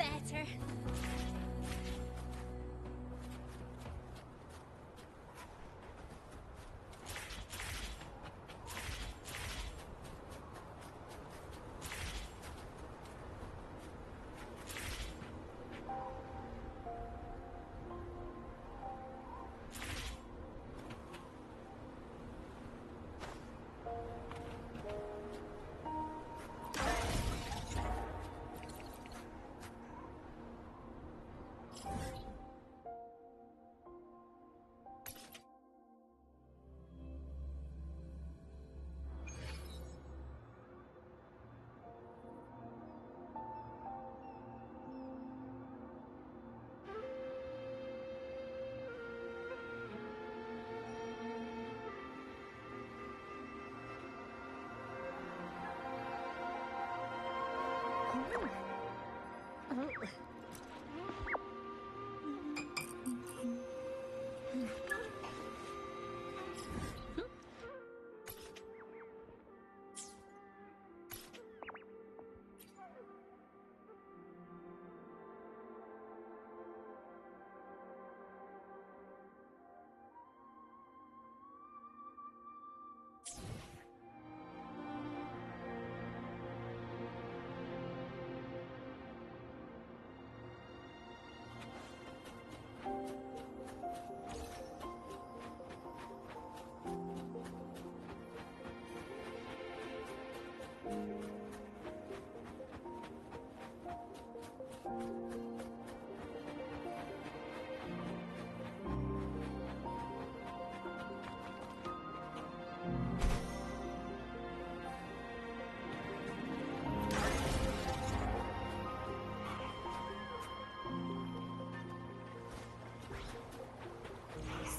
Speaker 2: better.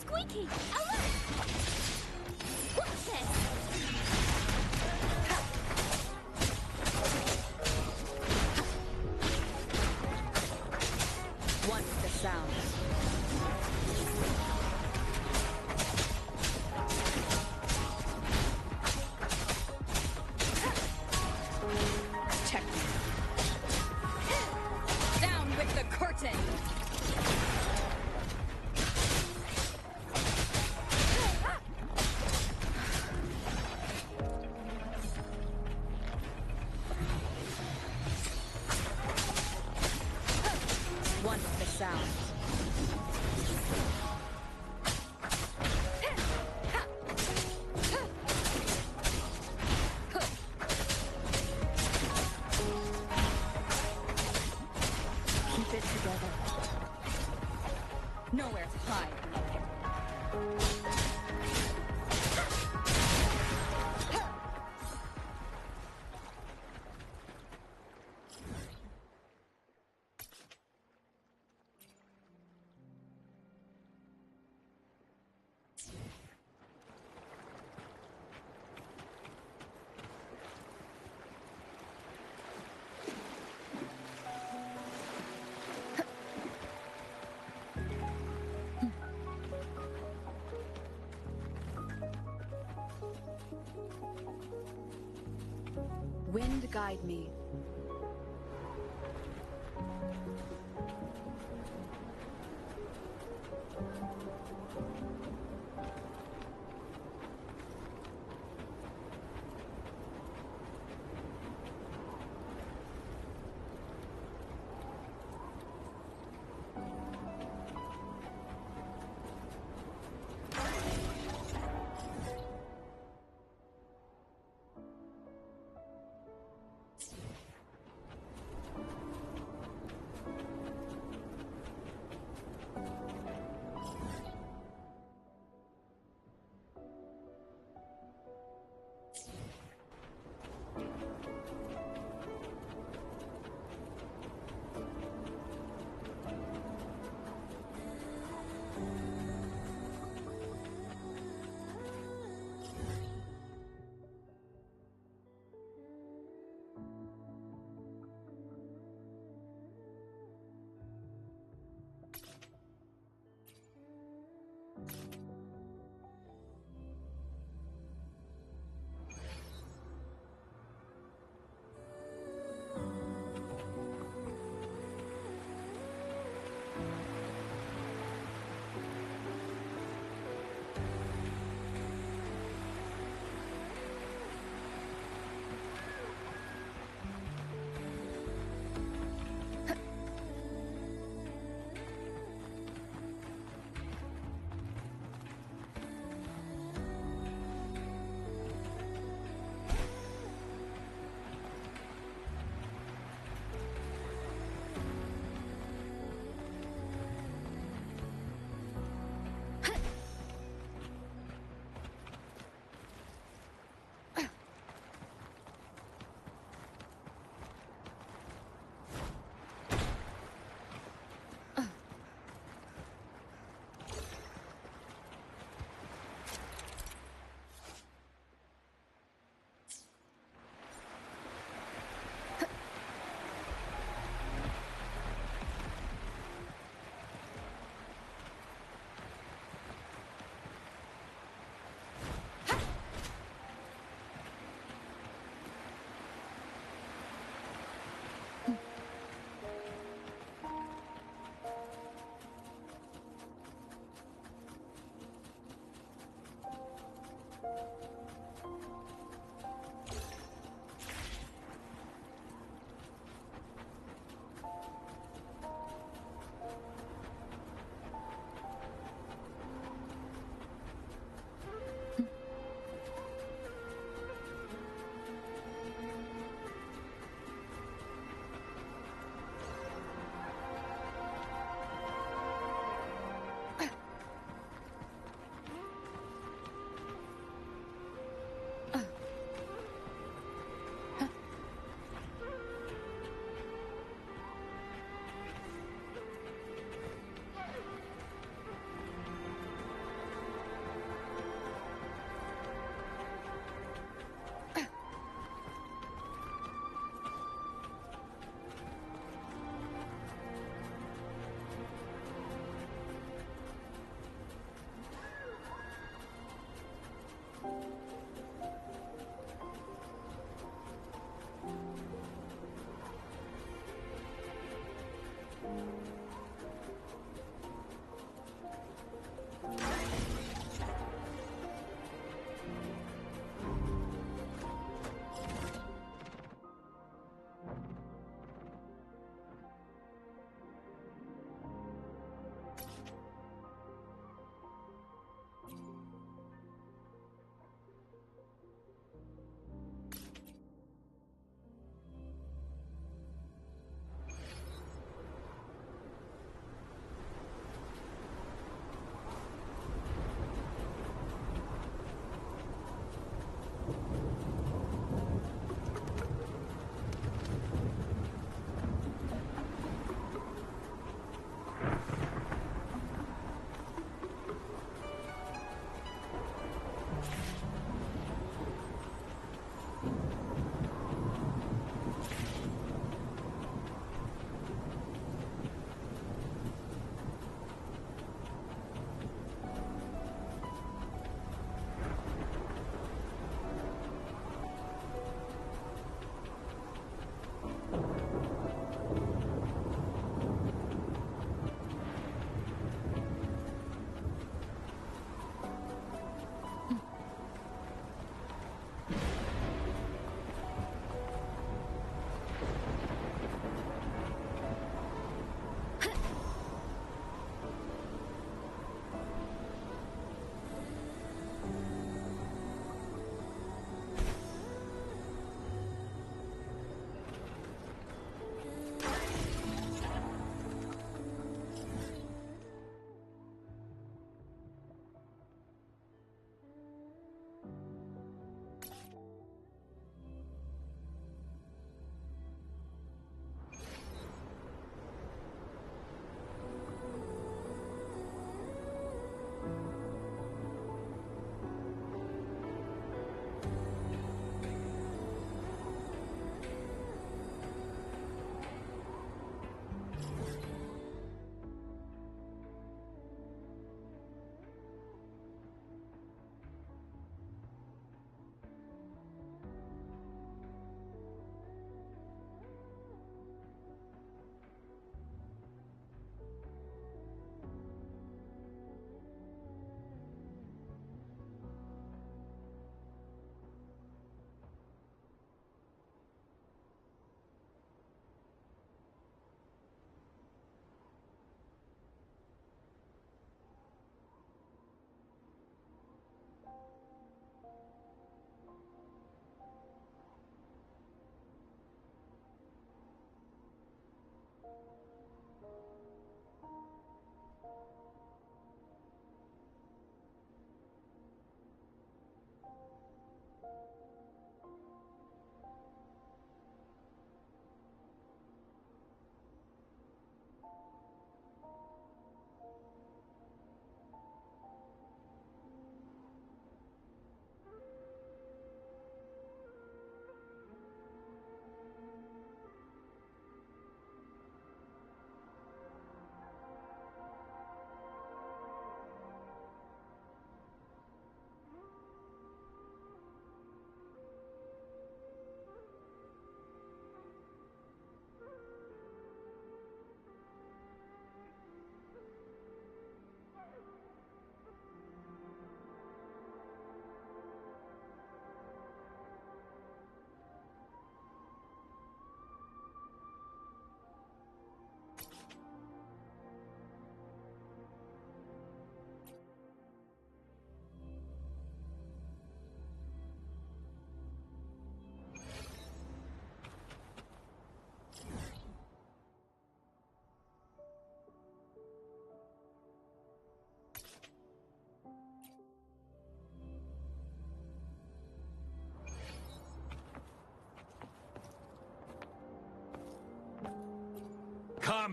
Speaker 2: Squeaky! Alert! What's this?
Speaker 7: What's the sound? Check. Down with the curtain! What's the sound? Keep it together. Nowhere to hide. Wind guide me.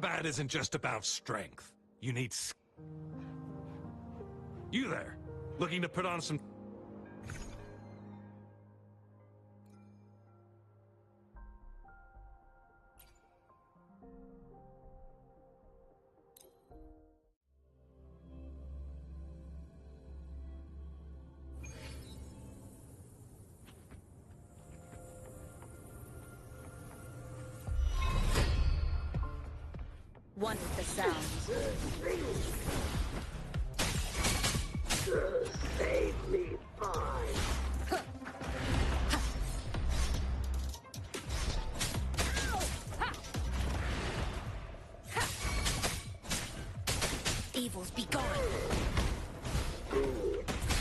Speaker 13: Combat isn't just about strength. You need You there, looking to put on some...
Speaker 11: One with the sound.
Speaker 8: Save me, fine.
Speaker 2: Evils be gone.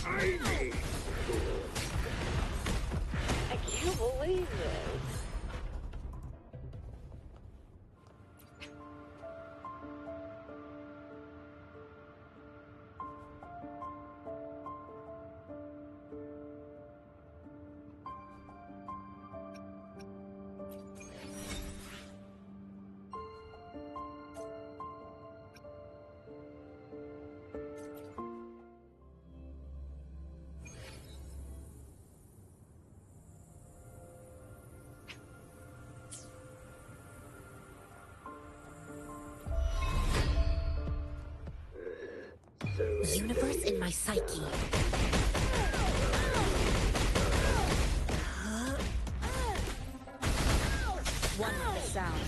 Speaker 8: I need. I can't believe this.
Speaker 2: Universe in my psyche.
Speaker 11: One with the sound.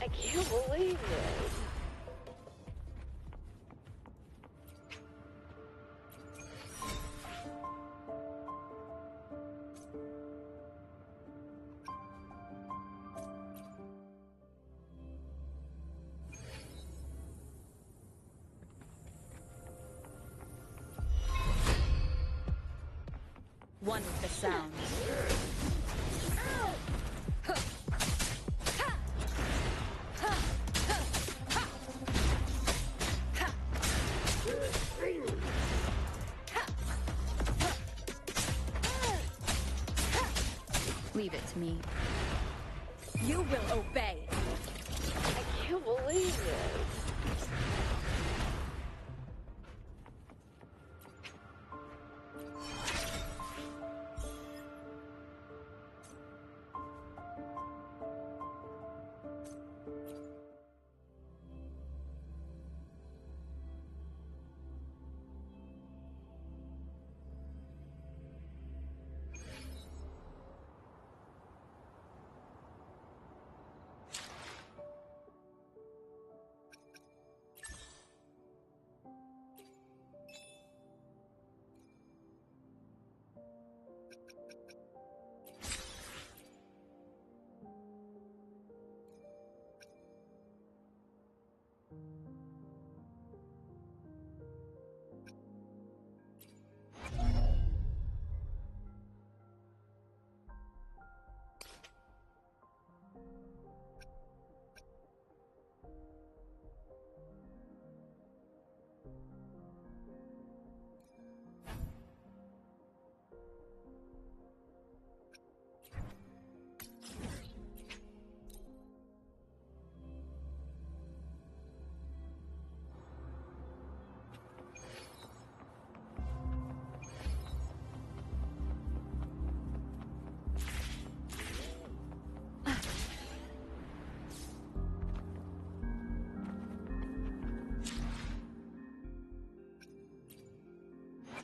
Speaker 8: I can't believe this.
Speaker 11: One with the sound. Leave it to me. You will obey.
Speaker 8: I can't believe this.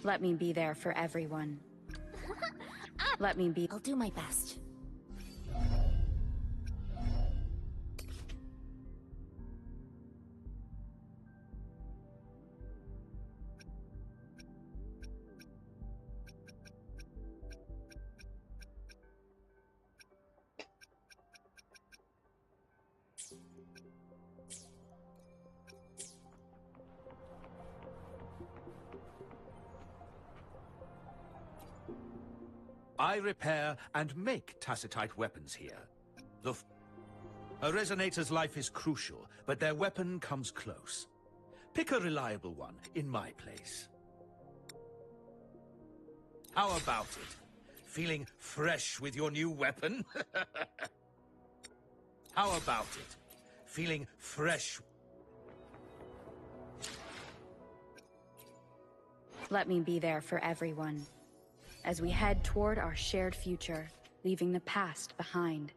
Speaker 11: Let me be there for everyone. Let me be.
Speaker 2: I'll do my best.
Speaker 14: I repair and make tacitite weapons here. A resonator's life is crucial, but their weapon comes close. Pick a reliable one in my place. How about it? Feeling fresh with your new weapon? How about it? Feeling fresh?
Speaker 11: Let me be there for everyone, as we head toward our shared future, leaving the past behind.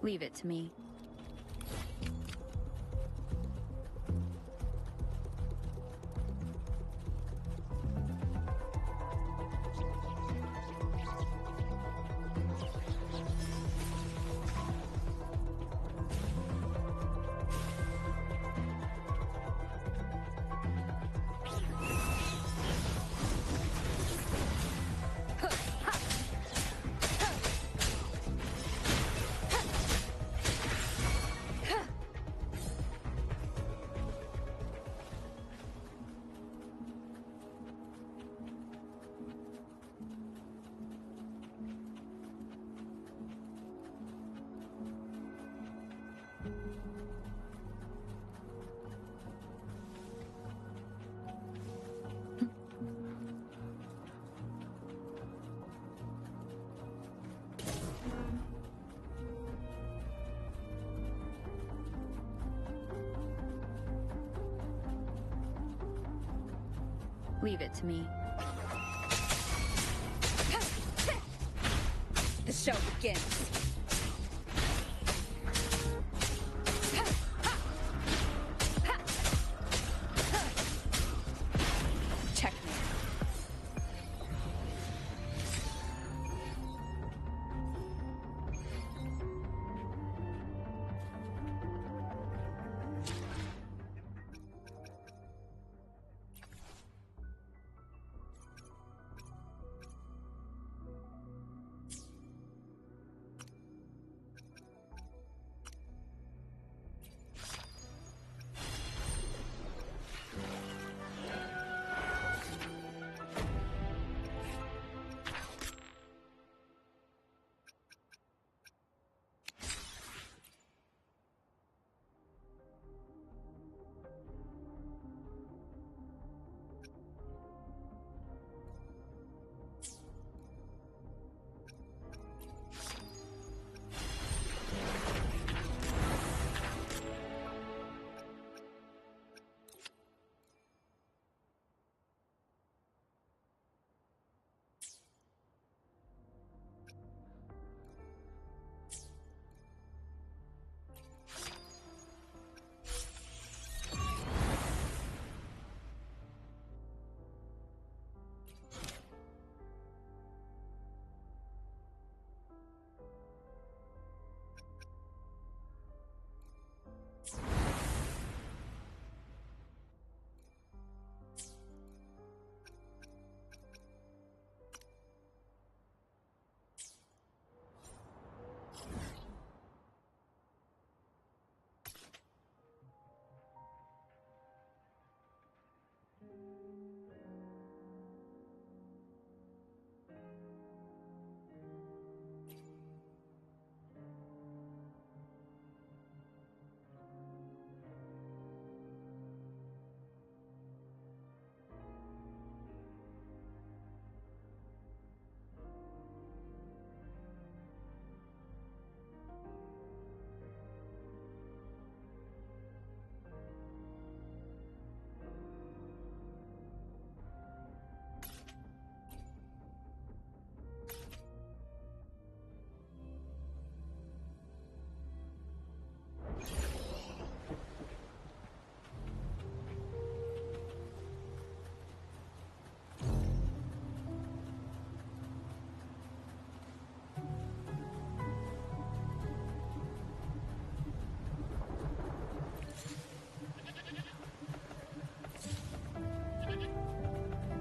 Speaker 11: Leave it to me. Leave it to me. The show begins. Checkmate.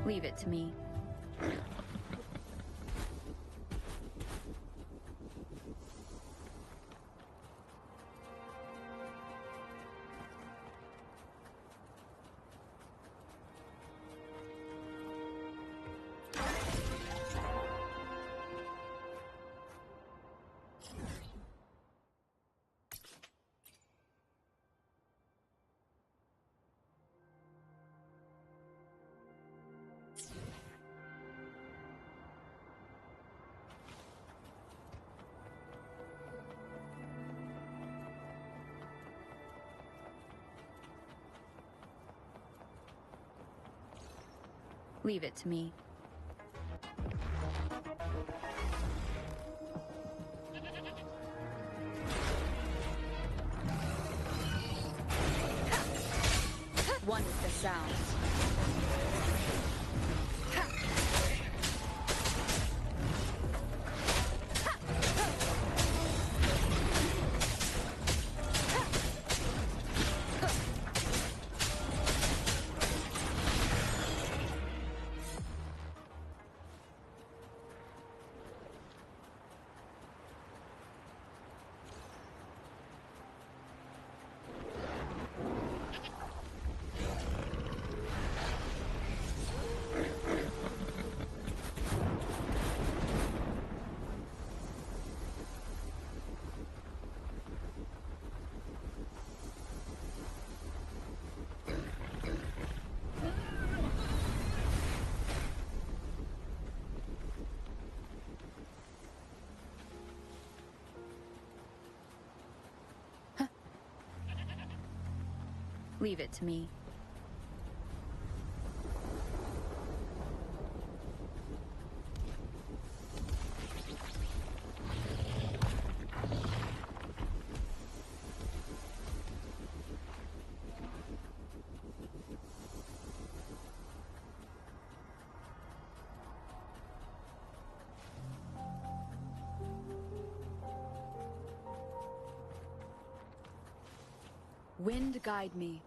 Speaker 11: Leave it to me. Leave it to me. One is the sound. Leave it to me. Wind guide me.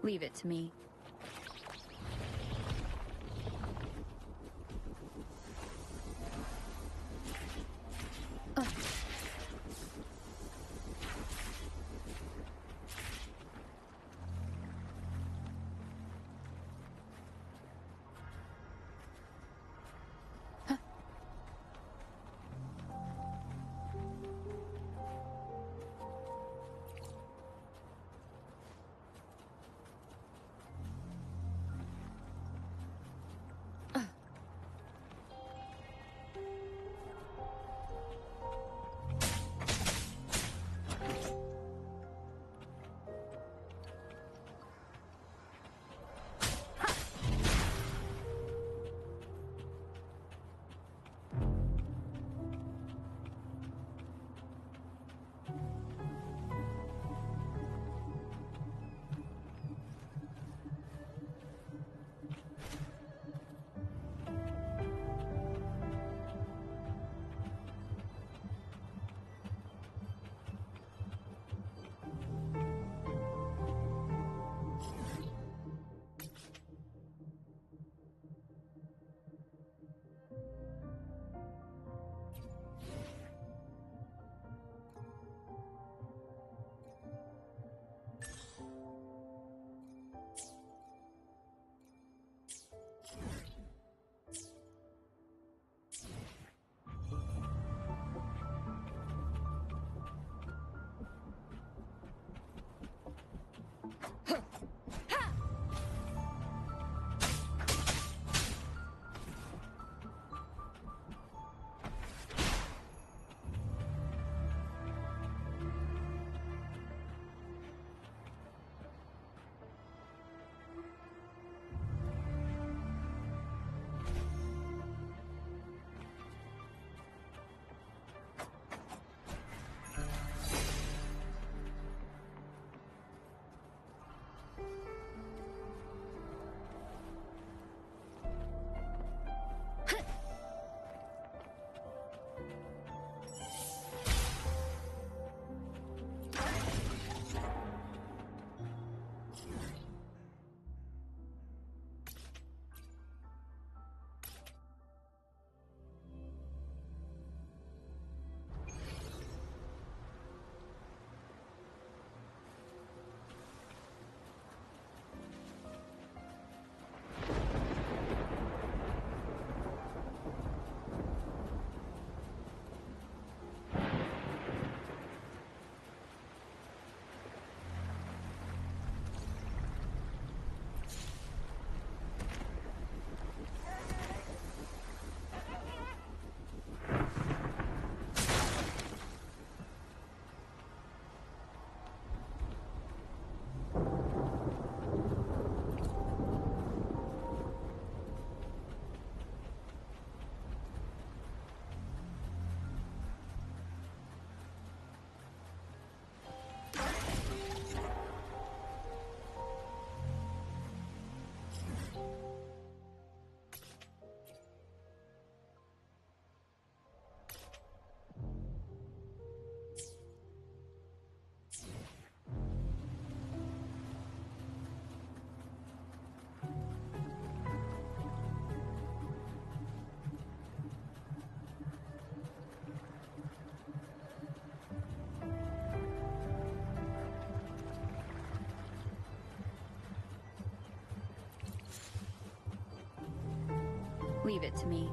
Speaker 11: Leave it to me. Leave it to me.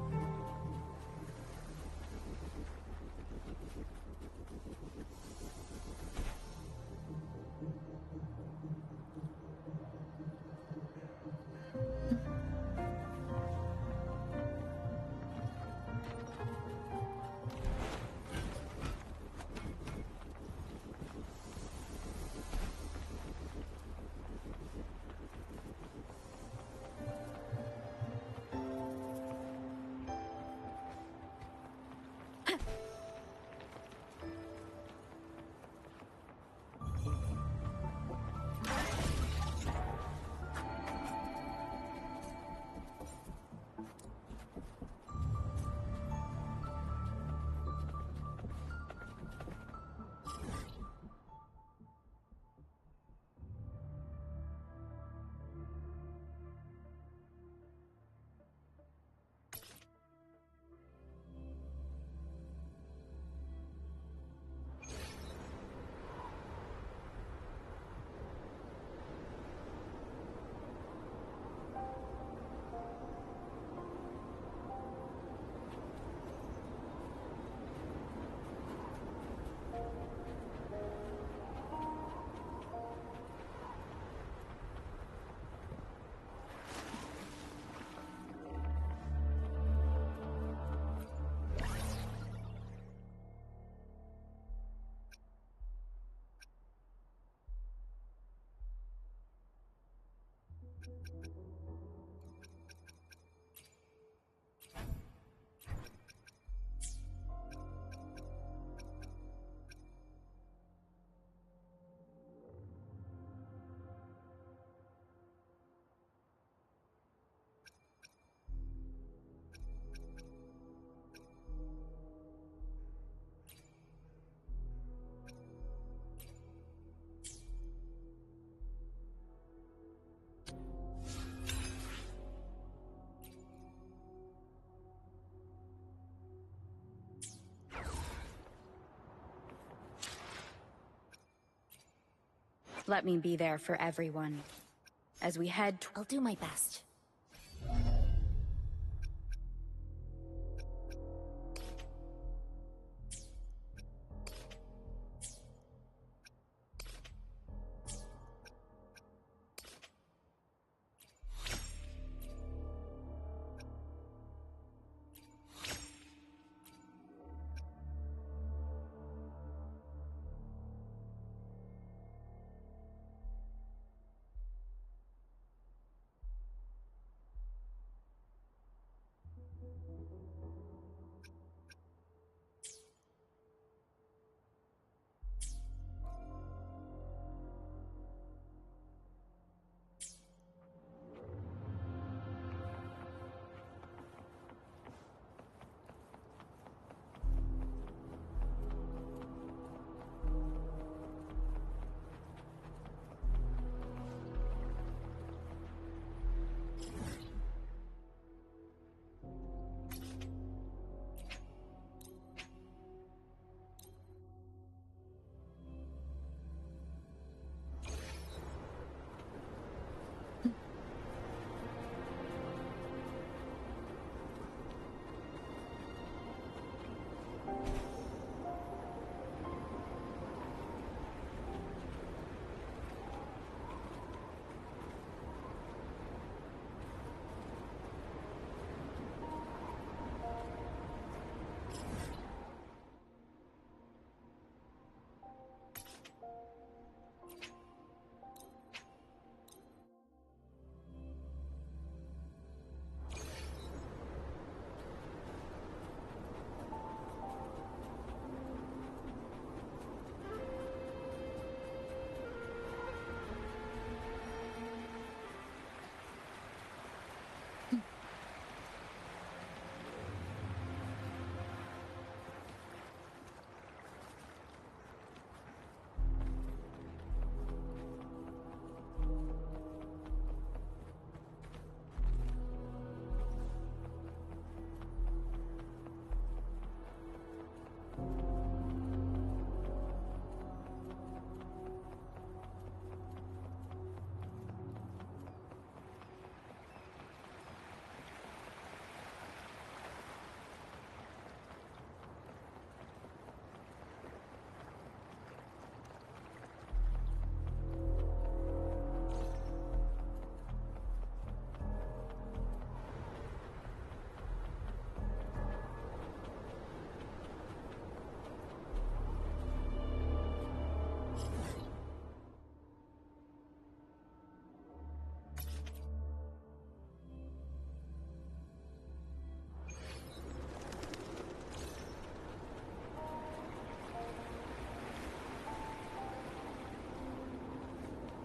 Speaker 11: Let me be there for everyone. As we head
Speaker 2: I'll do my best.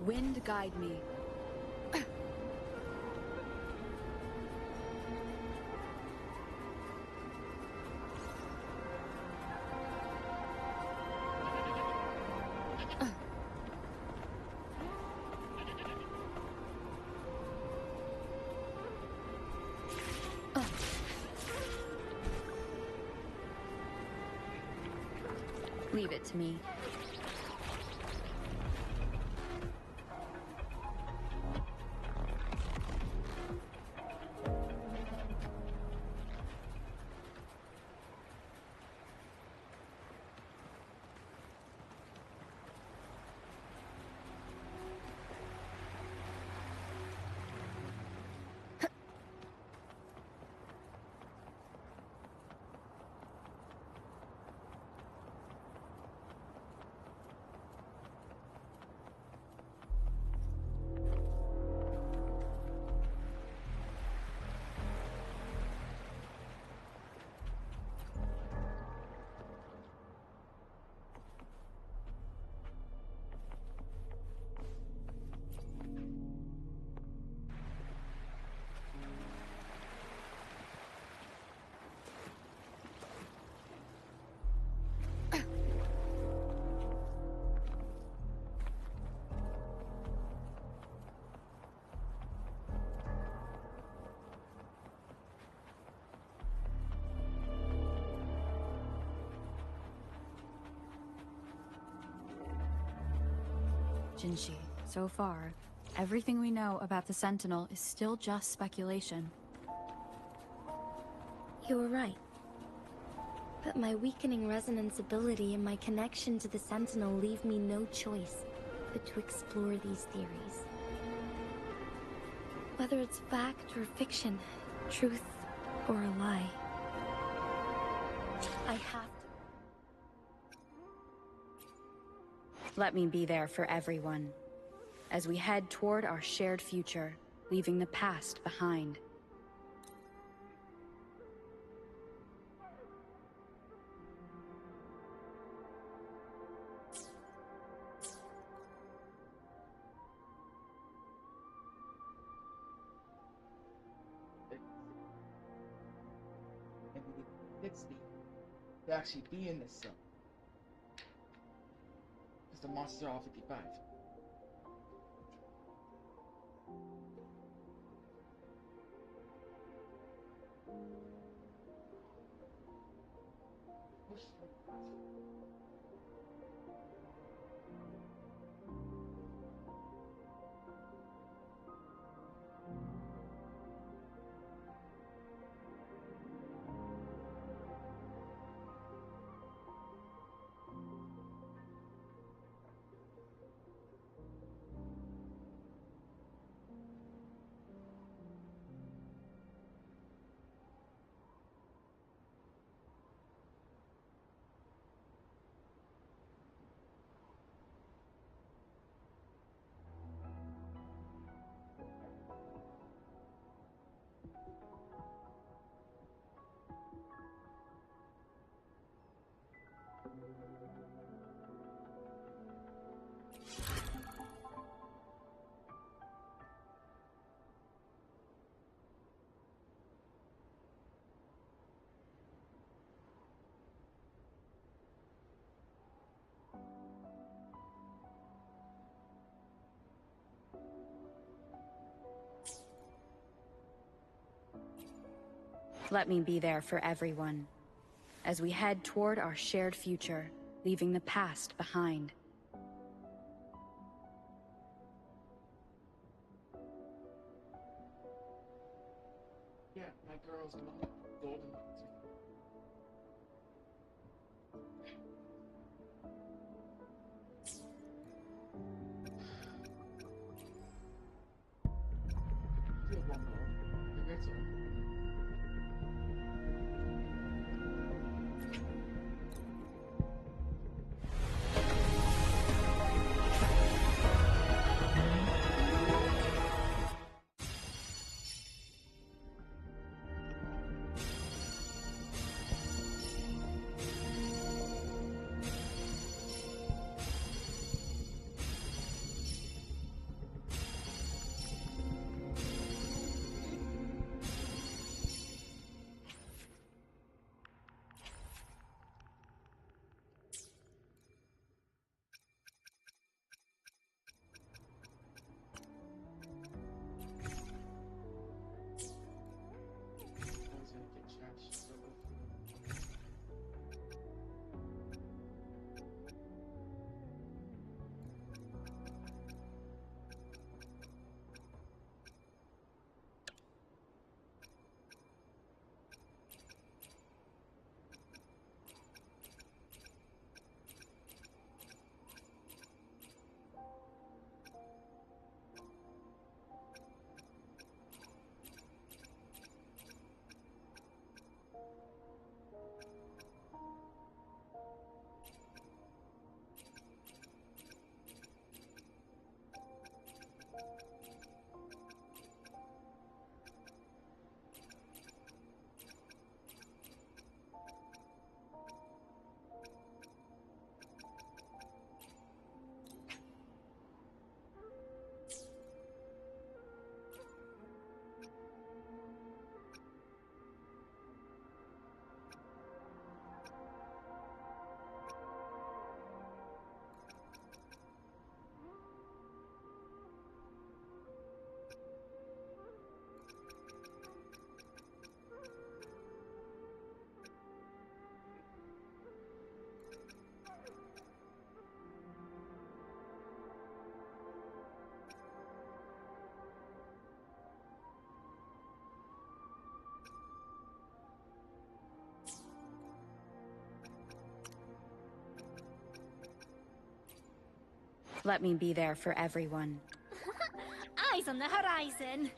Speaker 11: Wind guide me. Leave it to me. Jinshi, so far, everything we know about the Sentinel is still just speculation.
Speaker 6: You were right. But my weakening resonance ability and my connection to the Sentinel leave me no choice but to explore these theories. Whether it's fact or fiction, truth or a lie, I have to.
Speaker 11: Let me be there for everyone, as we head toward our shared future, leaving the past behind.
Speaker 1: And we need 60 to actually be in this zone. Because the monsters are all 55.
Speaker 11: Let me be there for everyone, as we head toward our shared future, leaving the past behind.
Speaker 1: Yeah, my girl's golden. Still one more. The rest are.
Speaker 11: Let me be there for everyone.
Speaker 2: Eyes on the horizon.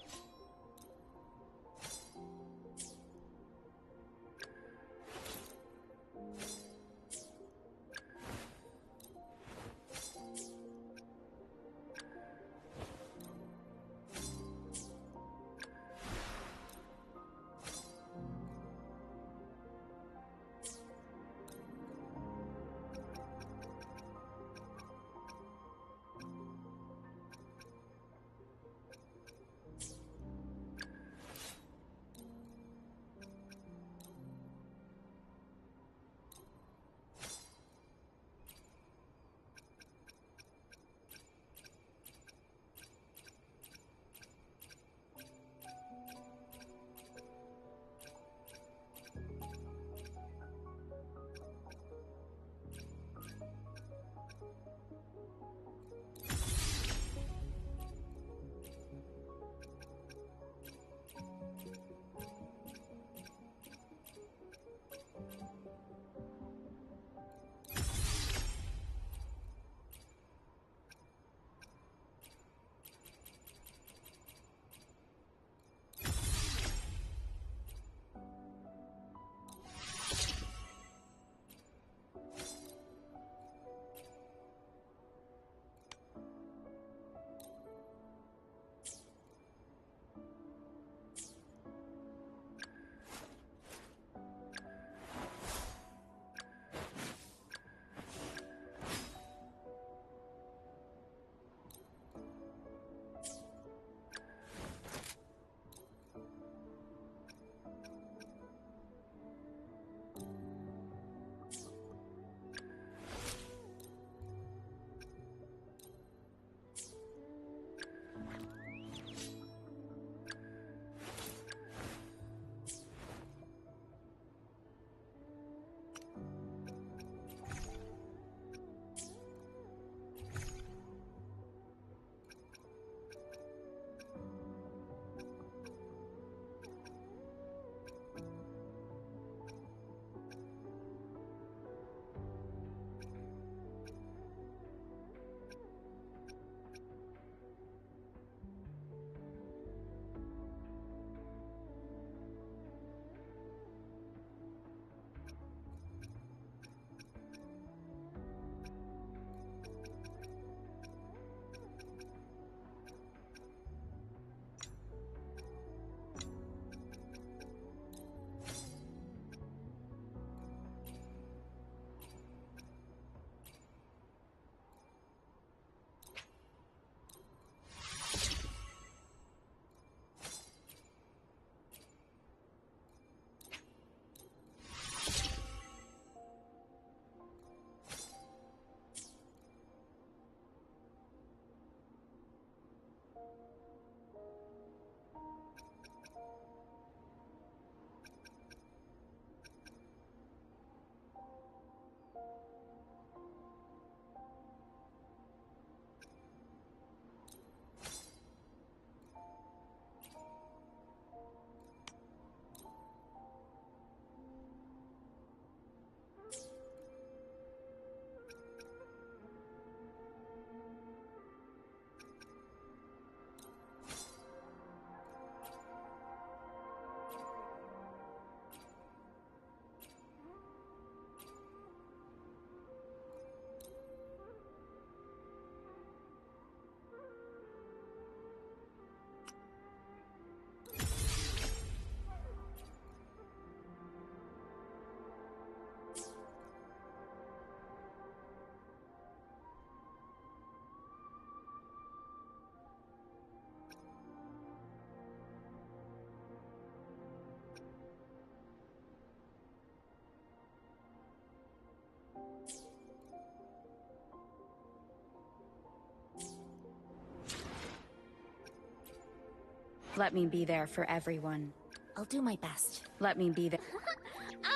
Speaker 11: Let me be there for everyone.
Speaker 2: I'll do my best.
Speaker 11: Let me be there.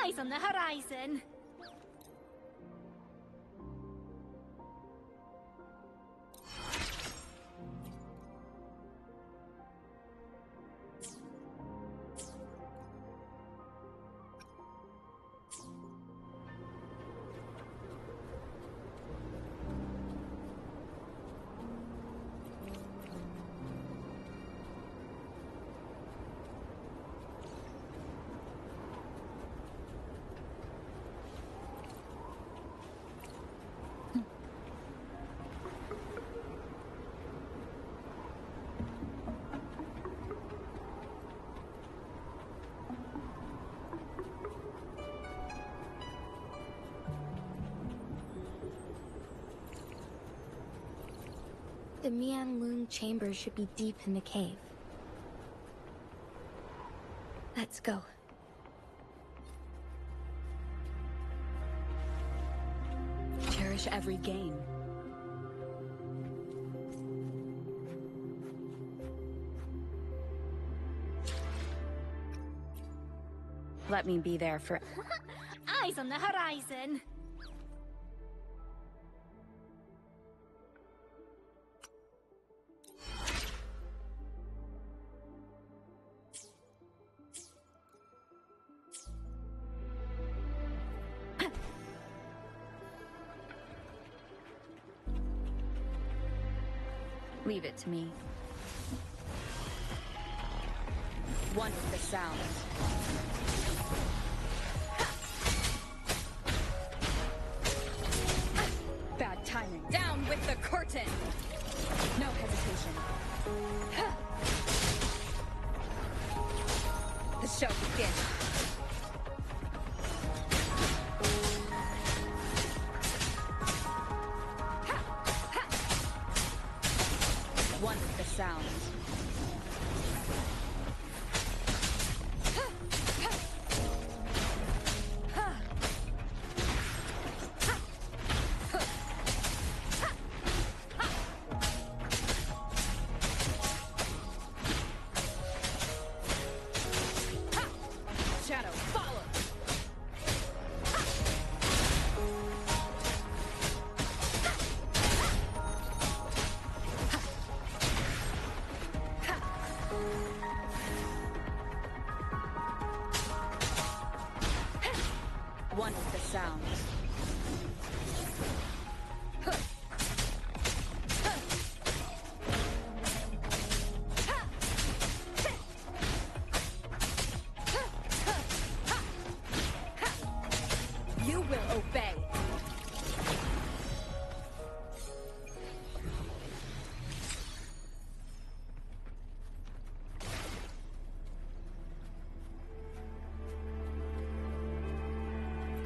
Speaker 2: Eyes on the horizon.
Speaker 6: the Mianlun chamber should be deep in the cave. Let's go.
Speaker 11: Cherish every gain. Let me be there for...
Speaker 2: Eyes on the horizon!
Speaker 11: Leave it to me. One with the sound. Bad timing. Down with the curtain! No hesitation. The show begins. One with the sound. Shadow, follow! One with the sound. You will obey.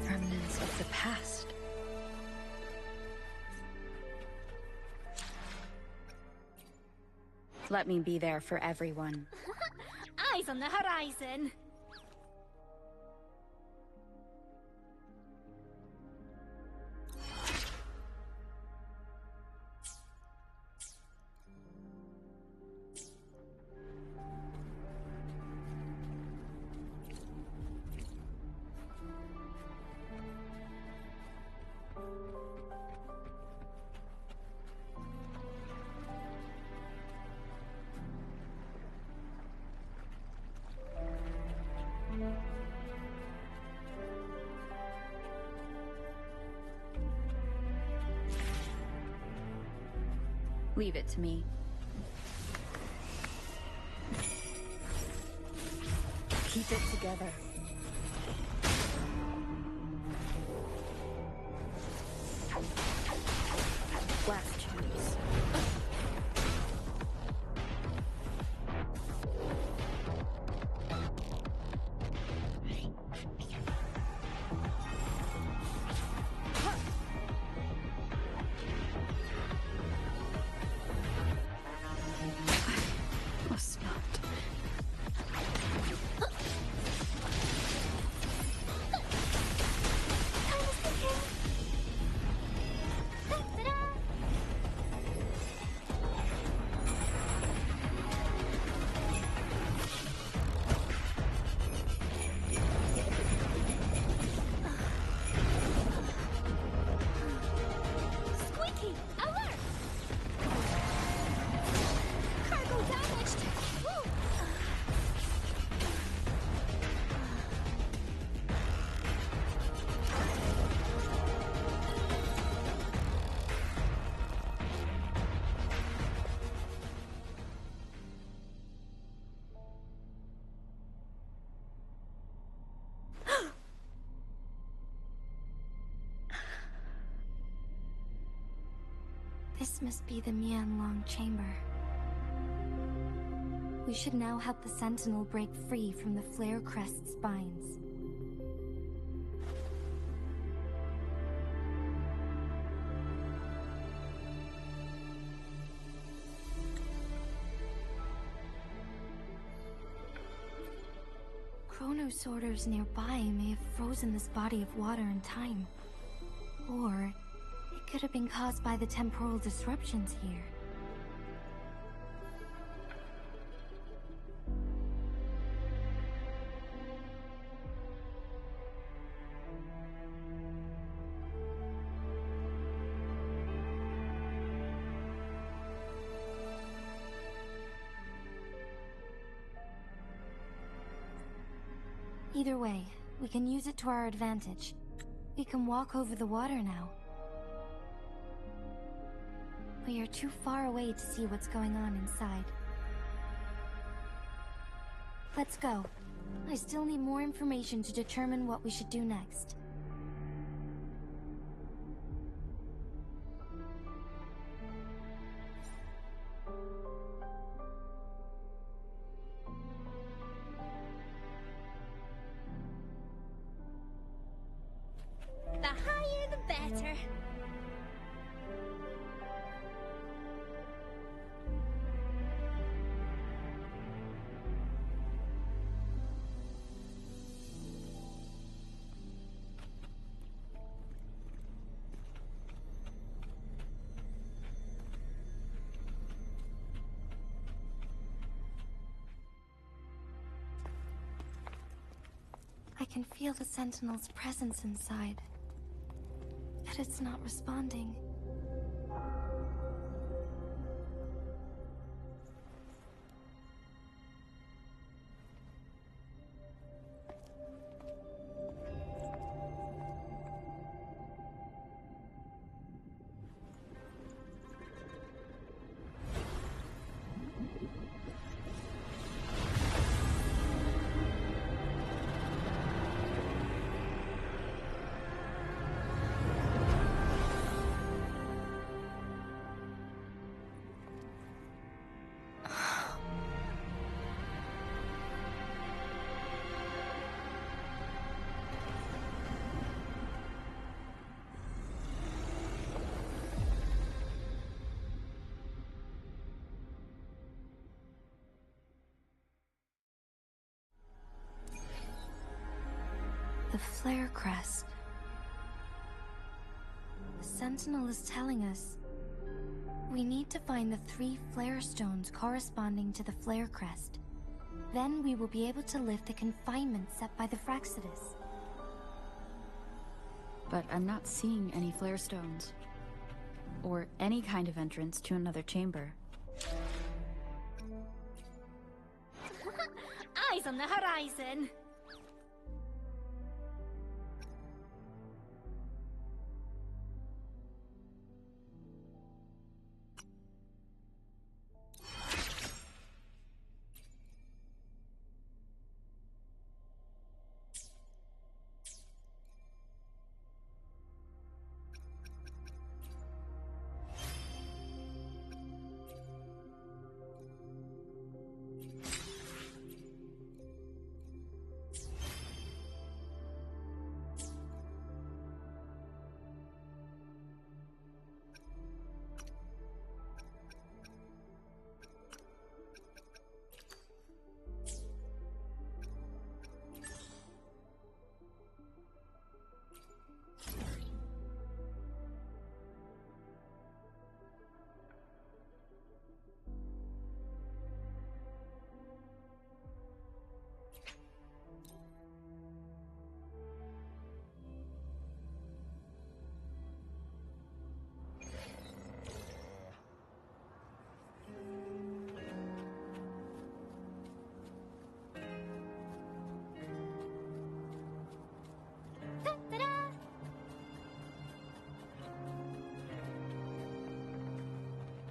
Speaker 11: Remnants of the past. Let me be there for everyone.
Speaker 2: Eyes on the horizon!
Speaker 11: Leave it to me. Keep it together. Blast tubes.
Speaker 3: Must not.
Speaker 2: Squeaky! Alert! Cargo damaged! Woo!
Speaker 6: This must be the Mianlong chamber. We should now help the Sentinel break free from the Flare Crest's spines. chronosorters nearby may have frozen this body of water in time. Or it could have been caused by the temporal disruptions here. Either way, we can use it to our advantage. We can walk over the water now. We are too far away to see what's going on inside. Let's go. I still need more information to determine what we should do next.
Speaker 2: The higher the better.
Speaker 6: I can feel the Sentinel's presence inside. But it's not responding. The flare crest. The Sentinel is telling us we need to find the 3 flare stones corresponding to the flare crest. Then we will be able to lift the confinement set by the Fraxidus.
Speaker 11: But I'm not seeing any flare stones. Or any kind of entrance to another chamber.
Speaker 2: Eyes on the horizon.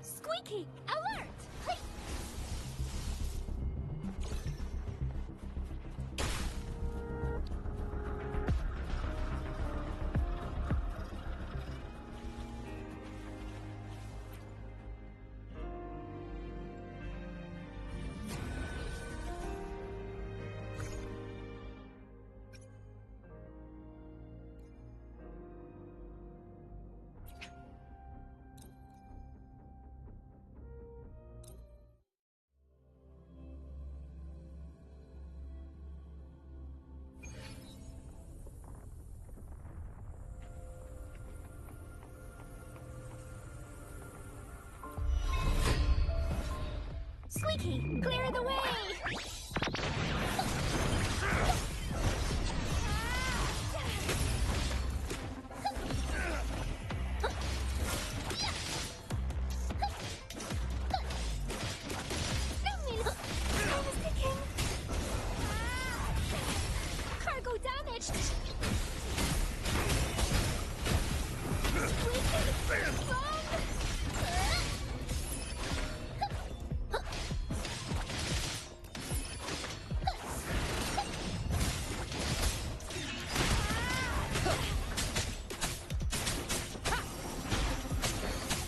Speaker 2: Squeaky! Alert! Vicky, clear the way! Cargo damaged!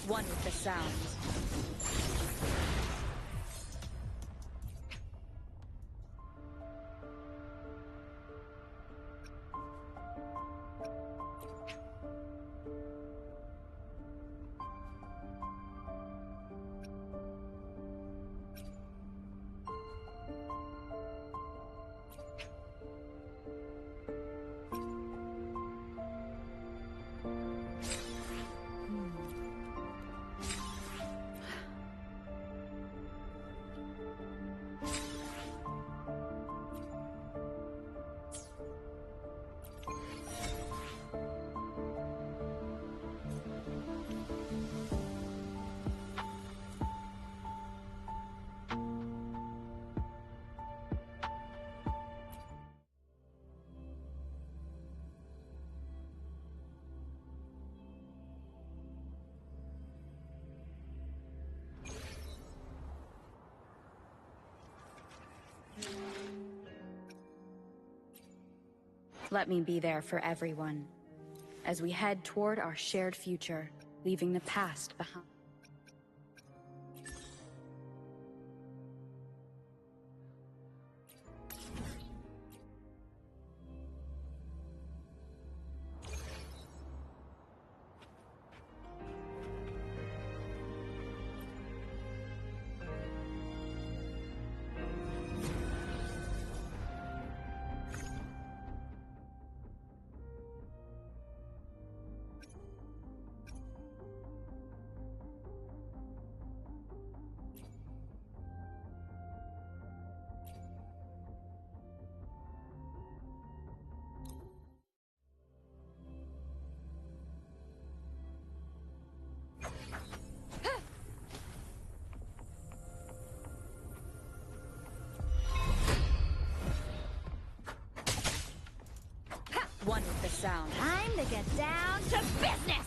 Speaker 11: One with the sounds. Let me be there for everyone, as we head toward our shared future, leaving the past behind. One with the sound.
Speaker 2: Time to get down to business!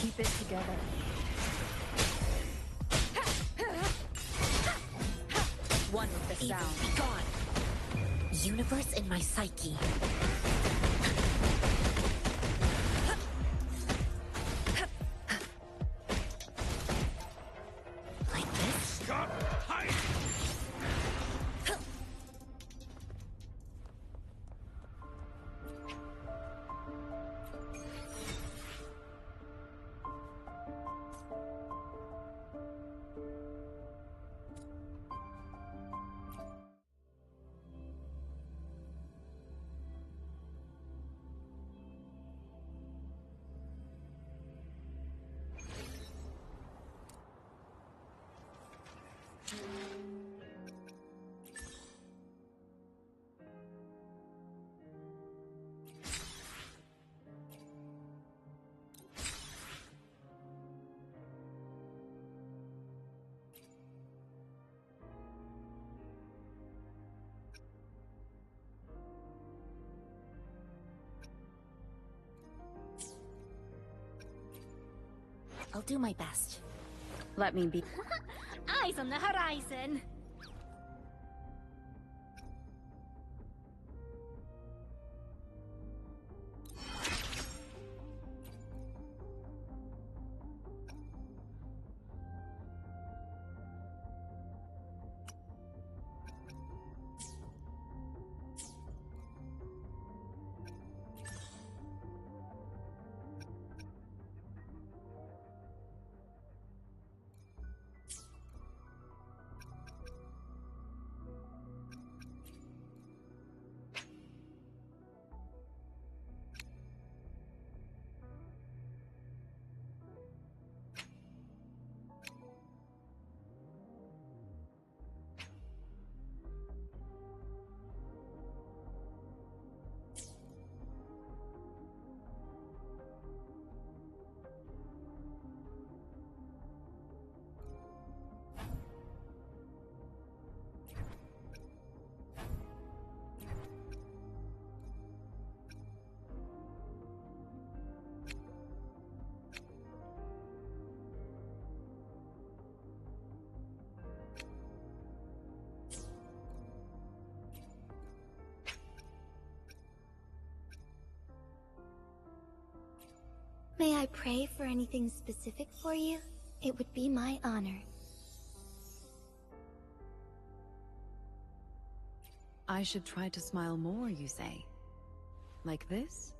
Speaker 11: Keep it together. One with the sound.
Speaker 2: Be gone! Universe in my psyche. I'll do my best.
Speaker 11: Let me be.
Speaker 2: Eyes on the horizon!
Speaker 6: May I pray for anything specific for you? It would be my honor.
Speaker 7: I should try to smile more, you say? Like this?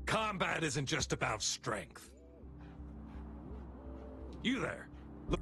Speaker 13: Combat isn't just about strength. You there. Look.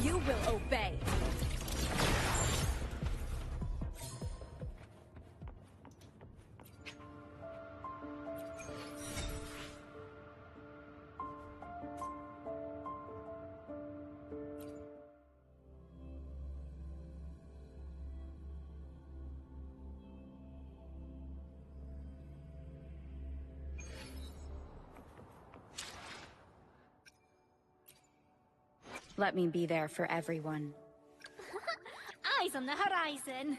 Speaker 11: You will obey. Let me be there for everyone.
Speaker 2: Eyes on the horizon.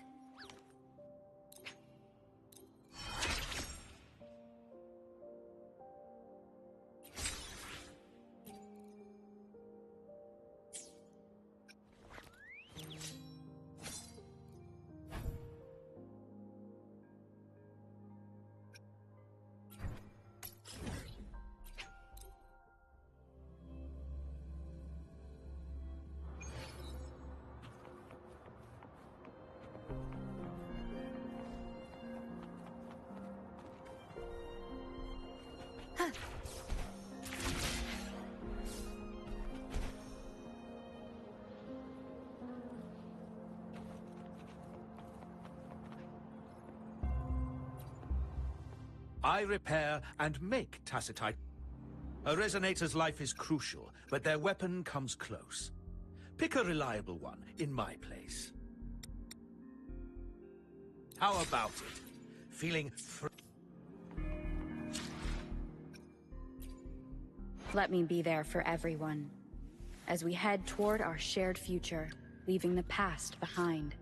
Speaker 14: I repair and make Tacitite. A resonator's life is crucial, but their weapon comes close. Pick a reliable one in my place. How about it? Feeling
Speaker 11: Let me be there for everyone. As we head toward our shared future, leaving the past behind.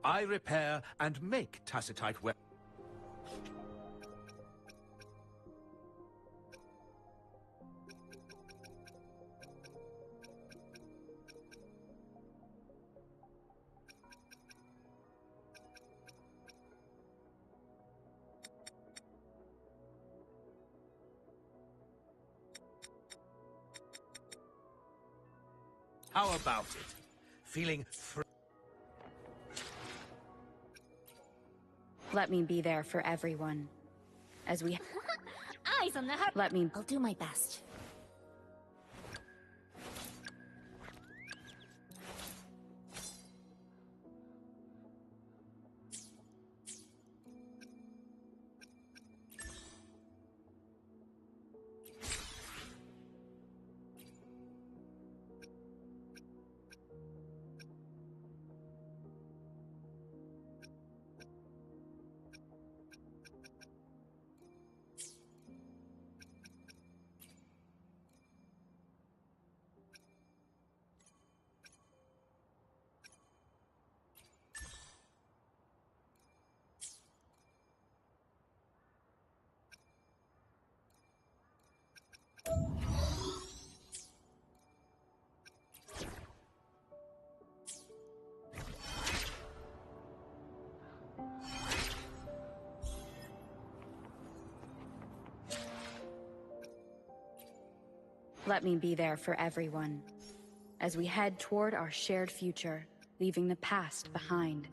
Speaker 14: I repair and make Tacitite weapons. How about it? Feeling
Speaker 11: Let me be there for everyone. As we
Speaker 2: Eyes on the I'll do my best.
Speaker 11: Let me be there for everyone. As we head toward our shared future, leaving the past behind.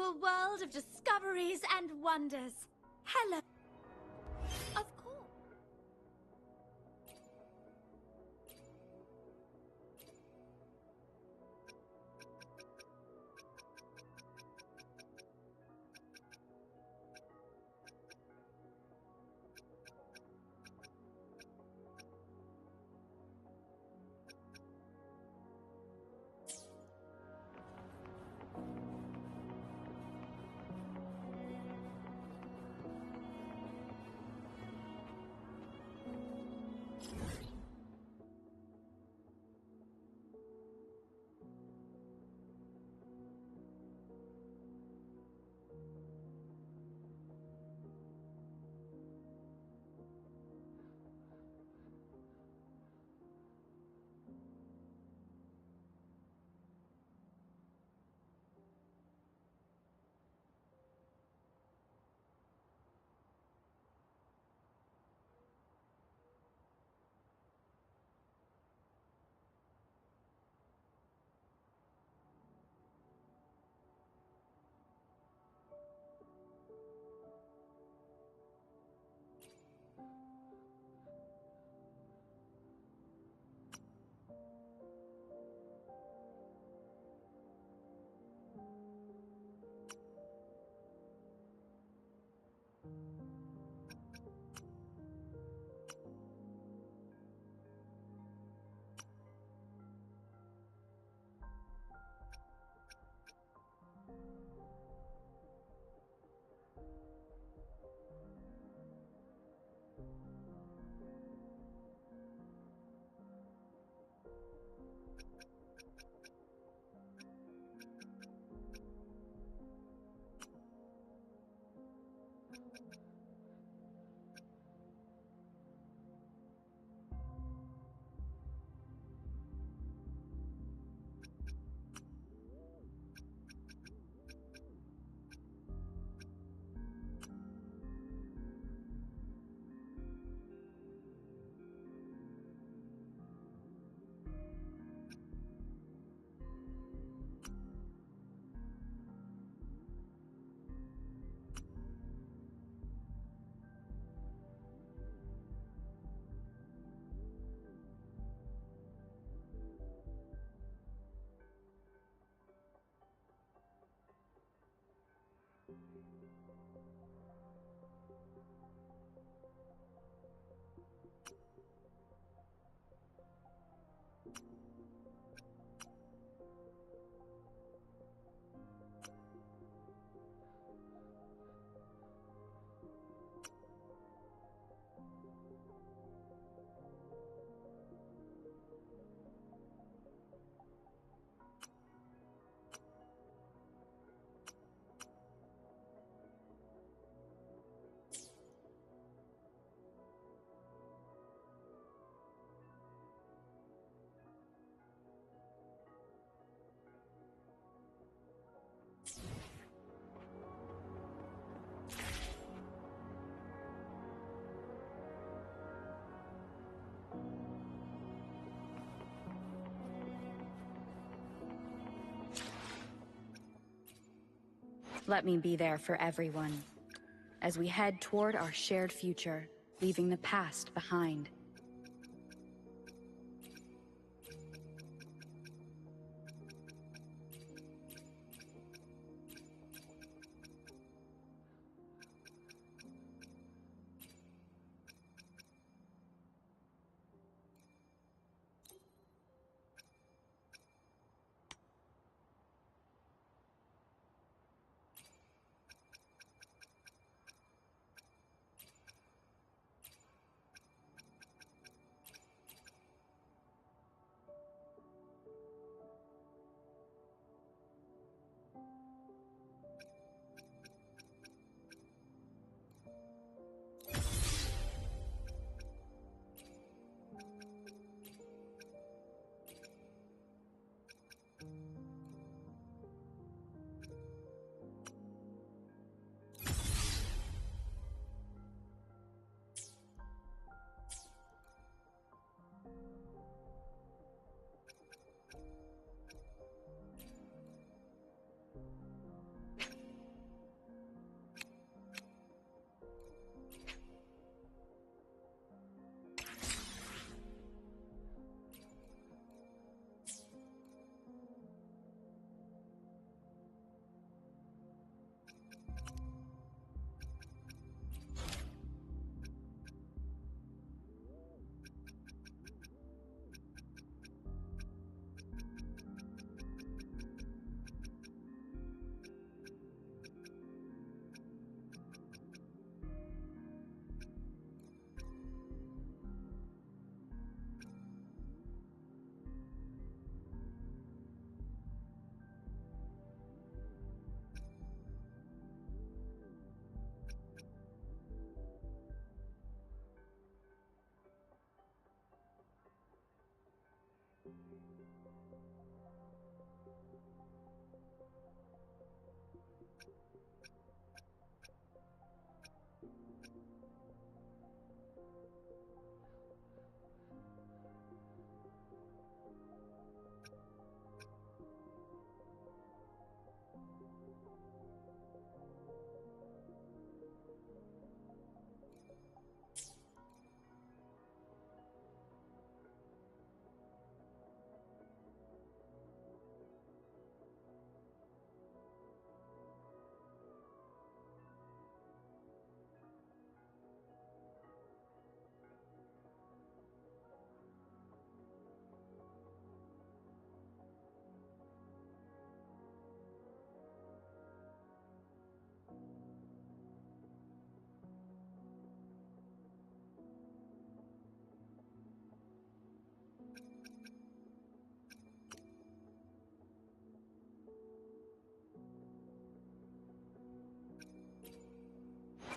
Speaker 15: a world of discoveries and wonders. Hello. Of course.
Speaker 11: Let me be there for everyone, as we head toward our shared future, leaving the past behind.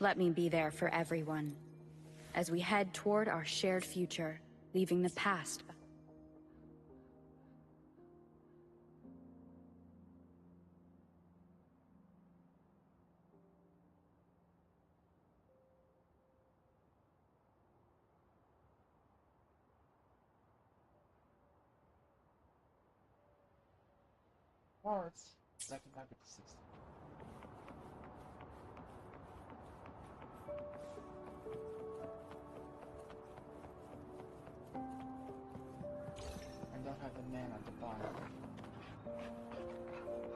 Speaker 11: Let me be there for everyone, as we head toward our shared future, leaving the past.
Speaker 1: Parts. Second back at the 60. I don't have the man at the bottom. I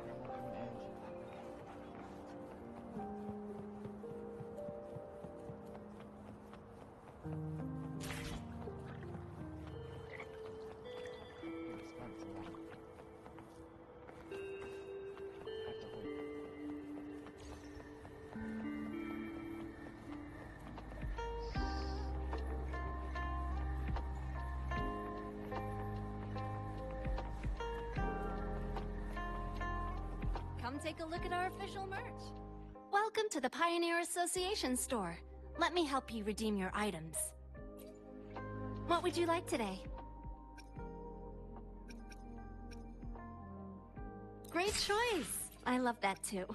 Speaker 1: don't have the engine. Expensive one. Have to wait.
Speaker 15: Come take a look at our official merch. Welcome to the Pioneer Association store. Let me help you redeem your items. What would you like today? Great choice. I love that too.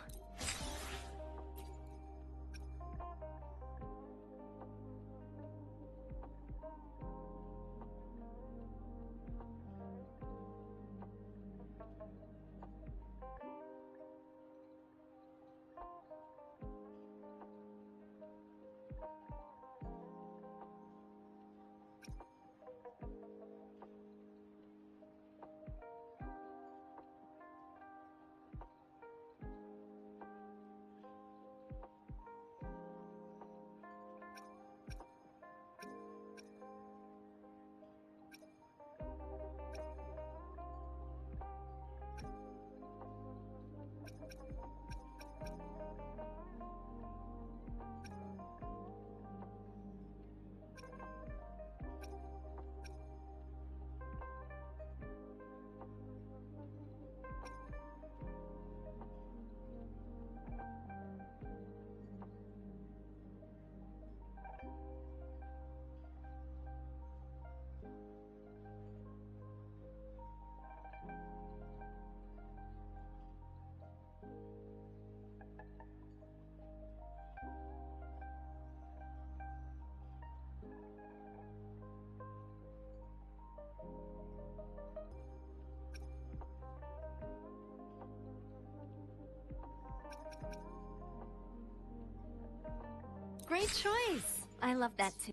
Speaker 15: Great choice. I love that too.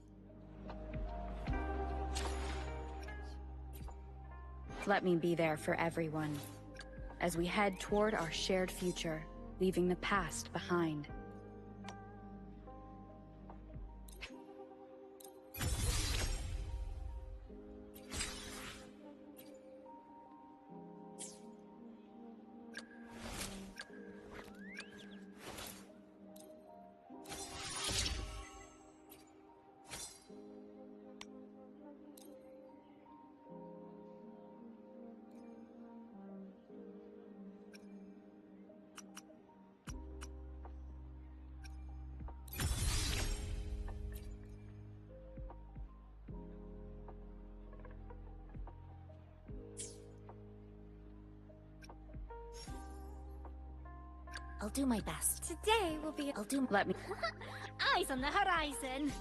Speaker 11: Let me be there for everyone, as we head toward our shared future, leaving the past behind.
Speaker 2: I'll do my best.
Speaker 15: Today will be.
Speaker 11: Let me.
Speaker 15: Eyes on the horizon.